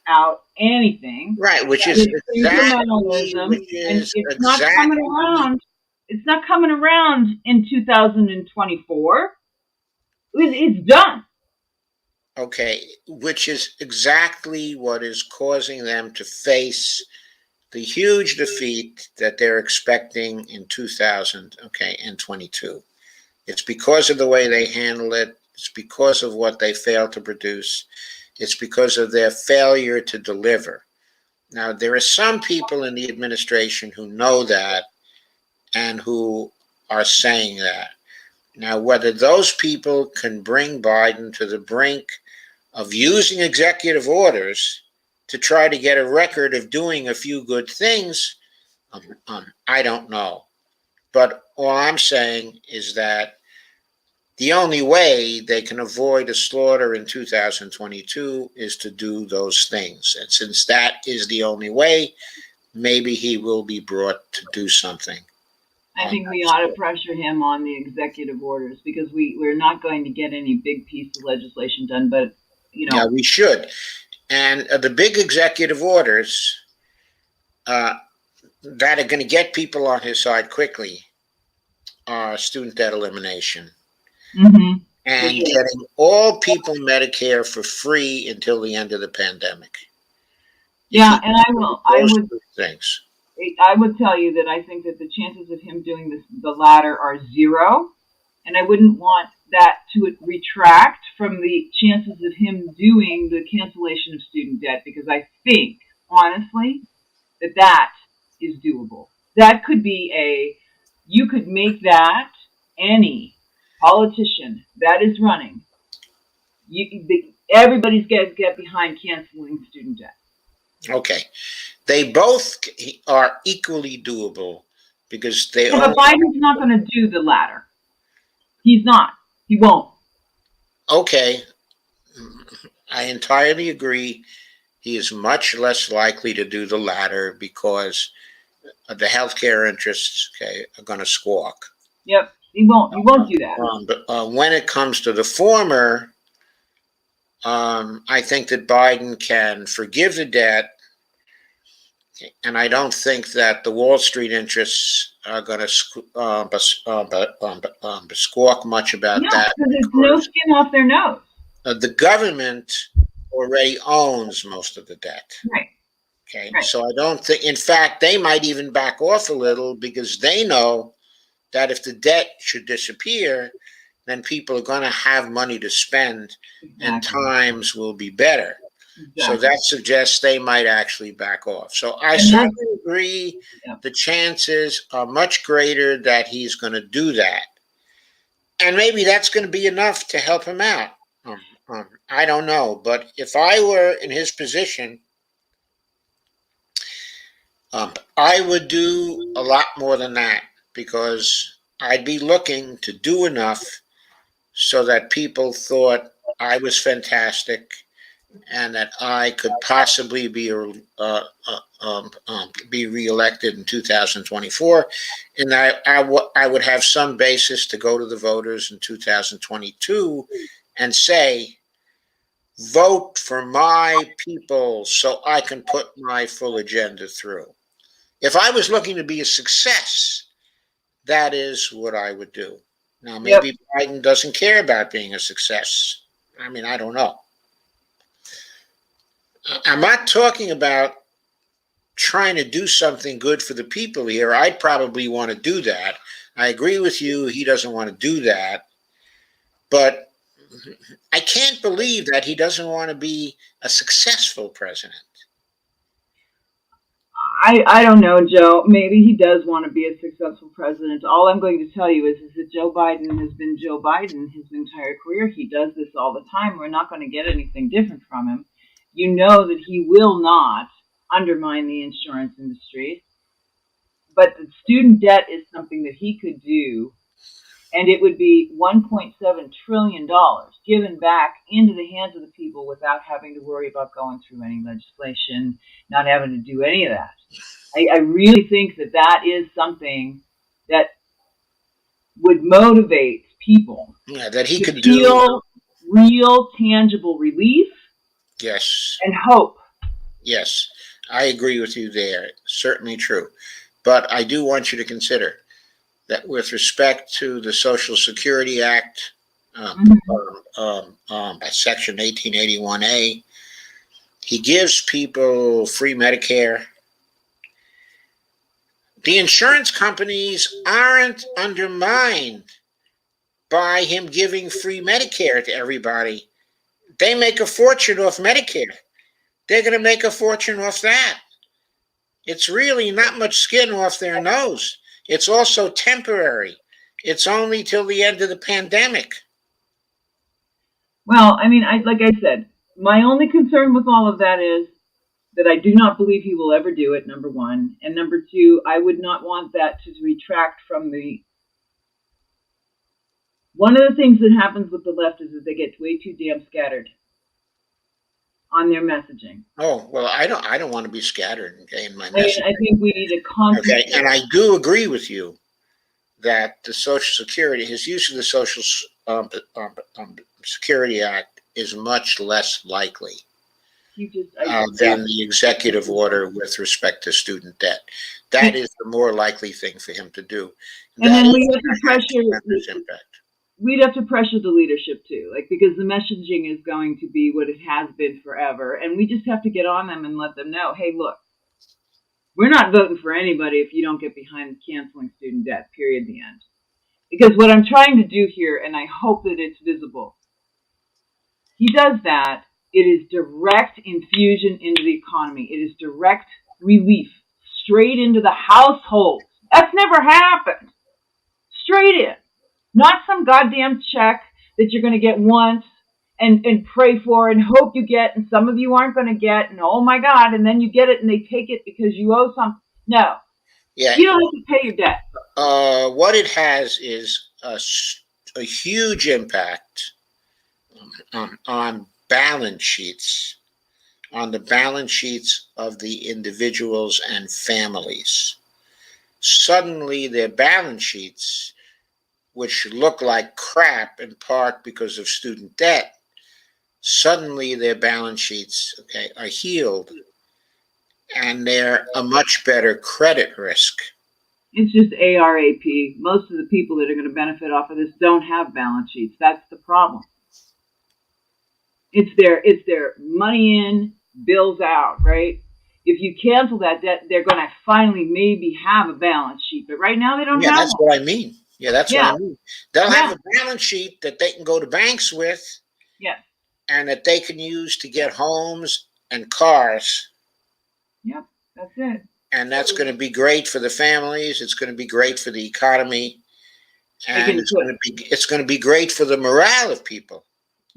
Speaker 1: out anything.
Speaker 2: Right, which is exactly,
Speaker 1: it's not coming around. It's not coming around in 2024. It's done.
Speaker 2: Okay, which is exactly what is causing them to face the huge defeat that they're expecting in 2022. It's because of the way they handle it. It's because of what they fail to produce. It's because of their failure to deliver. Now, there are some people in the administration who know that and who are saying that. Now, whether those people can bring Biden to the brink of using executive orders to try to get a record of doing a few good things, I don't know. But all I'm saying is that the only way they can avoid a slaughter in 2022 is to do those things. And since that is the only way, maybe he will be brought to do something.
Speaker 1: I think we ought to pressure him on the executive orders, because we're not going to get any big piece of legislation done. But,
Speaker 2: Yeah, we should. And the big executive orders that are going to get people on his side quickly are student debt elimination
Speaker 1: mm-hmm.
Speaker 2: and getting all people Medicare for free until the end of the pandemic.
Speaker 1: Yeah, and I would tell you that I think that the chances of him doing the latter are zero, and I wouldn't want that to retract from the chances of him doing the cancellation of student debt, because I think, honestly, that is doable. That could be you could make that any politician that is running. Everybody's got to get behind canceling student debt.
Speaker 2: Okay. They both are equally doable because they
Speaker 1: but Biden's not going to do the latter. He's not. He won't.
Speaker 2: Okay. I entirely agree. He is much less likely to do the latter because the healthcare interests, are going to squawk.
Speaker 1: Yep. He won't. He won't do that.
Speaker 2: But when it comes to the former, I think that Biden can forgive the debt, and I don't think that the Wall Street interests are going to squawk much about that.
Speaker 1: Because there's no skin off their nose.
Speaker 2: The government already owns most of the debt.
Speaker 1: Right.
Speaker 2: Okay. Right. So I don't think, in fact, they might even back off a little because they know that if the debt should disappear, then people are going to have money to spend and times will be better. Exactly. So that suggests they might actually back off. So I certainly agree the chances are much greater that he's going to do that. And maybe that's going to be enough to help him out. I don't know. But if I were in his position, I would do a lot more than that because I'd be looking to do enough so that people thought I was fantastic and that I could possibly be reelected in 2024, and I would have some basis to go to the voters in 2022 and say, vote for my people so I can put my full agenda through. If I was looking to be a success, that is what I would do. Now, maybe Biden doesn't care about being a success. I mean, I don't know. I'm not talking about trying to do something good for the people here. I'd probably want to do that. I agree with you. He doesn't want to do that. But I can't believe that he doesn't want to be a successful president.
Speaker 1: I don't know, Joe. Maybe he does want to be a successful president. All I'm going to tell you is that Joe Biden has been Joe Biden his entire career. He does this all the time. We're not going to get anything different from him. You know that he will not undermine the insurance industry. But the student debt is something that he could do, and it would be $1.7 trillion given back into the hands of the people without having to worry about going through any legislation, not having to do any of that. I really think that is something that would motivate people.
Speaker 2: Yeah, that he could
Speaker 1: feel real, tangible relief.
Speaker 2: Yes.
Speaker 1: And hope.
Speaker 2: Yes, I agree with you there. Certainly true. But I do want you to consider that with respect to the Social Security Act, Section 1881A. He gives people free Medicare. The insurance companies aren't undermined by him giving free Medicare to everybody. They make a fortune off Medicare. They're going to make a fortune off that. It's really not much skin off their nose. It's also temporary. It's only till the end of the pandemic.
Speaker 1: Well, I mean, like I said, my only concern with all of that is that I do not believe he will ever do it, number one. And number two, I would not want that to retract from the... One of the things that happens with the left is that they get way too damn scattered on their messaging.
Speaker 2: Oh, well, I don't want to be scattered, okay, in my
Speaker 1: I mean,
Speaker 2: message.
Speaker 1: I think we need a constant...
Speaker 2: Okay, and I do agree with you that the Social Security, his use of the Social Security Act is much less likely than the executive order with respect to student debt. That is the more likely thing for him to do.
Speaker 1: And then we have to pressure... We'd have to pressure the leadership too, like, because the messaging is going to be what it has been forever. And we just have to get on them and let them know, hey, look, we're not voting for anybody if you don't get behind canceling student debt, period, the end. Because what I'm trying to do here, and I hope that it's visible, he does that. It is direct infusion into the economy. It is direct relief straight into the household. That's never happened. Straight in. Not some goddamn check that you're going to get once and pray for and hope you get, and some of you aren't going to get, and oh my God, and then you get it and they take it because you owe something. No.
Speaker 2: Yeah.
Speaker 1: You don't have to pay your debt.
Speaker 2: What it has is a huge impact on balance sheets, on the balance sheets of the individuals and families. Suddenly their balance sheets, which look like crap in part because of student debt, suddenly their balance sheets, okay, are healed, and they're a much better credit risk.
Speaker 1: It's just ARAP. Most of the people that are going to benefit off of this don't have balance sheets. That's the problem. It's their money in, bills out, right? If you cancel that debt, they're going to finally maybe have a balance sheet. But right now they don't have one.
Speaker 2: Yeah, that's what I mean. Yeah, that's what I mean. They'll have a balance sheet that they can go to banks with.
Speaker 1: Yes.
Speaker 2: And that they can use to get homes and cars.
Speaker 1: Yep, that's it.
Speaker 2: And that's going to be great for the families. It's going to be great for the economy. And it's going to be great for the morale of people.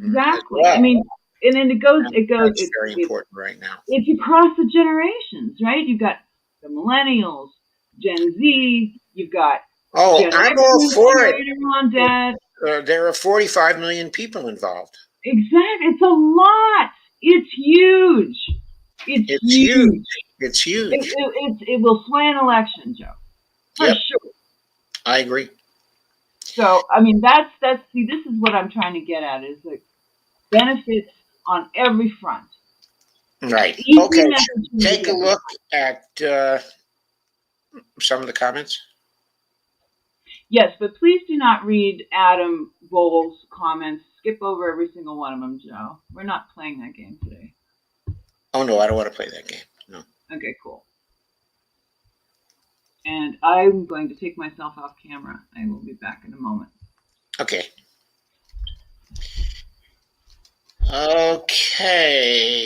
Speaker 1: Exactly. Well. I mean, and then it goes.
Speaker 2: It's very important right now.
Speaker 1: It's across the generations, right? You've got the millennials, Gen Z. You've got.
Speaker 2: Oh, I'm all for it.
Speaker 1: On debt.
Speaker 2: There are 45 million people involved.
Speaker 1: Exactly. It's a lot. It's huge. It's huge.
Speaker 2: It's huge.
Speaker 1: It will sway an election, Joe. For sure.
Speaker 2: I agree.
Speaker 1: So, I mean, that's see, this is what I'm trying to get at, is like benefits on every front.
Speaker 2: Right. Okay. Take a look at some of the comments.
Speaker 1: Yes, but please do not read Adam Bowles' comments. Skip over every single one of them, Joe. We're not playing that game today.
Speaker 2: Oh, no, I don't want to play that game. No.
Speaker 1: Okay, cool. And I'm going to take myself off camera. I will be back in a moment.
Speaker 2: Okay. Okay.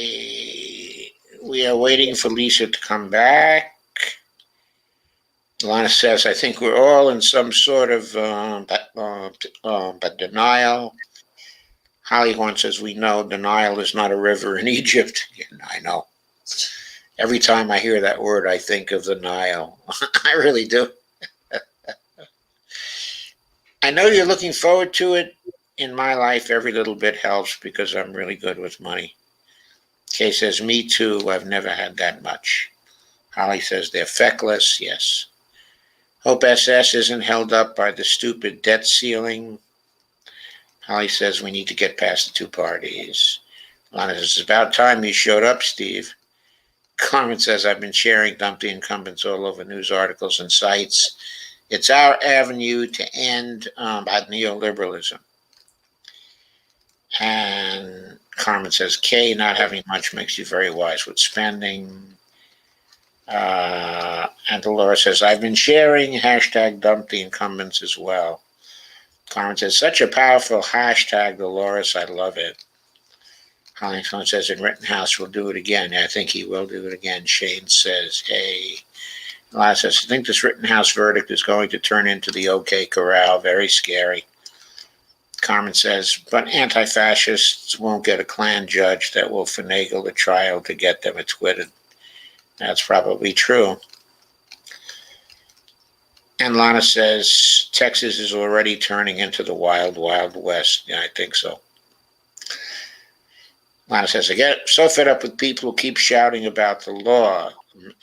Speaker 2: We are waiting for Lisa to come back. Lana says, I think we're all in some sort of denial. Hollyhorn says, we know denial is not a river in Egypt. Yeah, I know. Every time I hear that word, I think of the Nile. I really do. I know you're looking forward to it. In my life, every little bit helps because I'm really good with money. Kay says, me too. I've never had that much. Holly says, they're feckless. Yes. Hope SS isn't held up by the stupid debt ceiling. Holly says we need to get past the two parties. Lana says, it's about time you showed up, Steve. Carmen says, I've been sharing dump the incumbents all over news articles and sites. It's our avenue to end bad neoliberalism. And Carmen says, Kay, not having much makes you very wise with spending. And Dolores says, I've been sharing, hashtag dump the incumbents as well. Carmen says, such a powerful hashtag, Dolores, I love it. Hollington says, in Rittenhouse will do it again. I think he will do it again. Shane says, hey. Lana says, I think this Rittenhouse verdict is going to turn into the OK Corral. Very scary. Carmen says, but anti-fascists won't get a Klan judge that will finagle the trial to get them acquitted. That's probably true. And Lana says, Texas is already turning into the wild, wild west. Yeah, I think so. Lana says, I get so fed up with people who keep shouting about the law.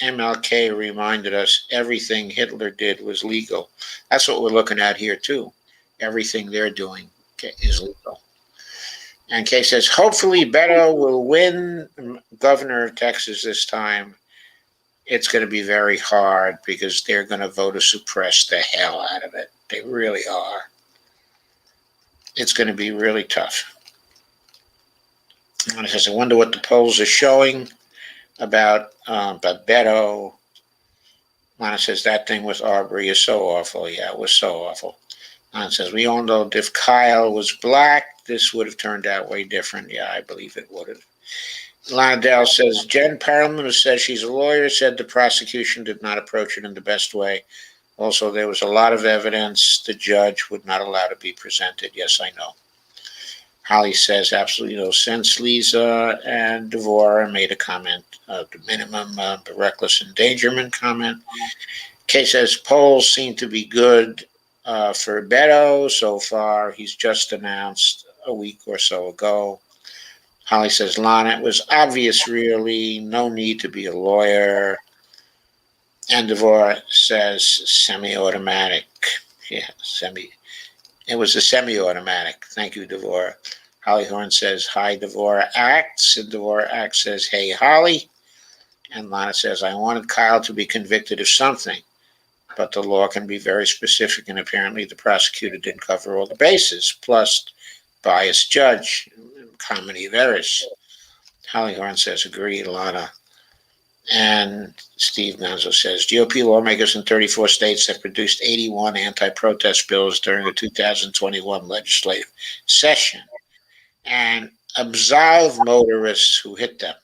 Speaker 2: MLK reminded us everything Hitler did was legal. That's what we're looking at here, too. Everything they're doing is legal. And Kay says, hopefully Beto will win governor of Texas this time. It's going to be very hard because they're going to vote to suppress the hell out of it. They really are. It's going to be really tough. And it says, I wonder what the polls are showing about Beto. Lana says, that thing with Arbery is so awful. Yeah, it was so awful. Lana says, we all know that if Kyle was black, this would have turned out way different. Yeah, I believe it would have. Lana Dell says, Jen Perlman, who says she's a lawyer, said the prosecution did not approach it in the best way. Also, there was a lot of evidence the judge would not allow to be presented. Yes, I know. Holly says, absolutely no sense. Lisa and Devora made a comment of the minimum, the reckless endangerment comment. Kay says, polls seem to be good for Beto so far. He's just announced a week or so ago. Holly says, Lana, it was obvious, really. No need to be a lawyer. And Devora says, semi-automatic. Yeah, It was a semi-automatic. Thank you, Devora. Holly Horn says, hi, Devora Acts. And Devora Acts says, hey, Holly. And Lana says, I wanted Kyle to be convicted of something, but the law can be very specific, and apparently the prosecutor didn't cover all the bases, plus biased judge, comedy of errors. Holly Horn says, agree, Lana. And Steve Gonzo says, GOP lawmakers in 34 states have produced 81 anti-protest bills during the 2021 legislative session and absolve motorists who hit them.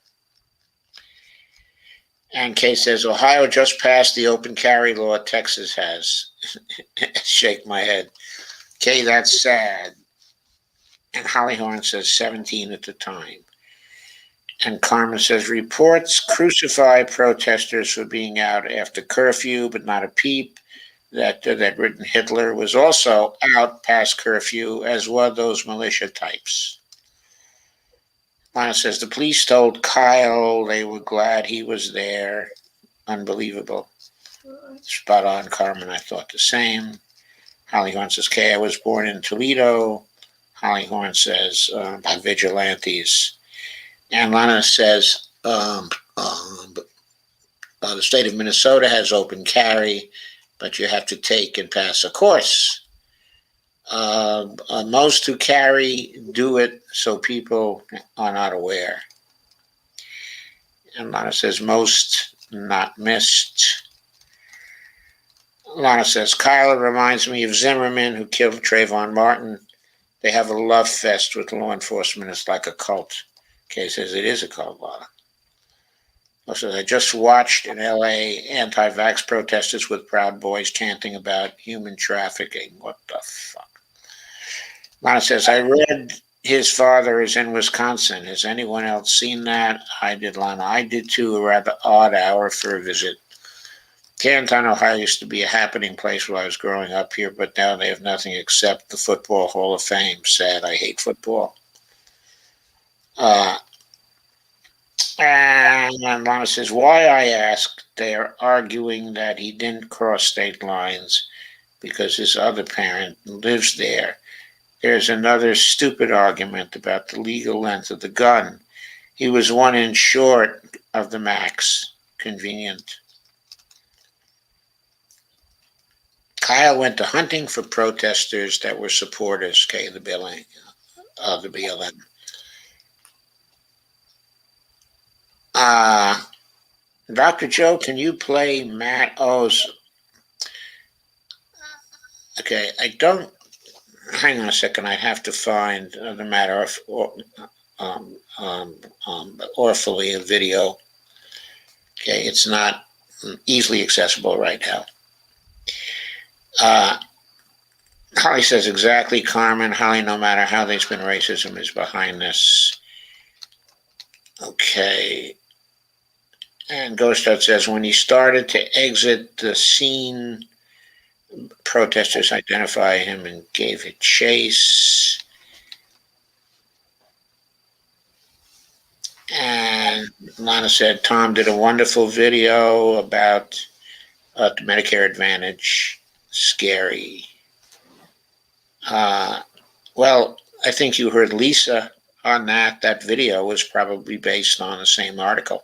Speaker 2: And Kay says, Ohio just passed the open carry law. Texas has. Shake my head. Kay, that's sad. And Holly Horn says 17 at the time. And Carmen says, reports crucify protesters for being out after curfew, but not a peep. That written Hitler was also out past curfew, as were those militia types. Lana says, the police told Kyle they were glad he was there. Unbelievable. Spot on, Carmen. I thought the same. Holly Horn says, Kay, I was born in Toledo. Holly Horn says, by vigilantes. And Lana says, the state of Minnesota has open carry, but you have to take and pass a course. Most who carry do it so people are not aware. And Lana says, most not missed. Lana says, Kyle reminds me of Zimmerman, who killed Trayvon Martin. They have a love fest with law enforcement. It's like a cult. Kay says, it is a cult, Lana. Also, I just watched in LA anti-vax protesters with Proud Boys chanting about human trafficking. What the fuck? Lana says, I read his father is in Wisconsin. Has anyone else seen that? I did, Lana. I did too. A rather odd hour for a visit. Canton, Ohio used to be a happening place while I was growing up here, but now they have nothing except the Football Hall of Fame. Sad. I hate football. And Lana says, why, I asked, they're arguing that he didn't cross state lines because his other parent lives there. There's another stupid argument about the legal length of the gun. He was 1 inch short of the max. Convenient. Kyle went to hunting for protesters that were supporters, Kay the billing. of the BLM. Dr. Joe, can you play Matt O's? Okay, I don't. Hang on a second. I have to find the Matt Orphalia video. Okay, it's not easily accessible right now. Holly says exactly, Carmen. Holly, no matter how they spin racism, is behind this. Okay. And Ghostout says when he started to exit the scene, protesters identified him and gave it chase. And Lana said Tom did a wonderful video about the Medicare Advantage. Scary. Well, I think you heard Lisa on that. That video was probably based on the same article.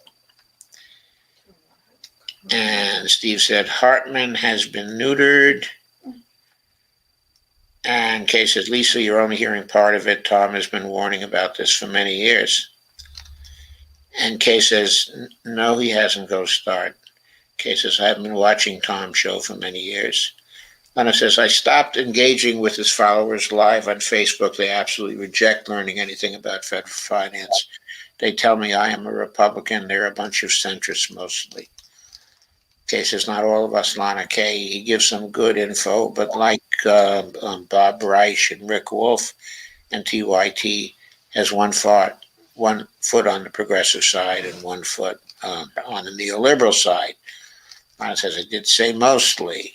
Speaker 2: And Steve said Hartman has been neutered. And Kay says, Lisa, you're only hearing part of it. Tom has been warning about this for many years. And Kay says, no, he hasn't. Go start. Kay says, I've been watching Tom's show for many years. Lana says, I stopped engaging with his followers live on Facebook. They absolutely reject learning anything about federal finance. They tell me I am a Republican. They're a bunch of centrists mostly. Kay says, not all of us, Lana Kay. He gives some good info, but like Bob Reich and Rick Wolf and TYT has one foot on the progressive side and one foot on the neoliberal side. Lana says, I did say mostly.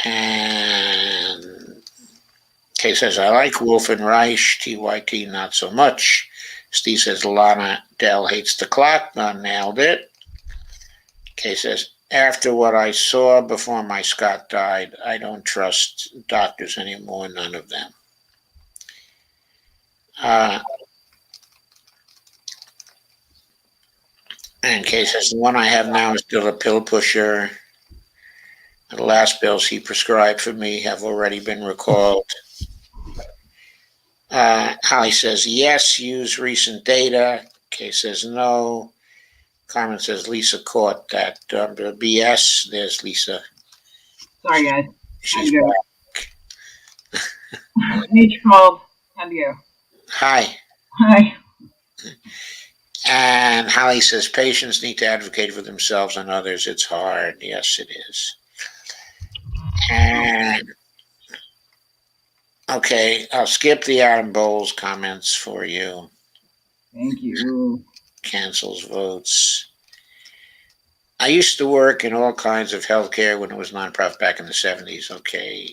Speaker 2: And Kay says, I like Wolf and Reich, TYT not so much. Steve says, Lana Dell hates the clock. Nailed it. Kay says, after what I saw before my Scott died, I don't trust doctors anymore, none of them. And Kay says, the one I have now is still a pill pusher. The last pills he prescribed for me have already been recalled. Holly says, yes, use recent data. Kay says, no. Carmen says, Lisa caught that BS. There's Lisa.
Speaker 1: Sorry, guys.
Speaker 2: She's
Speaker 1: back. Nature called. How'd you go?
Speaker 2: Hi.
Speaker 1: Hi.
Speaker 2: And Holly says, patients need to advocate for themselves and others. It's hard. Yes, it is. And okay, I'll skip the Adam Bowles comments for you.
Speaker 1: Thank you.
Speaker 2: Cancels votes. I used to work in all kinds of healthcare when it was nonprofit back in the 70s. Okay.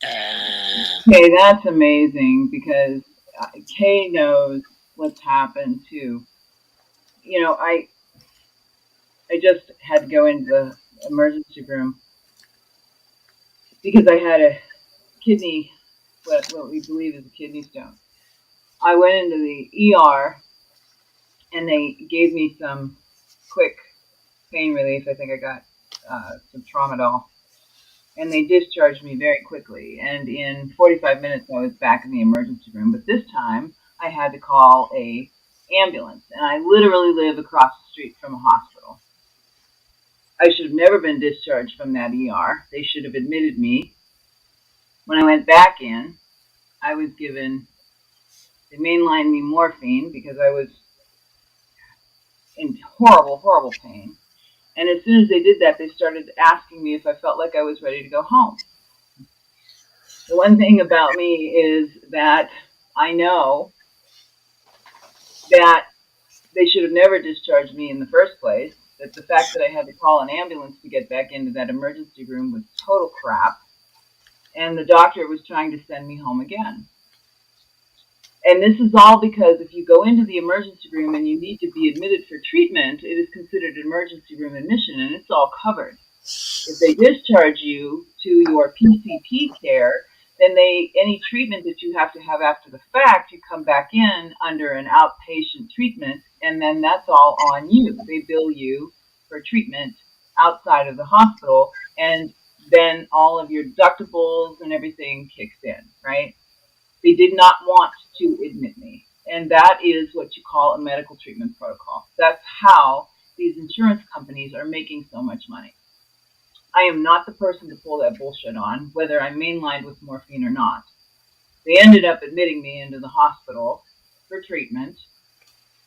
Speaker 1: Okay, that's amazing because Kay knows what's happened too. You know, I just had to go into the emergency room because I had a kidney, what we believe is a kidney stone. I went into the ER and they gave me some quick pain relief. I think I got some Tramadol. And they discharged me very quickly. And in 45 minutes, I was back in the emergency room. But this time, I had to call an ambulance. And I literally live across the street from a hospital. I should have never been discharged from that ER. They should have admitted me. When I went back in, I was given, they mainlined me morphine because I was in horrible, horrible pain. And as soon as they did that, they started asking me if I felt like I was ready to go home. The one thing about me is that I know that they should have never discharged me in the first place, that the fact that I had to call an ambulance to get back into that emergency room was total crap, and the doctor was trying to send me home again. And this is all because if you go into the emergency room and you need to be admitted for treatment, it is considered emergency room admission, and it's all covered. If they discharge you to your PCP care, then any treatment that you have to have after the fact, you come back in under an outpatient treatment, and then that's all on you. They bill you for treatment outside of the hospital, and then all of your deductibles and everything kicks in, right? They did not want to admit me. And that is what you call a medical treatment protocol. That's how these insurance companies are making so much money. I am not the person to pull that bullshit on, whether I'm mainlined with morphine or not. They ended up admitting me into the hospital for treatment,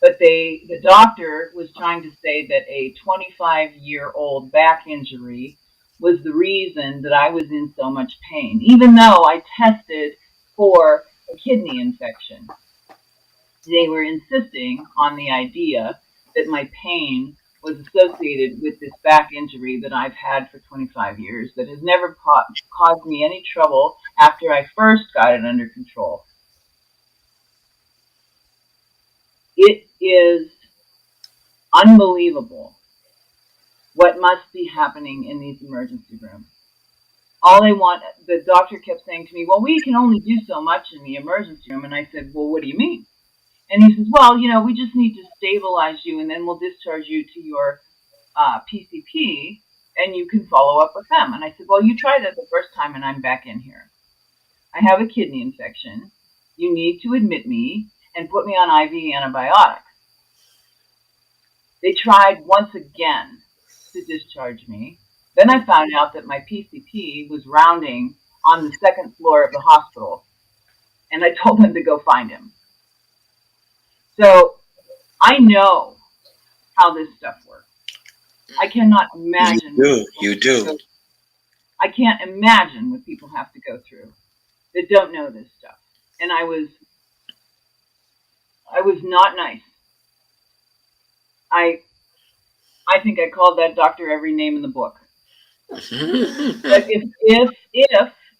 Speaker 1: but the doctor was trying to say that a 25-year-old back injury was the reason that I was in so much pain, even though I tested for a kidney infection. They were insisting on the idea that my pain was associated with this back injury that I've had for 25 years that has never caused me any trouble after I first got it under control. It is unbelievable what must be happening in these emergency rooms. All they want, the doctor kept saying to me, well, we can only do so much in the emergency room. And I said, well, what do you mean? And he says, well, we just need to stabilize you and then we'll discharge you to your PCP and you can follow up with them. And I said, well, you tried that the first time and I'm back in here. I have a kidney infection. You need to admit me and put me on IV antibiotics. They tried once again to discharge me. Then I found out that my PCP was rounding on the second floor of the hospital. And I told him to go find him. So I know how this stuff works. I cannot imagine.
Speaker 2: You do.
Speaker 1: I can't imagine what people have to go through that don't know this stuff. And I was not nice. I think I called that doctor every name in the book. But if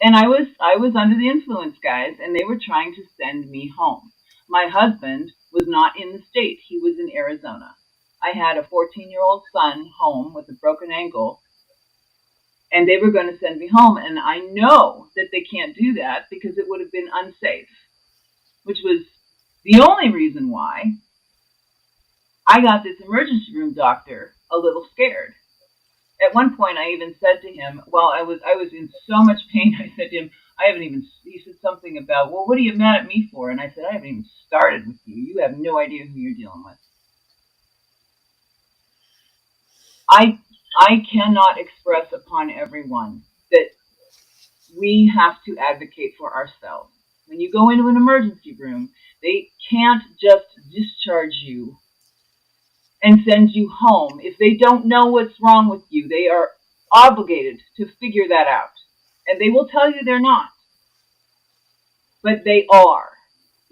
Speaker 1: and I was under the influence, guys, and they were trying to send me home. My husband was not in the state. He was in Arizona. I had a 14-year-old son home with a broken ankle, and they were going to send me home. And I know that they can't do that because it would have been unsafe, which was the only reason why I got this emergency room doctor a little scared. At one point, I even said to him, well, I was in so much pain. I said to him, he said something about, well, what are you mad at me for? And I said, I haven't even started with you. You have no idea who you're dealing with. I cannot express upon everyone that we have to advocate for ourselves. When you go into an emergency room, they can't just discharge you and send you home. If they don't know what's wrong with you, they are obligated to figure that out. And they will tell you they're not. But they are.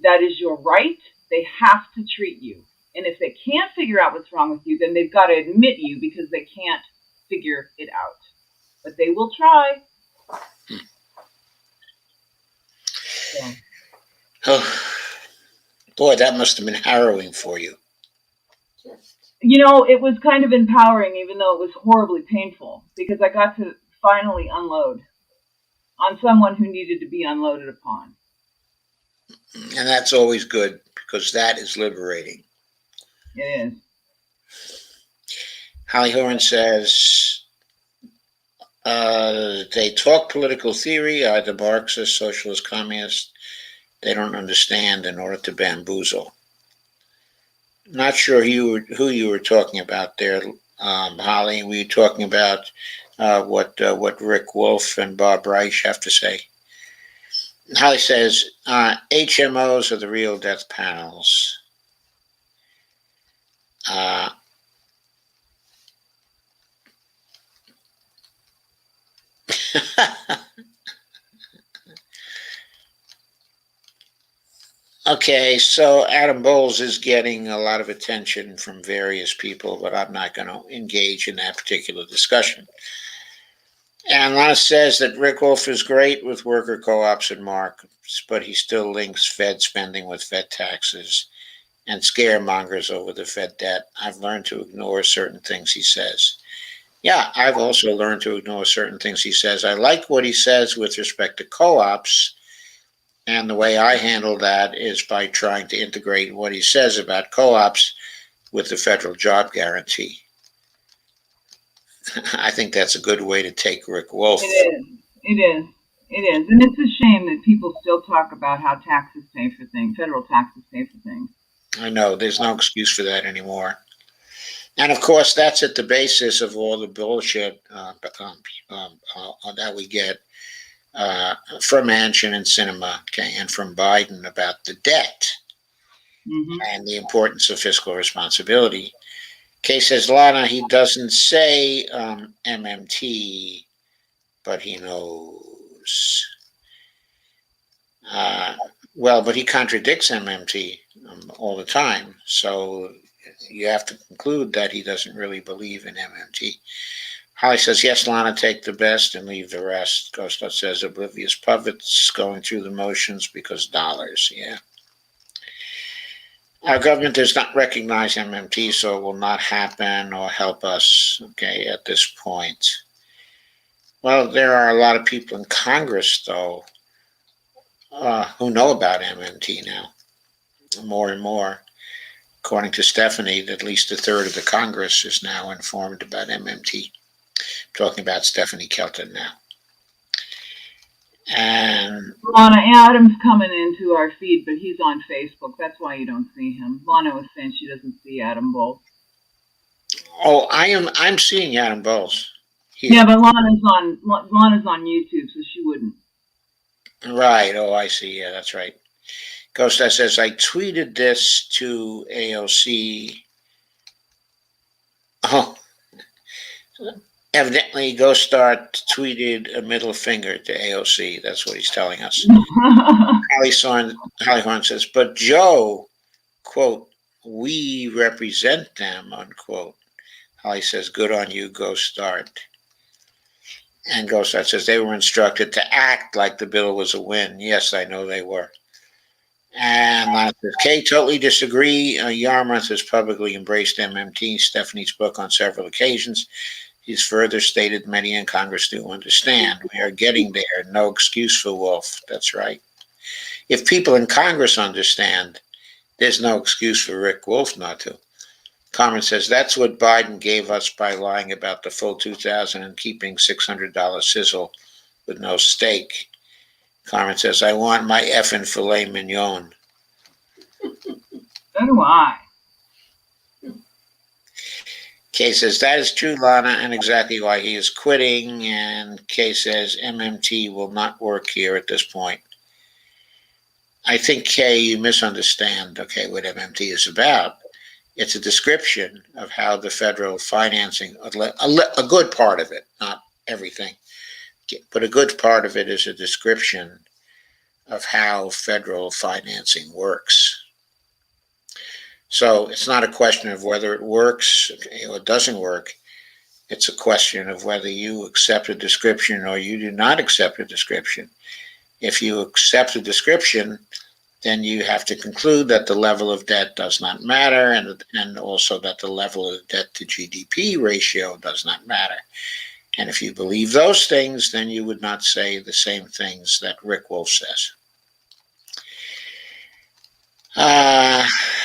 Speaker 1: That is your right. They have to treat you. And if they can't figure out what's wrong with you, then they've got to admit you because they can't figure it out. But they will try. So.
Speaker 2: Oh, boy, that must have been harrowing for you.
Speaker 1: It was kind of empowering, even though it was horribly painful, because I got to finally unload on someone who needed to be unloaded upon.
Speaker 2: And that's always good, because that is liberating.
Speaker 1: It is.
Speaker 2: Holly Horn says, they talk political theory, either Marxist, socialist, communist. They don't understand in order to bamboozle. Not sure who you were talking about there, Holly. Were you talking about what Rick Wolf and Bob Reich have to say? Holly says, HMOs are the real death panels. Okay, so Adam Bowles is getting a lot of attention from various people, but I'm not going to engage in that particular discussion. And Lana says that Rick Wolf is great with worker co-ops and markets, but he still links Fed spending with Fed taxes and scaremongers over the Fed debt. I've learned to ignore certain things he says. Yeah, I've also learned to ignore certain things he says. I like what he says with respect to co-ops, and the way I handle that is by trying to integrate what he says about co-ops with the federal job guarantee. I think that's a good way to take Rick Wolf.
Speaker 1: It is. It is, and it's a shame that people still talk about how taxes pay for things, federal taxes pay for things.
Speaker 2: I know there's no excuse for that anymore. And of course, that's at the basis of all the bullshit that we get from Manchin and Sinema, okay, and from Biden about the debt and the importance of fiscal responsibility. Kay says, Lana, he doesn't say MMT, but he knows. Well, but he contradicts MMT all the time. So you have to conclude that he doesn't really believe in MMT. Holly says, yes, Lana, take the best and leave the rest. Ghostot says, oblivious puppets going through the motions because dollars. Yeah. Our government does not recognize MMT, so it will not happen or help us, okay, at this point. Well, there are a lot of people in Congress, though, who know about MMT now, more and more. According to Stephanie, at least a third of the Congress is now informed about MMT. I'm talking about Stephanie Kelton now. And
Speaker 1: Lana, Adam's coming into our feed, but he's on Facebook. That's why you don't see him. Lana was saying she doesn't see Adam Bowles.
Speaker 2: oh, I'm seeing Adam Bowles here.
Speaker 1: Yeah, but Lana's on YouTube, so she wouldn't.
Speaker 2: Right. Oh, I see. Yeah, that's right. Ghost that says I tweeted this to AOC. Oh, evidently Ghost Star tweeted a middle finger to AOC. That's what he's telling us. Holly Horn says, but Joe, quote, we represent them, unquote. Holly says, good on you, Ghost Start. And Ghost Start says, they were instructed to act like the bill was a win. Yes, I know they were. And Lana says, Kay, totally disagree. Yarmuth has publicly embraced MMT, Stephanie's book, on several occasions. He's further stated many in Congress do understand. We are getting there. No excuse for Wolf. That's right. If people in Congress understand, there's no excuse for Rick Wolf not to. Carmen says, that's what Biden gave us by lying about the full 2,000 and keeping $600 sizzle with no steak. Carmen says, I want my effing filet mignon.
Speaker 1: So do I.
Speaker 2: Kay says, that is true, Lana, and exactly why he is quitting. And Kay says, MMT will not work here at this point. I think, Kay, you misunderstand, okay, what MMT is about. It's a description of how the federal financing, a good part of it, not everything, but a good part of it is a description of how federal financing works. So it's not a question of whether it works or it doesn't work. It's a question of whether you accept a description or you do not accept a description. If you accept a description, then you have to conclude that the level of debt does not matter, and also that the level of debt to GDP ratio does not matter. And if you believe those things, then you would not say the same things that Rick Wolf says.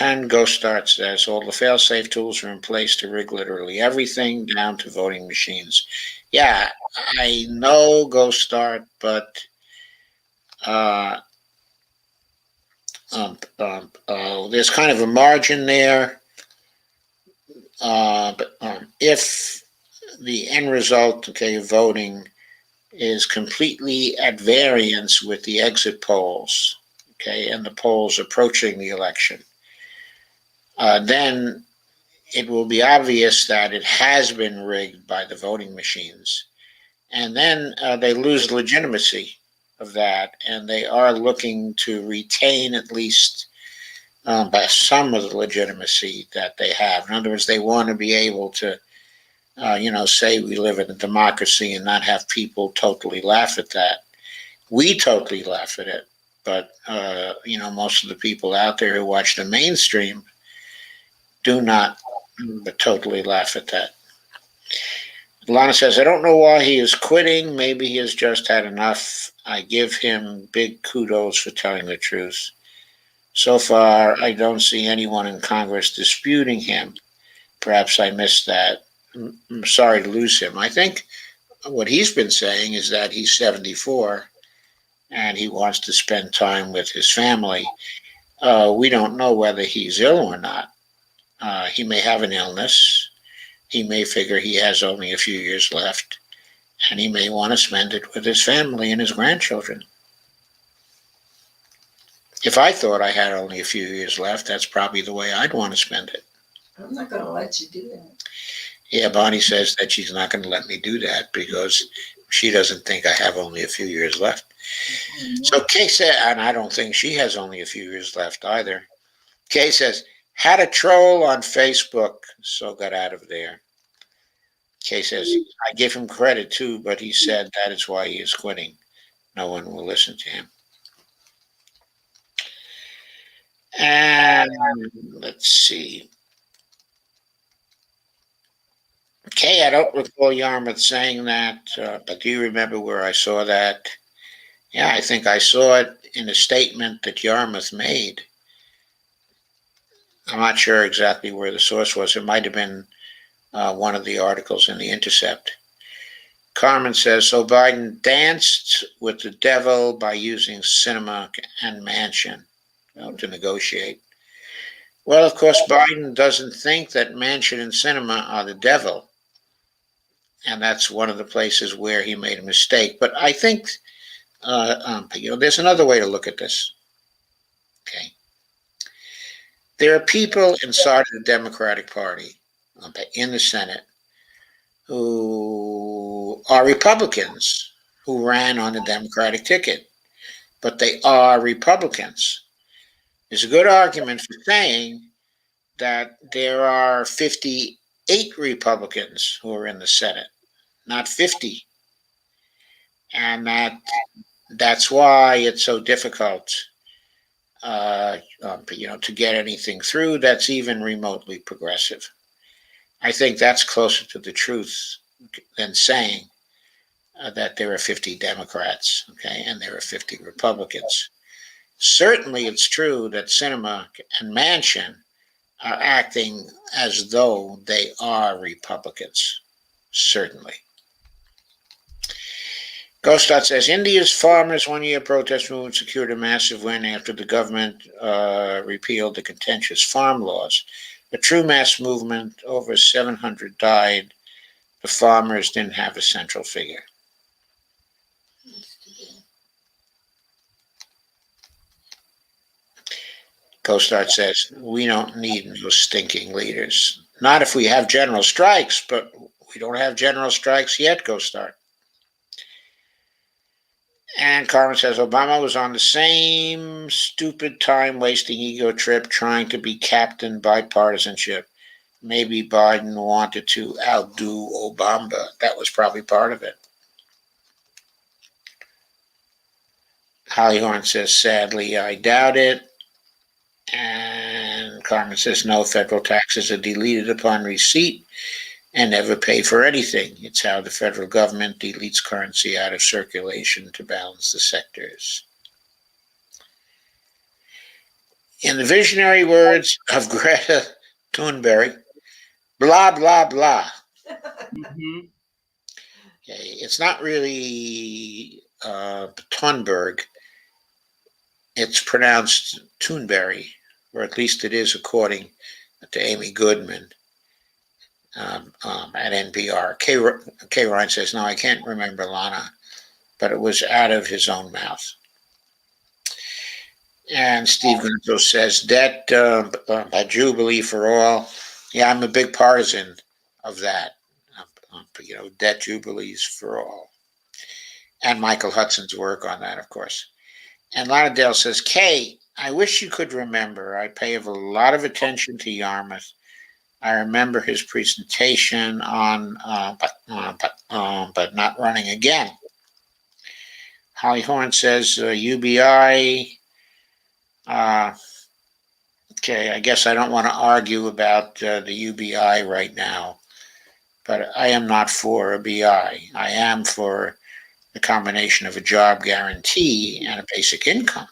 Speaker 2: And Ghost Start says, all the fail-safe tools are in place to rig literally everything down to voting machines. Yeah, I know Ghost Start, but there's kind of a margin there. But if the end result, okay, of voting is completely at variance with the exit polls, okay, and the polls approaching the election, then it will be obvious that it has been rigged by the voting machines. And then they lose legitimacy of that, and they are looking to retain at least by some of the legitimacy that they have. In other words, they want to be able to, say we live in a democracy and not have people totally laugh at that. We totally laugh at it, but, most of the people out there who watch the mainstream do not totally laugh at that. Lana says, I don't know why he is quitting. Maybe he has just had enough. I give him big kudos for telling the truth. So far, I don't see anyone in Congress disputing him. Perhaps I missed that. I'm sorry to lose him. I think what he's been saying is that he's 74 and he wants to spend time with his family. We don't know whether he's ill or not. He may have an illness. He may figure he has only a few years left, and he may want to spend it with his family and his grandchildren. If I thought I had only a few years left, that's probably the way I'd want to spend it.
Speaker 3: I'm not going to let you do that.
Speaker 2: Yeah, Bonnie says that she's not going to let me do that because she doesn't think I have only a few years left. So Kay said, and I don't think she has only a few years left either. Kay says, had a troll on Facebook, so got out of there. Kay says, I give him credit too, but he said that is why he is quitting. No one will listen to him. And let's see. Kay, I don't recall Yarmouth saying that, but do you remember where I saw that? Yeah, I think I saw it in a statement that Yarmouth made. I'm not sure exactly where the source was. It might have been one of the articles in The Intercept. Carmen says, so Biden danced with the devil by using cinema and Manchin to negotiate. Well, of course, Biden doesn't think that Manchin and cinema are the devil. And that's one of the places where he made a mistake. But I think, there's another way to look at this. Okay. There are people inside of the Democratic Party in the Senate who are Republicans who ran on the Democratic ticket, but they are Republicans. There's a good argument for saying that there are 58 Republicans who are in the Senate, not 50. And that's why it's so difficult, to get anything through that's even remotely progressive. I think that's closer to the truth than saying that there are 50 Democrats, okay, and there are 50 Republicans. Certainly, it's true that Sinema and Manchin are acting as though they are Republicans. Certainly. Ghostot says India's farmers' one-year protest movement secured a massive win after the government repealed the contentious farm laws. A true mass movement, over 700 died. The farmers didn't have a central figure. Ghostot says, we don't need no stinking leaders. Not if we have general strikes, but we don't have general strikes yet, Ghostot. And Carmen says Obama was on the same stupid time-wasting ego trip trying to be captain bipartisanship. Maybe Biden wanted to outdo Obama. That was probably part of it. Holly Horn says, sadly, I doubt it. And Carmen says, no, federal taxes are deleted upon receipt and never pay for anything. It's how the federal government deletes currency out of circulation to balance the sectors. In the visionary words of Greta Thunberg, blah, blah, blah.
Speaker 1: Mm-hmm.
Speaker 2: Okay, it's not really Thunberg. It's pronounced Thunberry, or at least it is according to Amy Goodman. At NPR. Kay Ryan says, no, I can't remember Lana, but it was out of his own mouth. And Steve Gunto says, debt by Jubilee for all. Yeah, I'm a big partisan of that. Debt jubilees for all. And Michael Hudson's work on that, of course. And Lana Dale says, Kay, I wish you could remember. I pay a lot of attention to Yarmouth. I remember his presentation on, but not running again. Holly Horn says UBI. Okay, I guess I don't want to argue about the UBI right now, but I am not for a BI. I am for the combination of a job guarantee and a basic income.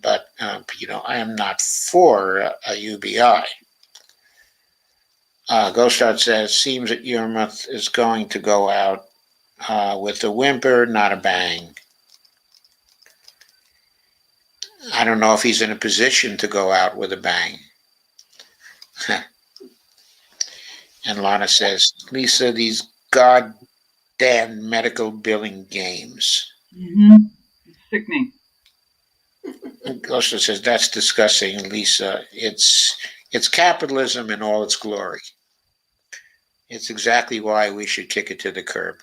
Speaker 2: But, I am not for a UBI. Ghostart says, seems that Yarmouth is going to go out with a whimper, not a bang. I don't know if he's in a position to go out with a bang. And Lana says, Lisa, these goddamn medical billing games.
Speaker 1: Mm-hmm. It's sickening.
Speaker 2: Gosha says, that's disgusting, Lisa. It's capitalism in all its glory. It's exactly why we should kick it to the curb.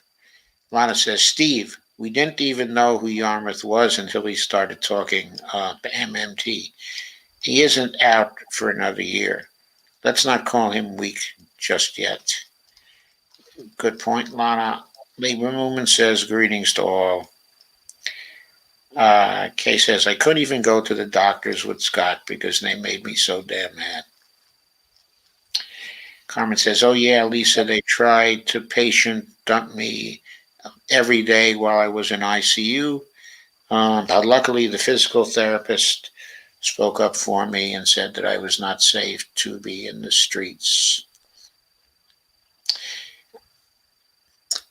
Speaker 2: Lana says, Steve, we didn't even know who Yarmouth was until he started talking MMT. He isn't out for another year. Let's not call him weak just yet. Good point, Lana. Labor Movement says, greetings to all. Kay says, I couldn't even go to the doctors with Scott because they made me so damn mad. Carmen says, oh yeah, Lisa, they tried to patient dump me every day while I was in ICU. But luckily, the physical therapist spoke up for me and said that I was not safe to be in the streets.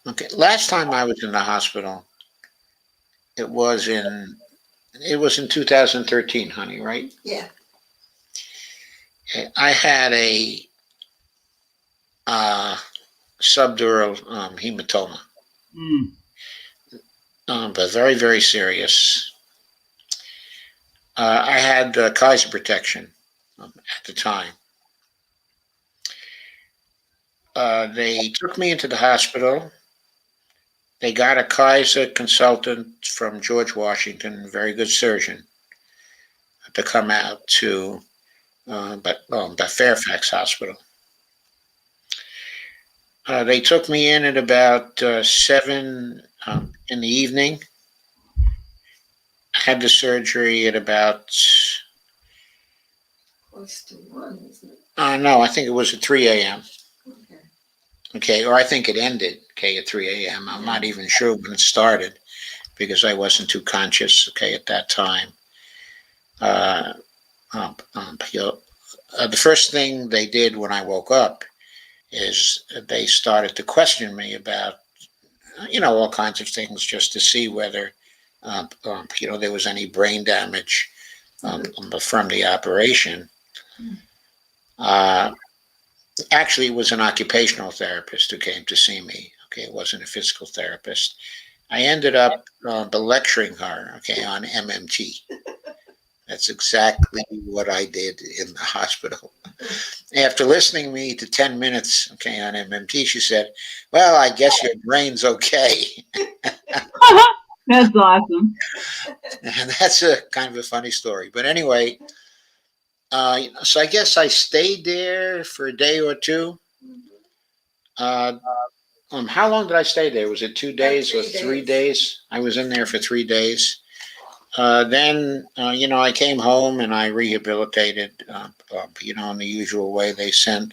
Speaker 2: Okay, last time I was in the hospital, it was in 2013, honey, right?
Speaker 3: Yeah.
Speaker 2: I had a subdural hematoma, but very, very serious. I had Kaiser protection at the time. They took me into the hospital. They got a Kaiser consultant from George Washington, a very good surgeon, to come out to the Fairfax Hospital. They took me in at about 7 in the evening. Had the surgery at about
Speaker 3: Close to 1, isn't it?
Speaker 2: no, I think it was at 3 a.m.
Speaker 3: Okay.
Speaker 2: Okay, or I think it ended, at 3 a.m. I'm not even sure when it started because I wasn't too conscious, at that time. The first thing they did when I woke up is they started to question me about, all kinds of things just to see whether, there was any brain damage from the operation. Actually, it was an occupational therapist who came to see me. Okay, it wasn't a physical therapist. I ended up lecturing her, on MMT. That's exactly what I did in the hospital. After listening to me to 10 minutes, on MMT, she said, well, I guess your brain's okay.
Speaker 1: That's awesome.
Speaker 2: And that's a kind of a funny story. But anyway, so I guess I stayed there for a day or two. How long did I stay there? Was it 2 days or 3 days? I was in there for 3 days. Then, I came home and I rehabilitated, in the usual way. They sent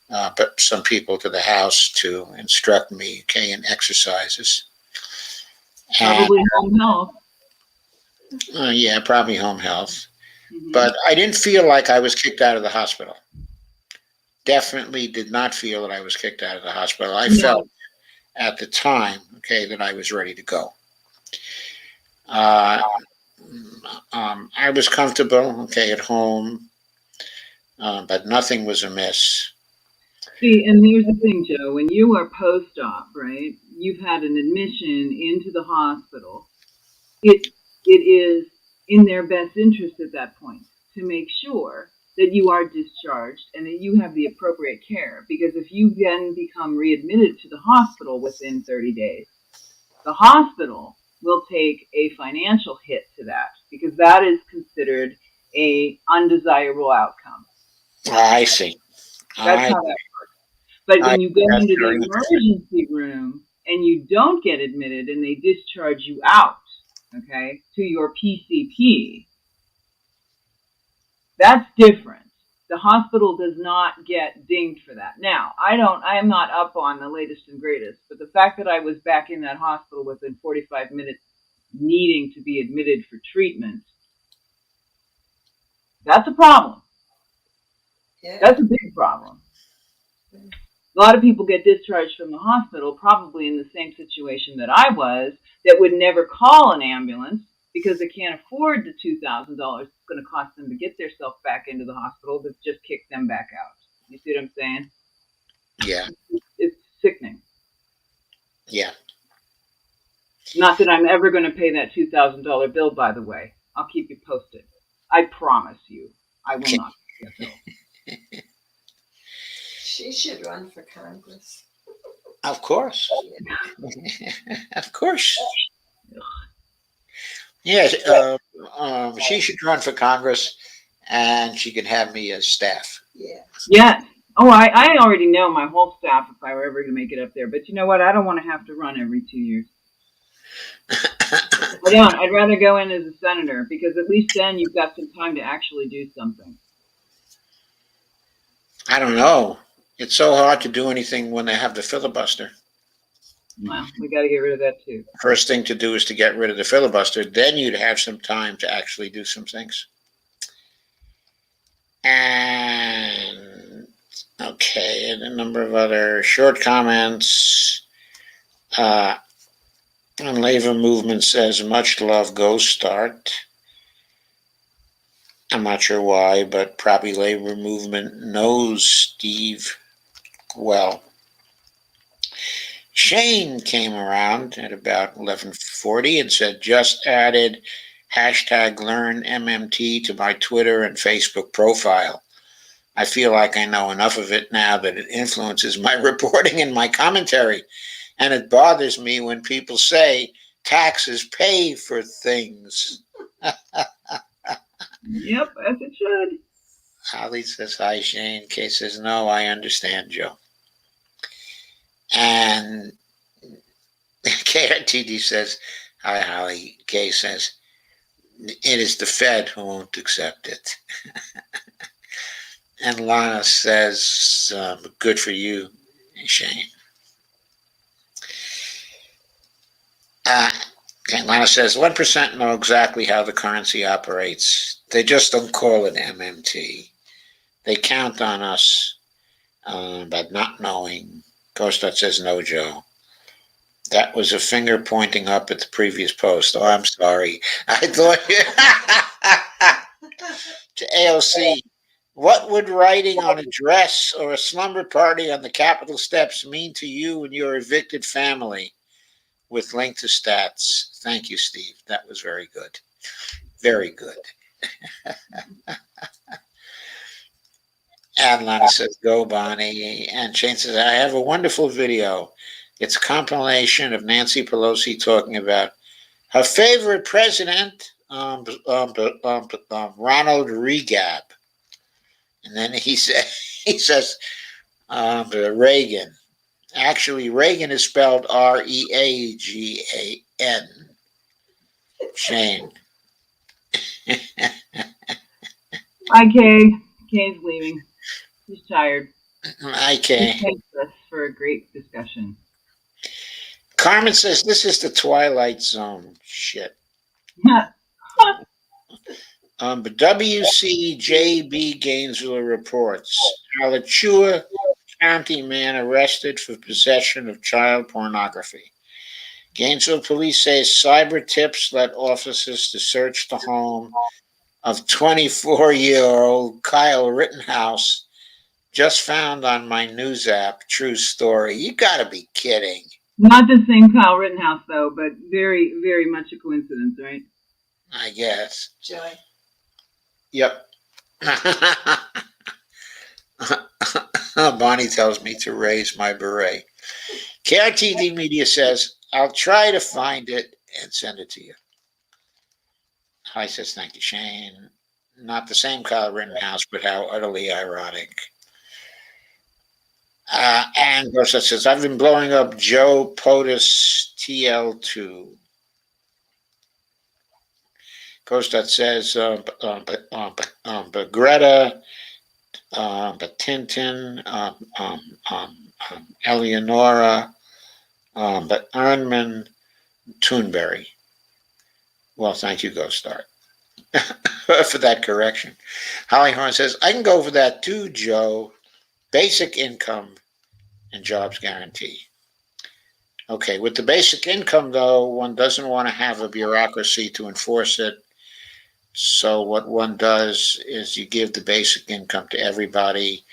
Speaker 2: but some people to the house to instruct me, in exercises.
Speaker 1: Probably home health.
Speaker 2: Yeah, probably home health. Mm-hmm. But I didn't feel like I was kicked out of the hospital. Definitely did not feel that I was kicked out of the hospital. I felt at the time, that I was ready to go. I was comfortable, at home, but nothing was amiss.
Speaker 1: See, and here's the thing, Joe. When you are post-op, right, you've had an admission into the hospital. It is in their best interest at that point to make sure that you are discharged and that you have the appropriate care. Because if you then become readmitted to the hospital within 30 days, the hospital will take a financial hit to that because that is considered a undesirable outcome.
Speaker 2: I see.
Speaker 1: That's how that works. But when you go into the emergency room and you don't get admitted and they discharge you out, to your PCP, that's different. The hospital does not get dinged for that. Now, I am not up on the latest and greatest, but the fact that I was back in that hospital within 45 minutes needing to be admitted for treatment, that's a problem. Yeah. That's a big problem. A lot of people get discharged from the hospital probably in the same situation that I was, that would never call an ambulance because they can't afford the $2,000 it's going to cost them to get themselves back into the hospital. They've just kicked them back out. You see what I'm saying?
Speaker 2: Yeah.
Speaker 1: It's sickening.
Speaker 2: Yeah.
Speaker 1: Not that I'm ever going to pay that $2,000 bill, by the way. I'll keep you posted. I promise you, I will not pay that bill.
Speaker 3: She should run for Congress.
Speaker 2: Of course. Of course. Yes. She should run for Congress, and she can have me as staff.
Speaker 3: Yeah.
Speaker 1: Yes. Oh, I already know my whole staff if I were ever going to make it up there. But you know what? I don't want to have to run every 2 years. I don't. I'd rather go in as a senator because at least then you've got some time to actually do something.
Speaker 2: I don't know. It's so hard to do anything when they have the filibuster.
Speaker 1: Well, we got to get rid of that too.
Speaker 2: First thing to do is to get rid of the filibuster. Then you'd have some time to actually do some things. And okay, and a number of other short comments. And Labor Movement says, much love, go start. I'm not sure why, but probably Labor Movement knows Steve well. Shane came around at about 11:40 and said, just added hashtag learn MMT to my Twitter and Facebook profile. I feel like I know enough of it now that it influences my reporting and my commentary. And it bothers me when people say taxes pay for things.
Speaker 1: Yep, as it should.
Speaker 2: Holly says, hi, Shane. Kay says, no, I understand, Joe. And KRTD says, hi, Holly. Kay says, it is the Fed who won't accept it. And Lana says, good for you, Shane. And Lana says, 1% know exactly how the currency operates. They just don't call it MMT. They count on us, but not knowing. Kostat says, no, Joe. That was a finger pointing up at the previous post. Oh, I'm sorry. I thought to AOC, what would writing on a dress or a slumber party on the Capitol steps mean to you and your evicted family? With link to stats. Thank you, Steve. That was very good. Very good. Atlanta says, go, Bonnie. And Shane says, I have a wonderful video. It's a compilation of Nancy Pelosi talking about her favorite president, Ronald Reagan. And then he says, Reagan. Actually, Reagan is spelled Reagan. Shane.
Speaker 1: Hi, Kay. Kay's leaving. He's tired.
Speaker 2: Hi, Kay.
Speaker 1: He thanks us for a great discussion.
Speaker 2: Carmen says, this is the Twilight Zone. Shit. But WCJB Gainesville reports Alachua County man arrested for possession of child pornography. Gainesville police say cyber tips led officers to search the home of 24-year-old Kyle Rittenhouse, just found on my news app. True story. You gotta be kidding.
Speaker 1: Not the same Kyle Rittenhouse, though, but very, very much a coincidence, right?
Speaker 2: I guess.
Speaker 3: Joy.
Speaker 2: Yep. Bonnie tells me to raise my beret. KRTD Media says, I'll try to find it and send it to you. Hi says, thank you, Shane. Not the same Kyle Rittenhouse, but how utterly ironic. And Garza says, I've been blowing up Joe POTUS TL2. Kostat says, but Greta, but Tintin, Eleonora, but Ernman Toonberry. Well, thank you, Ghost Star, for that correction. Holly Horn says, I can go for that too, Joe. Basic income and jobs guarantee. Okay, with the basic income, though, one doesn't want to have a bureaucracy to enforce it. So what one does is you give the basic income to everybody,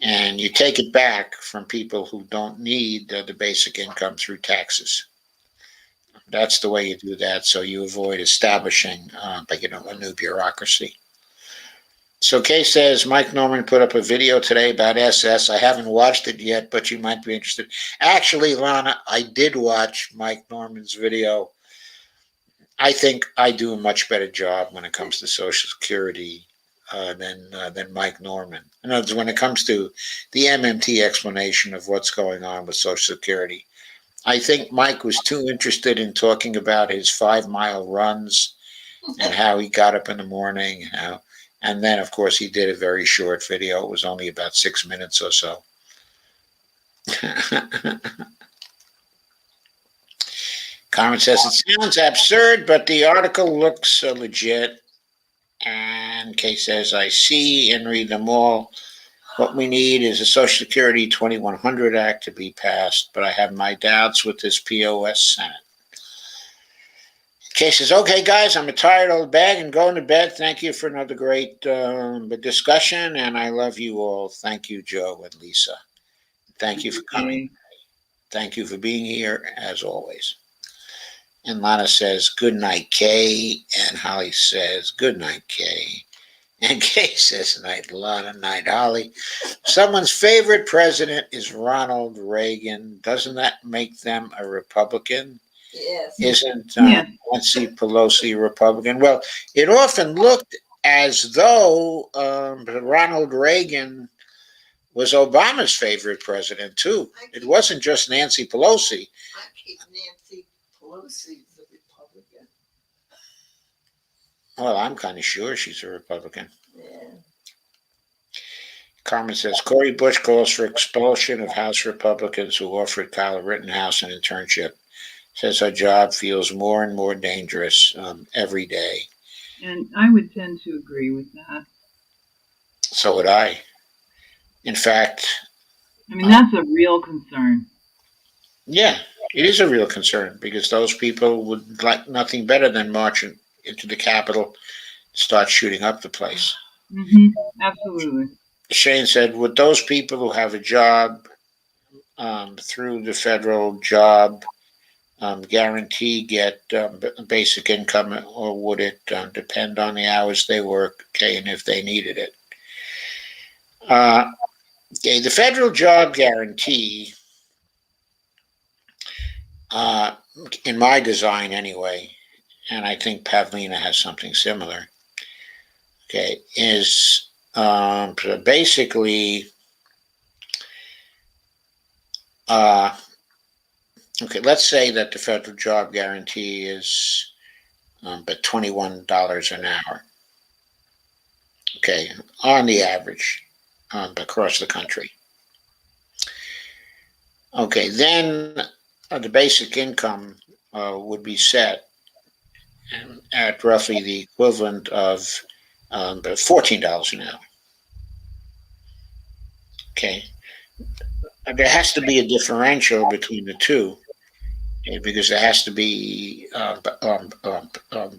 Speaker 2: and you take it back from people who don't need the basic income through taxes. That's the way you do that, so you avoid establishing, a new bureaucracy. So Kay says Mike Norman put up a video today about SS. I haven't watched it yet, but you might be interested. Actually, Lana, I did watch Mike Norman's video. I think I do a much better job when it comes to Social Security than Mike Norman. In other words, when it comes to the MMT explanation of what's going on with Social Security, I think Mike was too interested in talking about his 5 mile runs and how he got up in the morning, and then of course he did a very short video. It was only about 6 minutes or so. Carmen says it sounds absurd, but the article looks legit. And Kay says, I see and read them all. What we need is a Social Security 2100 Act to be passed, but I have my doubts with this POS Senate. Kay says, okay, guys, I'm a tired old bag and going to bed. Thank you for another great discussion, and I love you all. Thank you, Joe and Lisa. Thank you for coming. Thank you for being here, as always. And Lana says, good night, Kay. And Holly says, good night, Kay. And Kay says, night, Lana, night, Holly. Someone's favorite president is Ronald Reagan. Doesn't that make them a Republican?
Speaker 3: Yes.
Speaker 2: Isn't Nancy Pelosi a Republican? Well, it often looked as though Ronald Reagan was Obama's favorite president, too. It wasn't just Nancy Pelosi.
Speaker 3: I keep Nancy Pelosi as a Republican.
Speaker 2: Well, I'm kind of sure she's a Republican.
Speaker 3: Yeah.
Speaker 2: Carmen says, Cori Bush calls for expulsion of House Republicans who offered Kyle Rittenhouse an internship. Says her job feels more and more dangerous every day.
Speaker 1: And I would tend to agree with that.
Speaker 2: So would I. In fact,
Speaker 1: I mean, that's a real concern.
Speaker 2: Yeah, it is a real concern because those people would like nothing better than marching into the Capitol, start shooting up the place.
Speaker 1: Mm-hmm. Absolutely.
Speaker 2: Shane said, would those people who have a job through the federal job guarantee get basic income, or would it depend on the hours they work, okay, and if they needed it? Okay, the federal job guarantee, in my design anyway, and I think Pavlina has something similar, okay, is basically, okay, let's say that the federal job guarantee is but $21 an hour, okay, on the average across the country. Okay, then the basic income would be set at roughly the equivalent of $14 an hour. Okay, there has to be a differential between the two, okay, because there has to be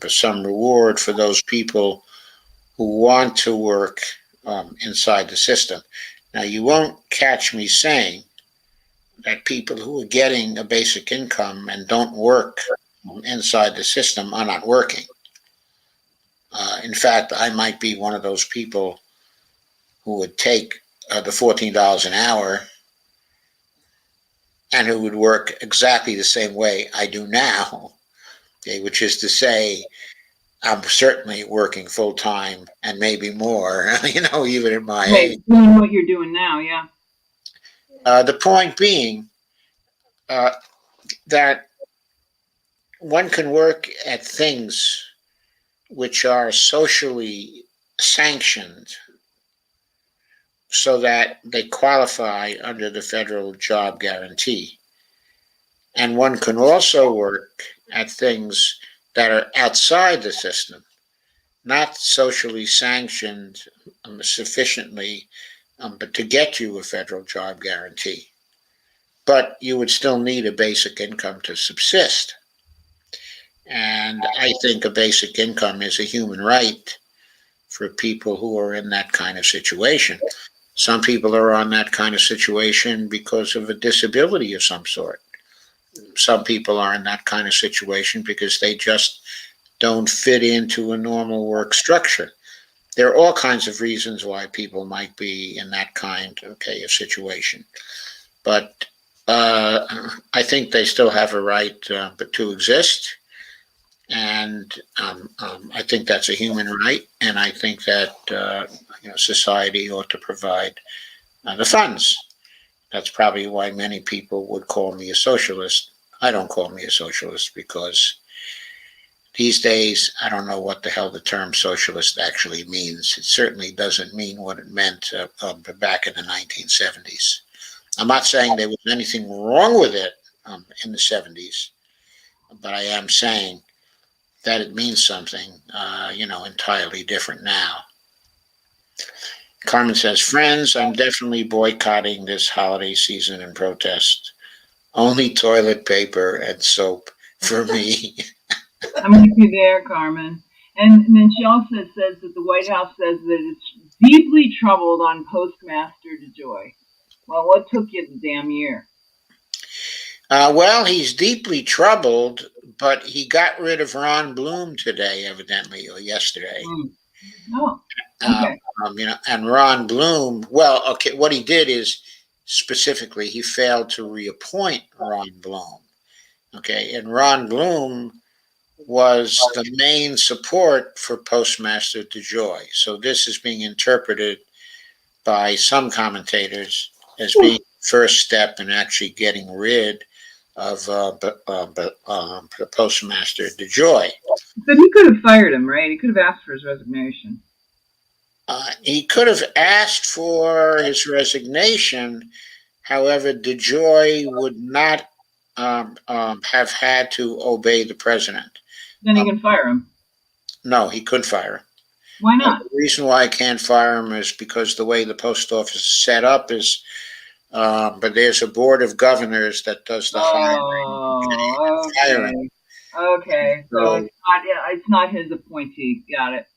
Speaker 2: some reward for those people who want to work inside the system. Now, you won't catch me saying that people who are getting a basic income and don't work inside the system are not working. In fact, I might be one of those people who would take the $14 an hour and who would work exactly the same way I do now, okay, which is to say, I'm certainly working full time and maybe more, even at my age.
Speaker 1: Doing what you're doing now, yeah.
Speaker 2: The point being that one can work at things which are socially sanctioned so that they qualify under the federal job guarantee. And one can also work at things that are outside the system, not socially sanctioned sufficiently, but to get you a federal job guarantee. but you would still need a basic income to subsist. And I think a basic income is a human right for people who are in that kind of situation. Some people are on that kind of situation because of a disability of some sort. Some people are in that kind of situation because they just don't fit into a normal work structure. There are all kinds of reasons why people might be in that kind, okay, of situation. But I think they still have a right to exist, and I think that's a human right, and I think that society ought to provide the funds. That's probably why many people would call me a socialist. I don't call me a socialist because these days I don't know what the hell the term socialist actually means. It certainly doesn't mean what it meant back in the 1970s. I'm not saying there was anything wrong with it in the 70s, but I am saying that it means something, entirely different now. Carmen says, friends, I'm definitely boycotting this holiday season in protest. Only toilet paper and soap for me.
Speaker 1: I'm with you there, Carmen. And then she also says that the White House says that it's deeply troubled on Postmaster DeJoy. Well, what took you the damn year?
Speaker 2: Well, he's deeply troubled, but he got rid of Ron Bloom today, evidently, or yesterday.
Speaker 1: Oh,
Speaker 2: Um,
Speaker 1: okay.
Speaker 2: and Ron Bloom, well, okay, what he did is specifically he failed to reappoint Ron Bloom. Okay, and Ron Bloom was the main support for Postmaster DeJoy. So this is being interpreted by some commentators as being the first step in actually getting rid of the Postmaster DeJoy.
Speaker 1: But he could have fired him, right? He could have asked for his resignation.
Speaker 2: He could have asked for his resignation. However, DeJoy would not have had to obey the president.
Speaker 1: Then he can fire him.
Speaker 2: No, he could fire him.
Speaker 1: Why not?
Speaker 2: The reason why I can't fire him is because the way the post office is set up is, but there's a board of governors that does the hiring and firing.
Speaker 1: Okay. So
Speaker 2: So,
Speaker 1: it's not his appointee. Got it.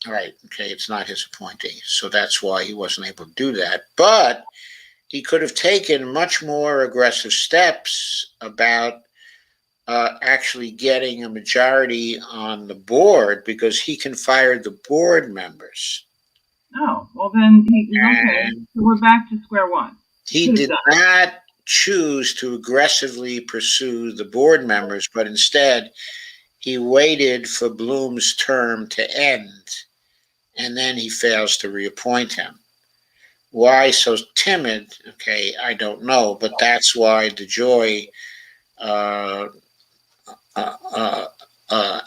Speaker 2: right, okay, it's not his appointee, so that's why he wasn't able to do that. But he could have taken much more aggressive steps about actually getting a majority on the board because he can fire the board members.
Speaker 1: Oh, well then okay.
Speaker 2: And
Speaker 1: So we're back to square one.
Speaker 2: he did not choose to aggressively pursue the board members, but instead he waited for Bloom's term to end, and then he fails to reappoint him. Why so timid? Okay, I don't know, but that's why DeJoy uh,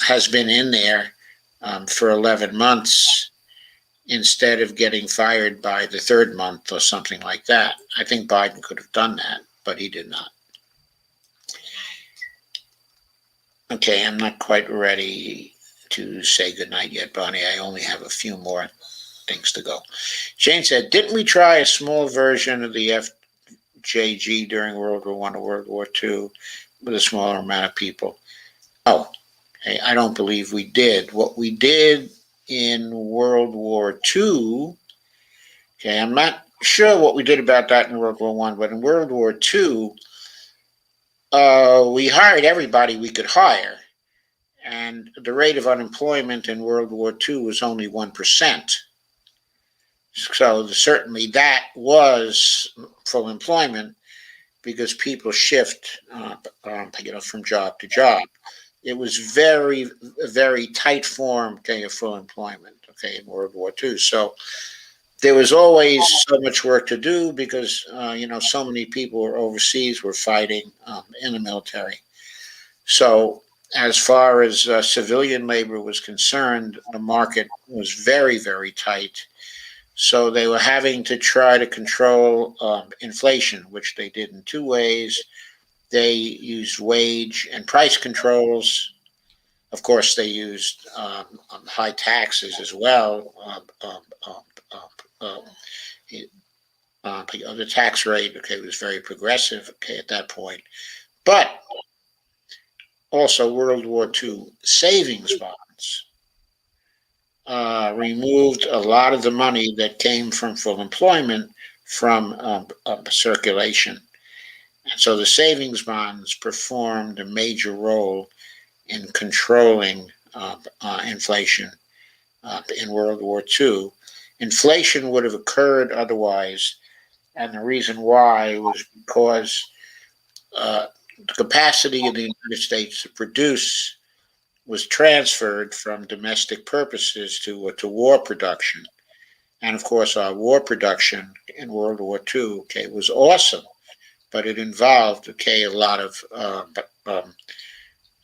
Speaker 2: has been in there for 11 months instead of getting fired by the third month or something like that. I think Biden could have done that, but he did not. Okay, I'm not quite ready to say goodnight yet, Bonnie. I only have a few more things to go. Jane said, didn't we try a small version of the FJG during World War I or World War II with a smaller amount of people? Oh, okay, I don't believe we did. What we did in World War II, okay, I'm not sure what we did about that in World War I, but in World War II, we hired everybody we could hire. And the rate of unemployment in World War II was only 1%. So certainly that was full employment because people shift, from job to job. It was very, very tight form, okay, of full employment, okay, in World War II. So there was always so much work to do because, so many people were overseas, were fighting in the military. So as far as civilian labor was concerned, the market was very, very tight. So they were having to try to control inflation, which they did in two ways. They used wage and price controls. Of course, they used high taxes as well. the tax rate, okay, was very progressive, okay, at that point. But also World War II savings bonds removed a lot of the money that came from full employment from circulation. And so the savings bonds performed a major role in controlling inflation in World War II. Inflation would have occurred otherwise, and the reason why was because the capacity of the United States to produce was transferred from domestic purposes to war production. And of course, our war production in World War II, okay, was awesome, but it involved, okay, a lot of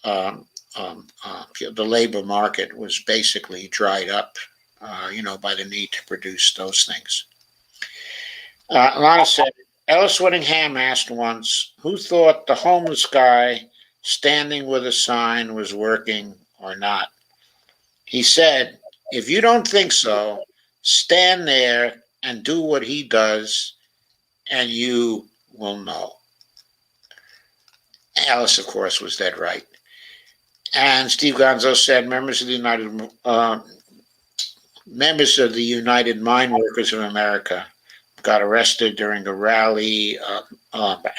Speaker 2: the labor market was basically dried up, by the need to produce those things. Lana said, Ellis Whittingham asked once, who thought the homeless guy standing with a sign was working or not? He said, if you don't think so, stand there and do what he does, and you will know. Alice, of course, was dead right. And Steve Gonzo said, members of the United Mine Workers of America got arrested during a rally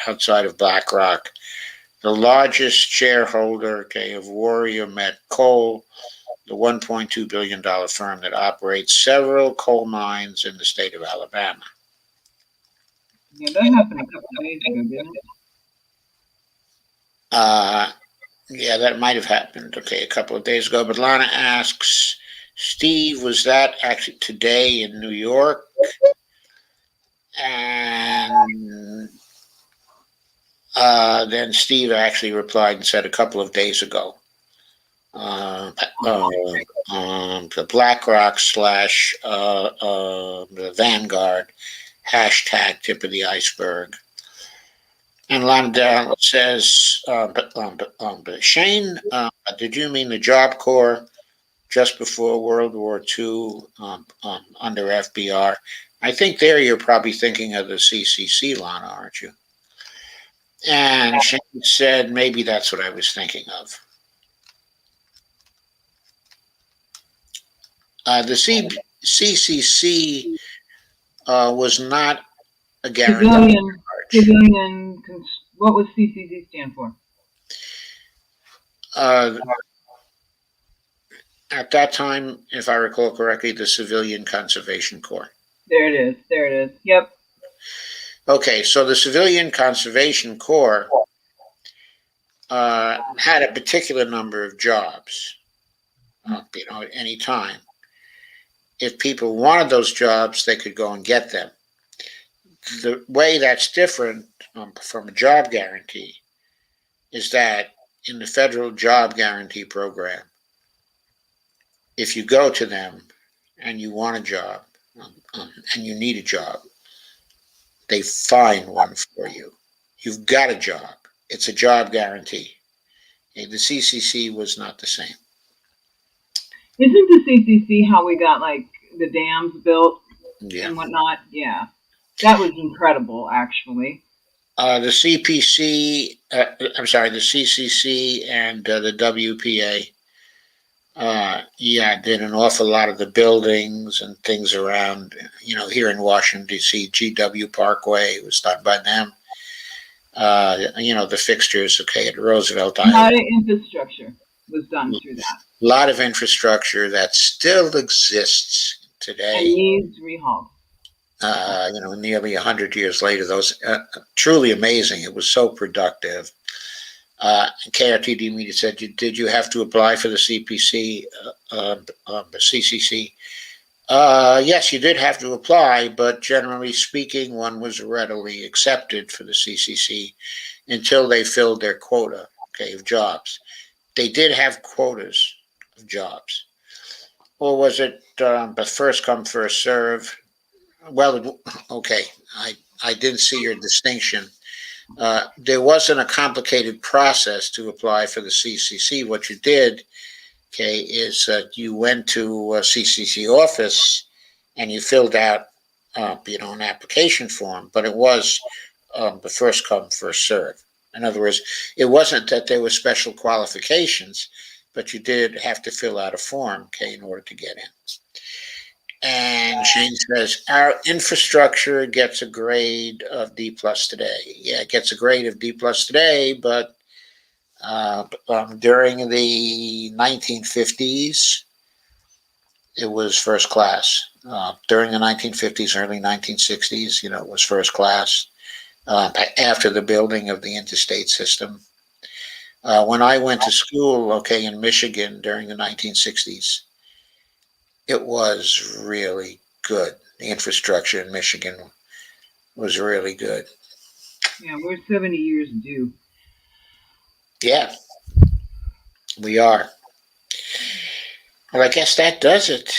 Speaker 2: outside of Black Rock. The largest shareholder, okay, of Warrior Met Coal, the $1.2 billion firm that operates several coal mines in the state of Alabama.
Speaker 1: Yeah, that happened a couple of days ago, didn't it?
Speaker 2: Yeah, that might have happened, okay, a couple of days ago. But Lana asks, Steve, was that actually today in New York? And then Steve actually replied and said a couple of days ago. The BlackRock / the Vanguard hashtag tip of the iceberg. And Londell says, Shane, did you mean the Job Corps just before World War II under FBR? I think there you're probably thinking of the CCC, Lana, aren't you? And Shane said, maybe that's what I was thinking of. The CCC was not a guarantee.
Speaker 1: Civilian, what was CCC stand for?
Speaker 2: At that time, if I recall correctly, the Civilian Conservation Corps.
Speaker 1: There it is. Yep.
Speaker 2: Okay, so the Civilian Conservation Corps had a particular number of jobs, at any time. If people wanted those jobs, they could go and get them. The way that's different from a job guarantee is that in the federal job guarantee program, if you go to them and you want a job and you need a job, they find one for you. You've got a job. It's a job guarantee. The CCC was not the same.
Speaker 1: Isn't the CCC how we got like the dams built and whatnot? Yeah, that was incredible, actually.
Speaker 2: The CCC and the WPA, did an awful lot of the buildings and things around, here in Washington, D.C., GW Parkway was done by them. The fixtures, okay, at Roosevelt Island.
Speaker 1: A lot of infrastructure was done through that.
Speaker 2: A lot of infrastructure that still exists today.
Speaker 1: And needs rehaul.
Speaker 2: Nearly 100 years later, those truly amazing. It was so productive. KRTD Media said, did you have to apply for the CCC? Yes, you did have to apply, but generally speaking, one was readily accepted for the CCC until they filled their quota, of jobs. They did have quotas of jobs. Or was it but first come, first serve? Well, okay, I didn't see your distinction. There wasn't a complicated process to apply for the CCC. What you did, is you went to a CCC office and you filled out an application form, but it was the first come, first serve. In other words, it wasn't that there were special qualifications, but you did have to fill out a form, okay, in order to get in. And Shane says, our infrastructure gets a grade of D plus today. Yeah, it gets a grade of D plus today, but during the 1950s, it was first class. During the 1950s, early 1960s, it was first class. After the building of the interstate system. When I went to school, okay, in Michigan during the 1960s, it was really good. The infrastructure in Michigan was really good.
Speaker 1: Yeah, we're 70 years due.
Speaker 2: Yeah, we are. Well, I guess that does it.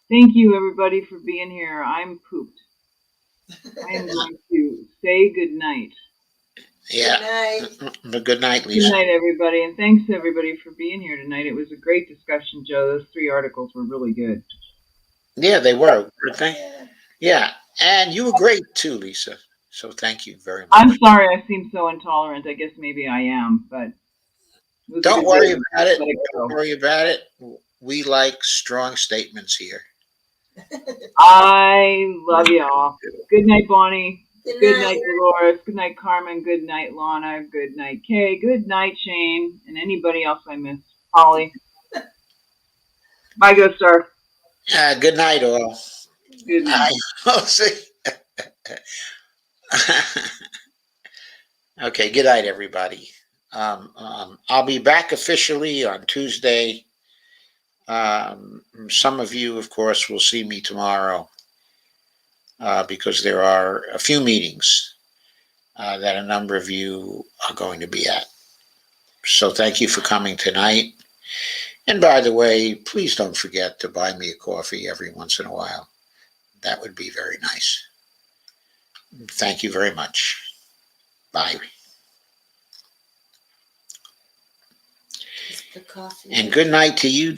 Speaker 1: Thank you, everybody, for being here. I'm pooped. I am going to say good night.
Speaker 2: Yeah.
Speaker 3: Good night.
Speaker 2: Good night, Lisa.
Speaker 1: Good night, everybody, and thanks to everybody for being here tonight. It was a great discussion, Joe. Those 3 articles were really good.
Speaker 2: Yeah, they were. Yeah, and you were great too, Lisa. So thank you very much.
Speaker 1: I'm sorry I seem so intolerant. I guess maybe I am, but
Speaker 2: Don't worry about it.
Speaker 1: Let it go.
Speaker 2: Don't worry about it. We like strong statements here.
Speaker 1: I love y'all. Good night, Bonnie.
Speaker 3: Good
Speaker 1: Good
Speaker 3: night.
Speaker 1: night, Dolores. Good night, Carmen. Good night, Lana. Good night, Kay. Good night, Shane. And anybody else I missed. Holly. Bye, Ghost Star.
Speaker 2: Good night, all.
Speaker 1: Good night.
Speaker 2: I'll see. Okay, good night, everybody. I'll be back officially on Tuesday. Some of you, of course, will see me tomorrow because there are a few meetings that a number of you are going to be at. So thank you for coming tonight. And by the way, please don't forget to buy me a coffee every once in a while. That would be very nice. Thank you very much. Bye.
Speaker 3: The coffee.
Speaker 2: And good night to you,